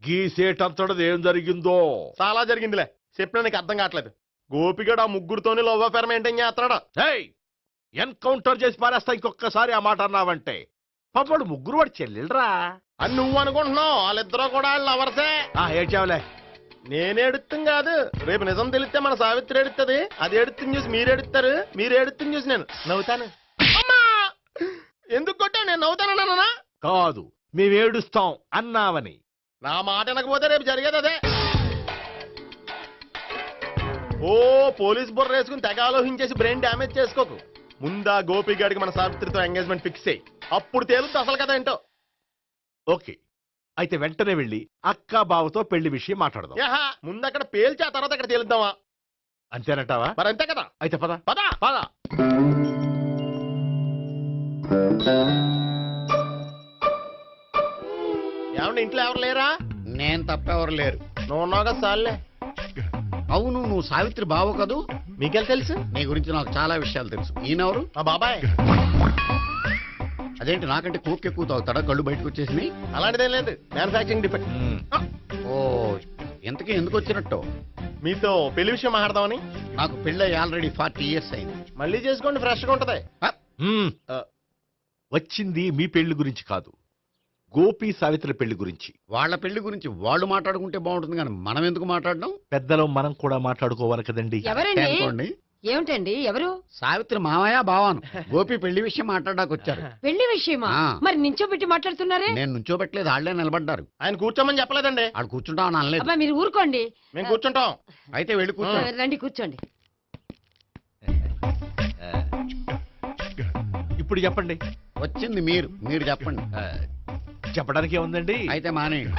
గీసేటంతటది ఏం జరిగిందో? చాలా జరిగిందిలే, చెప్పినా నీకు అర్థం కావట్లేదు. గోపిగడు ఆ ముగ్గురుతోని లవ్ అఫేర్ మెయింటైన్ చేస్తున్నాడు. ఎన్కౌంటర్ చేసి పారేస్తా ఇంకొకసారి ఆ మాట అన్నావంటే. పాపడు ముగ్గురు వాడు చెల్లెలరా అని నువ్వు అనుకుంటున్నావు, వాళ్ళిద్దరూ కూడా లవర్సే. ఏడ్చావులే. నేనే ఎడుతుంది కాదు, రేపు నిజం తెలిస్తే మన సావిత్రి ఎడుతుంది. అది ఎడుతుంది చూసి మీరు ఎడుతారు, మీరు ఎడుతుంది చూసి నేను నవ్వుతాను. అమ్మా, ఎందుకు కొట్టా? నేను నవ్వుతానన్నా? కాదు, మేము ఏడుస్తాం అన్నావని. నా మాట వినకపోతే రేపు జరిగేది అదే. ఓ పోలీస్ బుర్ర వేసుకుని తెగ ఆలోచించేసి బ్రెయిన్ డ్యామేజ్ చేసుకోకు. ముందా గోపిగాడికి మన సావిత్రితో ఎంగేజ్మెంట్ ఫిక్స్ అయ్యి, అప్పుడు తేలుతుంది అసలు కదా ఏంటో. ఓకే, అయితే వెంటనే వెళ్ళి అక్క బావతో పెళ్లి విషయం మాట్లాడదాం. ముందు అక్కడ పేల్చి ఆ తర్వాత అక్కడ తేలుద్దామా? అంతేనంటావా? మరి అంతే కదా. అయితే పద పద పద. ఏమండి, ఇంట్లో ఎవరు లేరా? నేను తప్పెవరు లేరు. నువ్వు ఉన్నావు కదా సార్లే. అవును, నువ్వు సావిత్రి బావ కదూ? మీకెళ్ళి తెలుసు? నీ గురించి నాకు చాలా విషయాలు తెలుసు. ఈయనెవరు? మా బాబాయ్. అదేంటి, నాకంటే కోక్ ఎక్కువ తాగుతాడా? కళ్ళు బయటకు వచ్చేసినాయి. అలాంటిదేం లేదు, మ్యానుఫాక్చరింగ్ డిఫెక్ట్. ఓ, ఇంతకీ ఎందుకు వచ్చినట్టు? మీతో పెళ్లి విషయం మాట్లాడదామని. నాకు పెళ్ళి ఆల్రెడీ 40 years అయింది. మళ్ళీ చేసుకోండి, ఫ్రెష్ గా ఉంటది. వచ్చింది మీ పెళ్లి గురించి కాదు, గోపి సావిత్రి పెళ్లి గురించి. వాళ్ళ పెళ్లి గురించి వాళ్ళు మాట్లాడుకుంటే బాగుంటుంది, కానీ మనం ఎందుకు మాట్లాడడం? పెద్దలో మనం కూడా మాట్లాడుకోవాలి కదండి. ఎవరండి? ఏమిటండి? ఎవరు? సావిత్రి మామయ్య బావాను. గోపి పెళ్లి విషయం మాట్లాడడానికి వచ్చారు. పెళ్లి విషయమా? మరి నించోబెట్టి మాట్లాడుతున్నారే? నేను నుంచోబెట్టలేదు, వాళ్ళే నిలబడ్డారు. ఆయన కూర్చోమని చెప్పలేదండి. వాళ్ళు కూర్చుంటామని అనలేదు. అబ్బా, మీరు ఊరుకోండి. మేము కూర్చుంటాం. అయితే వెళ్ళి కూర్చోండి. రండి, కూర్చోండి. ఇప్పుడు చెప్పండి. వచ్చింది మీరు చెప్పండి. చెప్పడానికి ఏముందండి? అయితే మానేయండి.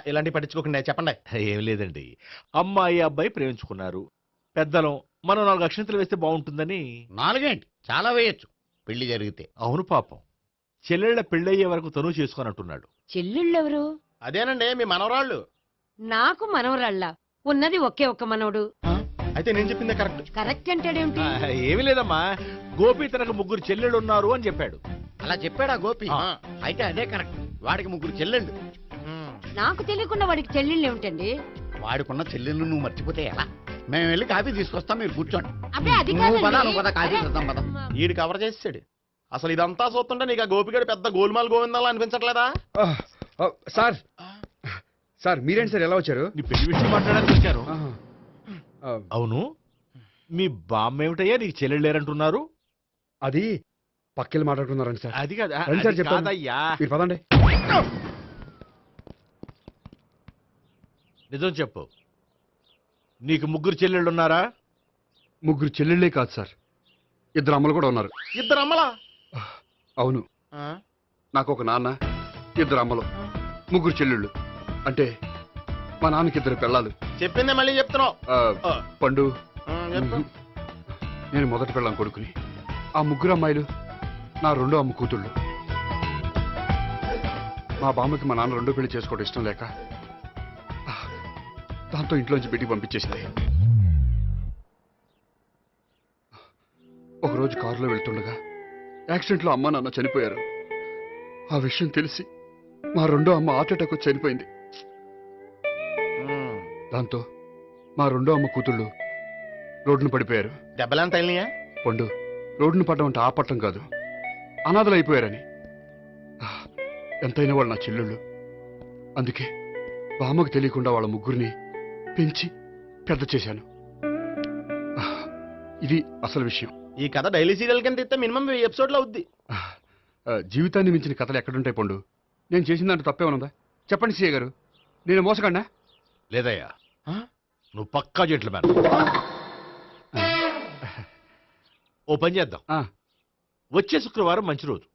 ఇలాంటి పట్టించుకోకుండా చెప్పండి. ఏం లేదండి, అమ్మాయి అబ్బాయి ప్రేమించుకున్నారు. పెద్దలం మనం 4 అక్షంతలు వేస్తే బాగుంటుందని. 4 ఏంటి, చాలా వేయచ్చు పెళ్లి జరిగితే. అవును, పాపం చెల్లెళ్ళ పెళ్ళయ్యే వరకు తను చేసుకోనంటున్నాడు. చెల్లెళ్ళెవరు? అదేనండి, మీ మనవరాళ్ళు. నాకు మనవరాళ్ళ? ఉన్నది ఒకే ఒక్క మనవడు. అయితే నేను చెప్పిందే కరెక్ట్. కరెక్ట్ అంటాడేమిటి? ఏమీ లేదమ్మా, గోపి తనకు 3 చెల్లెళ్ళు ఉన్నారు అని చెప్పాడు. అలా చెప్పాడా గోపి? అయితే అదే కరెక్ట్. వాడికి 3 చెల్లెళ్ళు. నాకు తెలియకుండా వాడికి చెల్లెళ్ళు ఏమిటండి? వాడికున్న చెల్లెళ్ళు నువ్వు మర్చిపోతే ఎలా? మేము వెళ్ళి కాఫీ తీసుకొస్తాం, మీరు కూర్చోండి. అబ్బే, అది నువ్వు పద, కాదండి. నువ్వు పద, కాఫీ చేద్దాం పద. ఈడు కవర్ చేసాడు. అసలు ఇదంతా చూస్తుంటే నీకు ఆ గోపిగడు పెద్ద గోల్మాల్ గోవిందాలు అనిపించట్లేదా? సార్ సార్ మీరేంటి సార్, ఎలా వచ్చారు? నీ పెళ్లి విషయం మాట్లాడడానికి వచ్చారు. అవును, మీ బామ్మ ఏమిటయ్యా నీకు చెల్లెళ్ళు లేరంటున్నారు? అది పక్కెళ్ళి మాట్లాడుకున్నారండి సార్. అది కాదు, రండి సార్, అది చెప్తాను. కాదయ్యా. మీరు పదండి. నిజం చెప్పు, నీకు 3 చెల్లెళ్ళు ఉన్నారా? 3 చెల్లెళ్ళే కాదు సార్, 2 అమ్మలు కూడా ఉన్నారు. 2 అమ్మలా? అవును, నాకు ఒక నాన్న, 2 అమ్మలు, 3 చెల్లెళ్ళు. అంటే మా నాన్నకి 2 పిల్లలు. చెప్పిందే మళ్ళీ చెప్తున్నావు. పండు, నేను మొదటి పిల్లం కొడుకుని. ఆ 3 అమ్మాయిలు నా 2వ అమ్మ కూతుళ్ళు. మా బామ్మకి మా నాన్న 2వ పెళ్లి చేసుకోవడం ఇష్టం లేక దాంతో ఇంట్లోంచి బిడ్డికి పంపించేసింది. ఒకరోజు కారులో వెళ్తుండగా యాక్సిడెంట్లో అమ్మ నాన్న చనిపోయారు. ఆ విషయం తెలిసి మా 2వ అమ్మ హార్ట్ అటాక్ వచ్చి చనిపోయింది. దాంతో మా 2వ అమ్మ కూతుళ్ళు రోడ్డును పడిపోయారు. దెబ్బలంత తగిలినాయా? పండు, రోడ్డును పడ్డం అంటే ఆపట్టం కాదు, అనాథలు అయిపోయారని. ఎంతైనా వాళ్ళు నా చెల్లెళ్ళు. అందుకే బామ్మకు తెలియకుండా వాళ్ళ 3 పెంచి పెద్ద చేశాను. ఇది అసలు విషయం. ఈ కథ డైలీ సీరియల్ కింద ఇస్తే మినిమం 1000 ఎపిసోడ్లు అవుద్ది. జీవితాన్ని మించిన కథలు ఎక్కడుంటాయి పండు? నేను చేసిన దాంట్లో తప్పే ఉన్నదా? చెప్పండి సీఏ గారు, నేను మోసగండా? లేదయ్యా, నువ్వు పక్కా జెంట్లమ్యాన్. ఓ పని చేద్దాం, వచ్చే శుక్రవారం మంచి రోజు,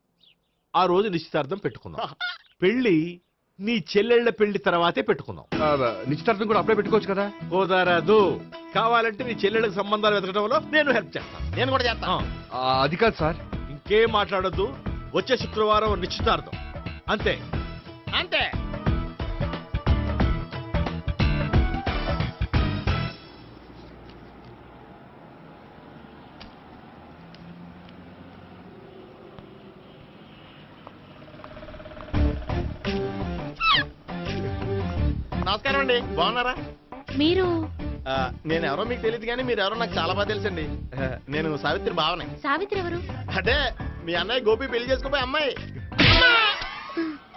ఆ రోజు నిశ్చితార్థం పెట్టుకుందాం. పెళ్లి నీ చెల్లెళ్ల పెళ్లి తర్వాతే పెట్టుకుందాం. నిశ్చితార్థం కూడా అప్పుడే పెట్టుకోవచ్చు కదా? కుదరదు. కావాలంటే నీ చెల్లెళ్ళకి సంబంధాలు వెతకడంలో నేను హెల్ప్ చేస్తాను. నేను కూడా చేస్తాను. అది కాదు సార్. ఇంకేం మాట్లాడొద్దు, వచ్చే శుక్రవారం నిశ్చితార్థం, అంతే అంతే. నమస్కారం అండి, బాగున్నారా? మీరు నేను ఎవరో మీకు తెలియదు కానీ మీరు ఎవరో నాకు చాలా బాగా తెలుసండి. నేను సావిత్రి బావనే. సావిత్రి ఎవరు? అంటే మీ అన్నయ్య గోపి పెళ్లి చేసుకోపోయి అమ్మాయి.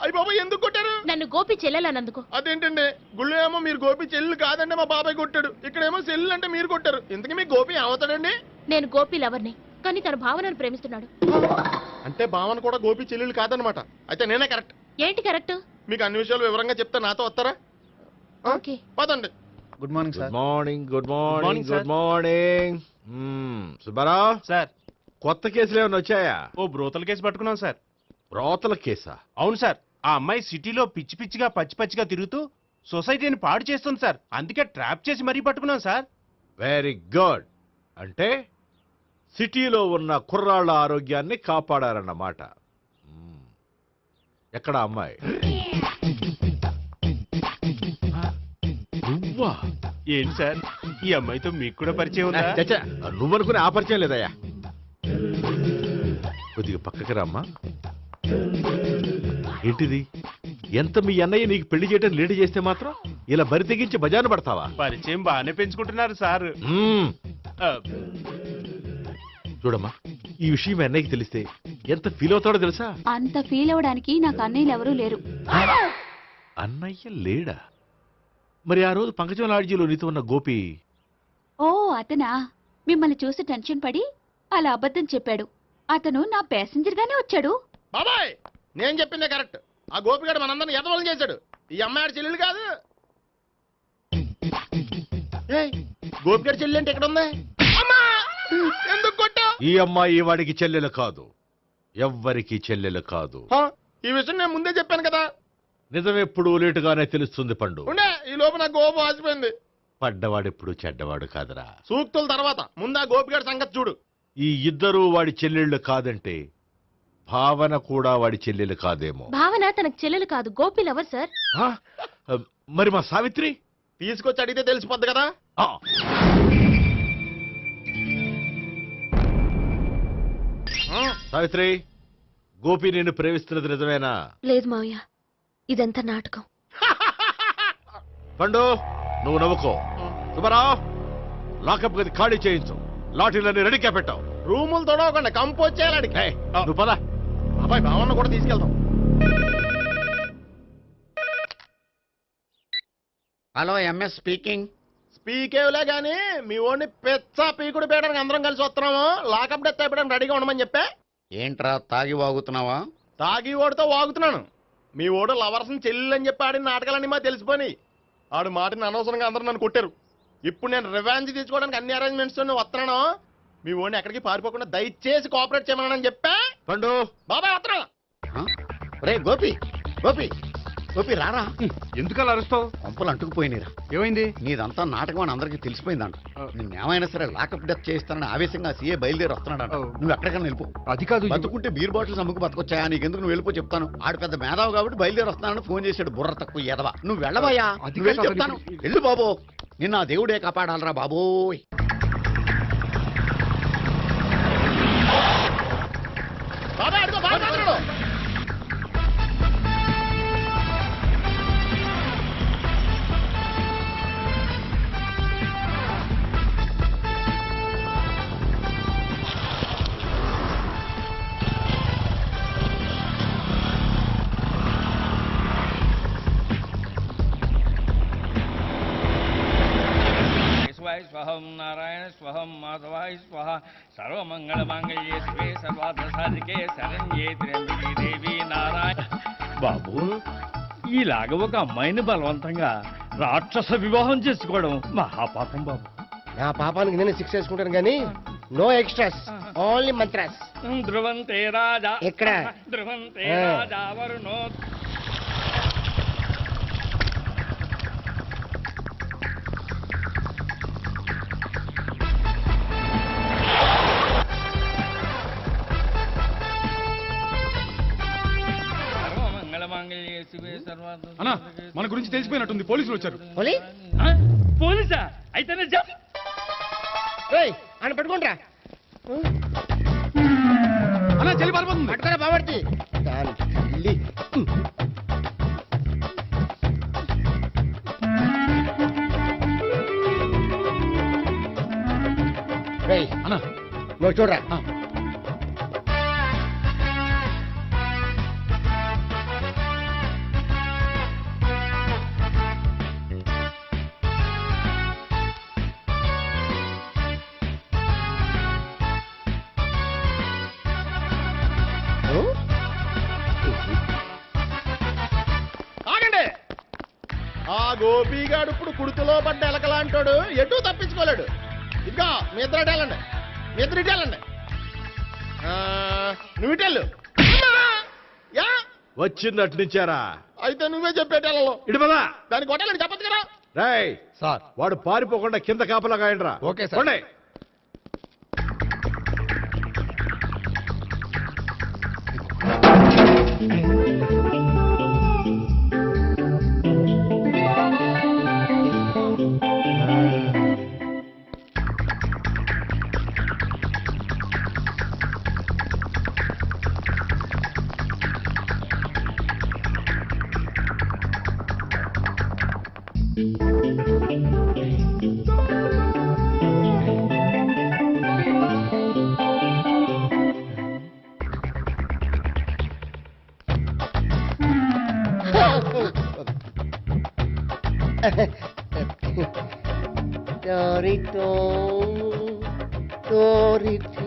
అయ్యి బాబాయ్, ఎందుకు కొట్టారు? నన్ను గోపి చెల్లెలన్నందుకు. అదేంటండి, గుళ్ళు ఏమో మీరు గోపి చెల్లు కాదండి మా బాబాయ్ కొట్టాడు, ఇక్కడేమో చెల్లు అంటే మీరు కొట్టారు. ఇంతకీ మీ గోపి ఏమవుతాడండి? నేను గోపి లవర్ని, కానీ తన భావనను ప్రేమిస్తున్నాడు. అంటే భావన కూడా గోపి చెల్లెలు కాదనమాట. అయితే నేనే కరెక్ట్. ఏంటి కరెక్ట్? మీకు అన్ని విషయాలు వివరంగా చెప్తే నాతో వస్తారా? ఓకే, పదండి. Good morning sir. Good morning, good morning, good morning. Subbarao sir, కొత్త కేసులు ఏమైనా వచ్చాయా? ఓ బ్రోతల కేసు పట్టుకున్నాం సార్. బ్రోతల కేసా? అవును సార్, ఆ అమ్మాయి సిటీలో పిచ్చి పిచ్చిగా పచ్చి పచ్చిగా తిరుగుతూ సొసైటీని పాడు చేస్తుంది సార్. అందుకే ట్రాప్ చేసి మరీ పట్టుకున్నాం సార్. Very good. అంటే సిటీలో ఉన్న కుర్రాళ్ళ ఆరోగ్యాన్ని కాపాడారన్నమాట. ఎక్కడ అమ్మాయి? నువ్వా? ఏంటి సార్, ఈ అమ్మాయితో మీకు కూడా పరిచయం ఉందా? చచ్చా, నువ్వనుకునే ఆ పరిచయం లేదయ్యా. కొద్దిగా పక్కకి రామ్మా. ఏంటిది? ఎంత మీ అన్నయ్య నీకు పెళ్లి చేయడం లేట్ చేస్తే మాత్రం ఇలా బరి తెగించి బజారు పడతావా? పరిచయం బాగానే పెంచుకుంటున్నారు సార్. చూడమ్మా, ఈ విషయం మీ అన్నయ్యకి తెలిస్తే ఎంత ఫీల్ అవుతాడో తెలుసా? అంత ఫీల్ అవడానికి నాకు అన్నయ్యలు ఎవరూ లేరు. అన్నయ్య లేడా? మరి ఆ రోజు పంకజం లాడ్జీలో నీతో ఉన్న గోపి? ఓ అతనా? మిమ్మల్ని చూసి టెన్షన్ పడి అలా అబద్ధం చెప్పాడు. అతను నా ప్యాసింజర్ గానే వచ్చాడు. బాబాయ్, నేను చెప్పిందే కరెక్ట్. ఆ గోపిగాడు మనందరిని ఎదవలం చేశాడు. ఈ అమ్మాయి చెల్లెలు కాదు. గోపిగాడి చెల్లెలు అంటే ఎక్కడ ఉంది? ఎందుకు కొట్టా? ఈ అమ్మాయి వాడికి చెల్లెలు కాదు, ఎవ్వరికి చెల్లెలు కాదు. ఈ విషయం నేను ముందే చెప్పాను కదా. నిజమెప్పుడు లేటుగానే తెలుస్తుంది పండు. ఉండే, ఈ లోపు నా గోపు ఆసిపోయింది. పడ్డవాడెప్పుడు చెడ్డవాడు కాదురా. సూక్తుల తర్వాత ముందు ఆ గోపిగాడి సంగతి చూడు. ఈ ఇద్దరూ వాడి చెల్లెళ్ళు కాదంటే భావన కూడా వాడి చెల్లెలు కాదేమో. భావన తనకు చెల్లెలు కాదు, గోపి లవర్ సార్. మరి మా సావిత్రి? తీసుకొచ్చి అడిగితే తెలిసిపోద్ది కదా. సావిత్రి, గోపి నేను ప్రేమిస్తున్నది నిజమేనా? లేదు మావయ్య, ఇదంతా నాటకం. పండు, నువ్వు నవ్వుకో. సుబ్బారావు, లాకప్ గది ఖాళీ చేయించు. లాఠీలన్నీ రెడీగా పెట్టావు. రూములు తొడవకుండా కంపోజ్ చేయాలి. నువ్వు పద. అబ్బాయి, భావన కూడా తీసుకెళ్తాం. Hello, MS speaking. స్పీకేవ్లే గానీ మీ ఓడిని పెచ్చ పీకుడు పేయడానికి అందరం కలిసి వస్తున్నాము. లాకప్ డెత్ అయిపోయడానికి రెడీగా ఉండమని చెప్పే. ఏంట్రా తాగి వాగుతున్నావా? తాగి ఓడితో వాగుతున్నాను. మీ ఓడు లవర్స్ని చెల్లెలని చెప్పి ఆడిన నాటకాలన్నీ మా తెలిసిపోయి ఆడు మాటని అనవసరంగా అందరూ నన్ను కొట్టారు. ఇప్పుడు నేను రివెంజ్ తీసుకోవడానికి అన్ని అరేంజ్మెంట్స్ వస్తున్నాను. మీ ఓడిని ఎక్కడికి పారిపోకుండా దయచేసి కోఆపరేట్ చేయమని చెప్పా. పండు, బాబాయ్ వస్తున్నా. రే గోపి, గోపి, గోపి రారా. ఎందుకలా అరుస్తావు? పంపులు అంటుకుపోయినరా. ఏమైంది? నీదంతా నాటకం అని అందరికీ తెలిసిపోయిందంట. నిన్నేమైనా సరే లాకప్ డెత్ చేస్తానని ఆవేశంగా సీఏ బయలుదేరి వస్తున్నాడంట. నువ్వు ఎక్కడికైనా వెళ్ళిపో. అది కాదు, బతుకుంటే బీర్ బాటిల్స్ అమ్ముకు బతకొచ్చాయా? నీకెందుకు? నువ్వు వెళ్ళిపో చెప్తాను. ఆడు పెద్ద మేధావు కాబట్టి బయలుదేరి వస్తానని ఫోన్ చేశాడు. బుర్ర తక్కువ ఎదవా. నువ్వు వెళ్ళవయ్యా, చెప్తాను. వెళ్ళు బాబో, నిన్న ఆ దేవుడే కాపాడాలరా బాబోయ్. స్వహం స్వహం మాధవాయ స్వహ సర్వమంగళమాంగళ్యే శివే సర్వార్థసాధికే శరణ్యే త్ర్యంబకే దేవి నారాయణ. బాబు, ఇలాగ ఒక అమ్మాయిని బలవంతంగా రాక్షస వివాహం చేసుకోవడం మహాపాపం బాబు. నా పాపానికి నేను శిక్ష వేసుకుంటాను కానీ నో ఎక్స్ట్రాస్, ఓన్లీ మంత్రాస్. ధ్రువంతే రాజా ఎక్కడ? ధ్రువంతే రాజా వరుణో. అన్నా, మన గురించి తెలిసిపోయినట్టుంది, పోలీసులు వచ్చారు. పోలీసా? అయితేనే జప్. ఆయన పట్టుకుంటా అన్నా, చెల్లి పారిపోతుంది. పట్టుకురా బాబర్తి. అన్నా, నువ్వు చూడరా. ఆ గోపిగాడు ఇప్పుడు కుడుతులో పడ్డ ఎలకలాంటాడు, ఎటు తప్పించుకోలేడు. ఇదిగా మీ ఇద్దరు ఇటేళ్ళండి, మీ ఇద్దరు ఇటేళ్ళండి. నువ్వు ఇటెళ్ళు. వచ్చింది అటు నుంచారా? అయితే నువ్వే చెప్పేటెళ్ళలో ఇటు పదా. దానికి కొట్టాలని చెప్పచ్చు కదా. రాయ్ సార్, వాడు పారిపోకుండా కింద కాపలా కాయండి రా. Okay sir. Torito, Torito.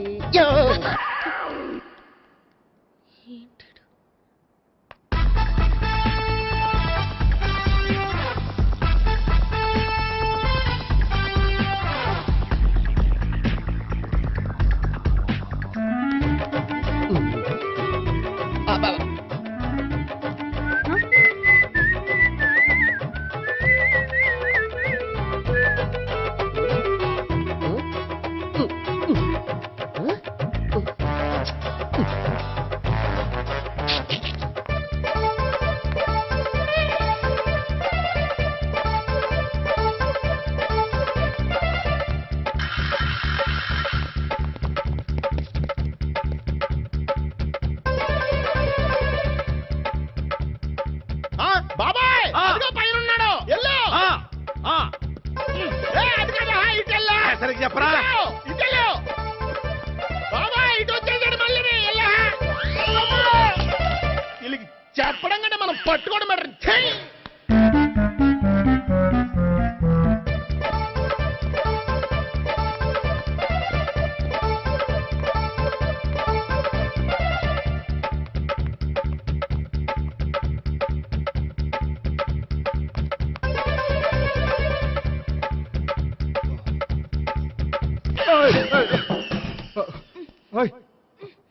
బాబాయ్ అదిగో పైన ఉన్నాడు. ఎల్లో సరిగ్గా చెప్పరా? ఇటెల్లో బాబాయ్, ఇటు వచ్చేసాడు మళ్ళీ. వీళ్ళకి చెప్పడం కంటే మనం పట్టుకోవడం బెటర్.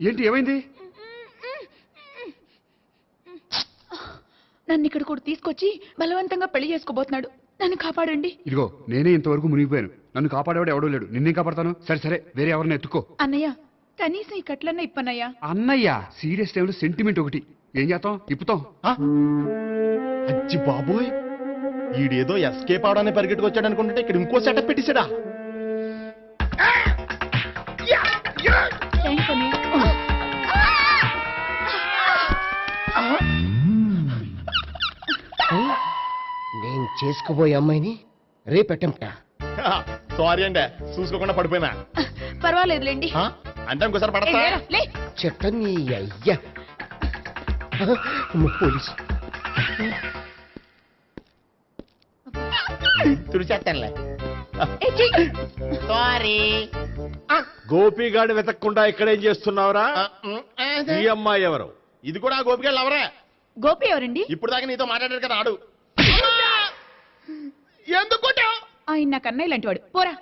ఏంటి, ఏమైంది? నన్ను ఇక్కడ కూడా తీసుకొచ్చి బలవంతంగా పెళ్లి చేసుకోబోతున్నాడు. నన్ను కాపాడండి. ఇదిగో నేనే ఇంతవరకు మునిగిపోయాను. నన్ను కాపాడేవాడు ఎవడో లేడు. నిన్నేం కాపాడతాను? సరే సరే, వేరే ఎవరిని ఎత్తుకో. అన్నయ్య, కనీసం ఈ కట్లన్నా ఇప్పన్నయ్యా. అన్నయ్య సీరియస్ టైంలో సెంటిమెంట్ ఒకటి. ఏం చేస్తాం? ఇప్పుతాం. అచ్చి బాబోయ్, ఈడేదో ఎస్కేప్ అవడానికి పరిగెట్టుకొచ్చాడు అనుకుంటే ఇక్కడ ఇంకో సెటప్ పెట్టేశాడా? నేను చేసుకోబోయే అమ్మాయిని రేపెట్టంటా. సారీ అండి, చూసుకోకుండా పడిపోయినా. పర్వాలేదులేండి. అంటే ఇంకోసారి పడతా చెట్టని అయ్యా. పోలీసు తుడిచేస్తానులే. సారీ. గోపిగాడి వెతకకుండా ఇక్కడేం చేస్తున్నావురా? ఈ అమ్మాయి ఎవరు? ఇది కూడా గోపికెళ్ళి ఎవరే? గోపి ఎవరండి? ఇప్పుడు దాకా నీతో మాట్లాడారు కదా ఆడు. ఎందుకు కొట్టావు? ఆయన నా కన్నయ్య లాంటి వాడు. పోరా.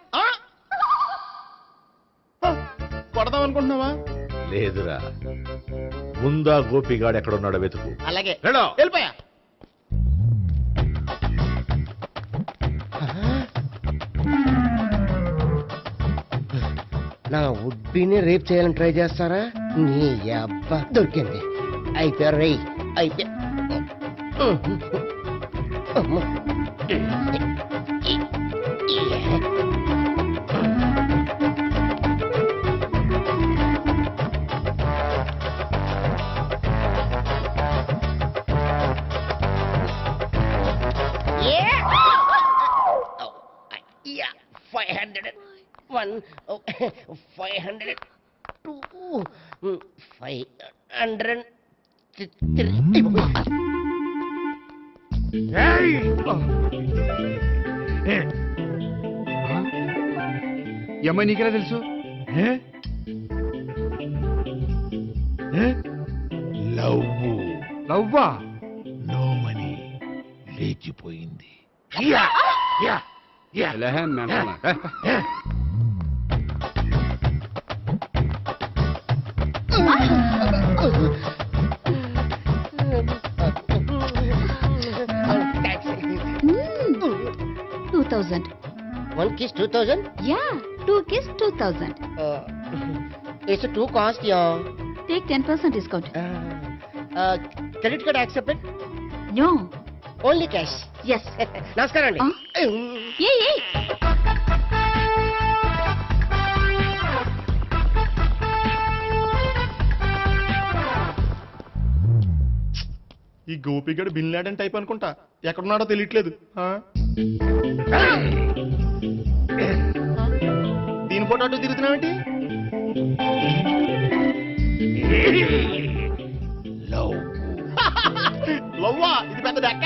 కొడదాం అనుకుంటున్నావా? లేదురా, ముందా గోపిగాడు ఎక్కడున్నాడో వెతుకు. అలాగే వెళ్ళో. వెళ్ళిపోయా. నా ఉడ్బీని రేప్ చేయాలని ట్రై చేస్తారా? నీ అబ్బా దొరికింది. అయిపోయా రై అయిపోయా. ఈ అమ్మాయి నీకెలా తెలుసు? లవ్వా? నో మనీ లేచిపోయింది. One kiss 2000? Yeah, 2 kiss 2000. It's too cost, yeah. Take 10% discount. Credit card accepted? No. Only cash. Yes. నమస్కారం అండి. Hey. ఈ గోపిగడు బిన్ లాడెన్ టైప్ అనుకుంటా. ఎక్కడున్నాడో తెలియట్లేదు. దీని ఫోటో అటు తిరుగుతున్నావేంటి? లవ్వా? ఇది పెద్ద డెక్క.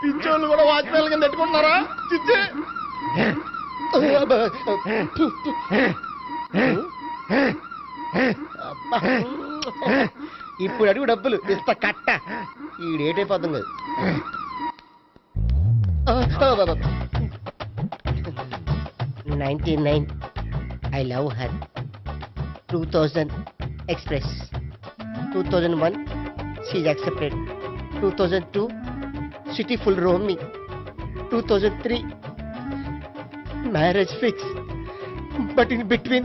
పింఛోళ్ళు కూడా వాచ్మెన్ కింద పెట్టుకుంటున్నారా? చిచ్చే. ఇప్పుడు అడుగు డబ్బులు ఇంత కట్ట. ఈ డేట్ అయిపోతుంది. 99 I love her. 2000 express. 2001 she's accepted. 2002 city full roaming. 2003 marriage fix. But in between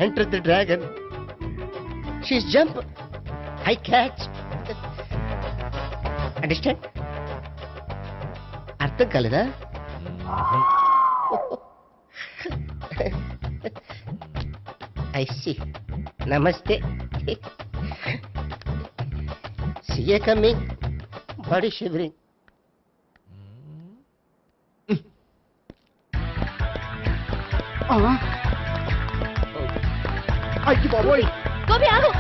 entered the dragon. She's jump. I catch. Understand? అర్థం కాలేదా? I see. Namaste. See you coming. Body shivering. అయ్యి బాబోయ్. గోపి ఆగు.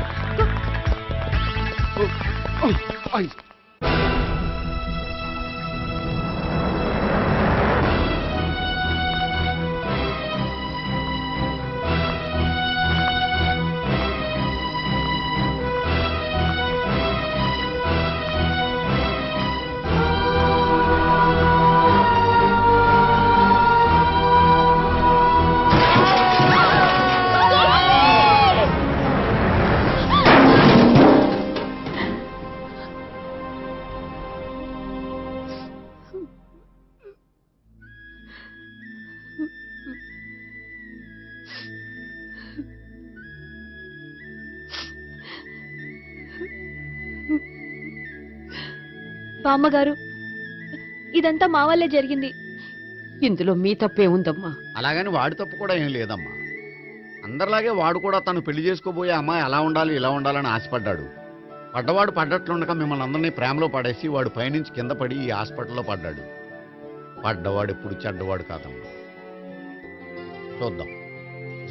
బామ్మగారు, ఇదంతా మా వల్లే జరిగింది. ఇందులో మీ తప్పే ఉందమ్మా. అలాగని వాడి తప్పు కూడా ఏం లేదమ్మా. అందరిలాగే వాడు కూడా తను పెళ్లి చేసుకోబోయే అమ్మాయి అలా ఉండాలి ఇలా ఉండాలని ఆశపడ్డాడు. పడ్డవాడు పడ్డట్లుండక మిమ్మల్ని అందరినీ ప్రేమలో పడేసి వాడు పైనుంచి కింద పడి ఈ హాస్పిటల్లో పడ్డాడు. పడ్డవాడు ఎప్పుడు చెడ్డవాడు కాదమ్మా. చూద్దాం.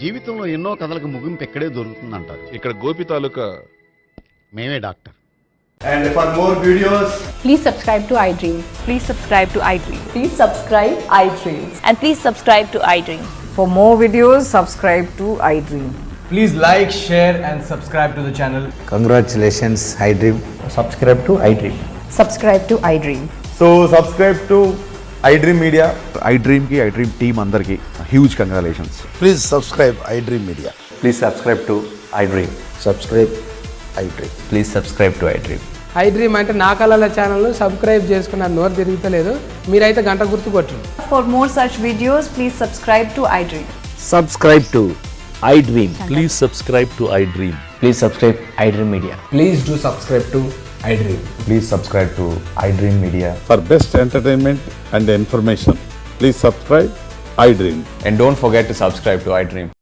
జీవితంలో ఎన్నో కథలకు ముగింపు ఎక్కడే దొరుకుతుందంటారు. ఇక్కడ గోపి తాలూకా మేమే doctor. And for more videos, please subscribe to iDream. please subscribe to iDream. Please subscribe iDream. And please subscribe to iDream. For more videos, subscribe to iDream. Please like, share, and subscribe to the channel. Congratulations, iDream. Subscribe to iDream. Subscribe to iDream. So subscribe to iDream Media. iDream ki iDream team andarki huge congratulations. Please subscribe iDream Media. Please subscribe to iDream. Subscribe iDream. Please subscribe to iDream. iDream అంటే నా కళల ఛానల్ సబ్స్క్రైబ్ చేసుకున్న నోరు తిరుగుతలేదు మీరైతే గంట గుర్తు కొట్టండి. For more such videos, please subscribe to iDream. Subscribe to iDream. Please subscribe to iDream. Please subscribe iDream Media. Please do subscribe to iDream. Please subscribe to iDream Media. For best entertainment and information, please subscribe iDream. And don't forget to subscribe to iDream.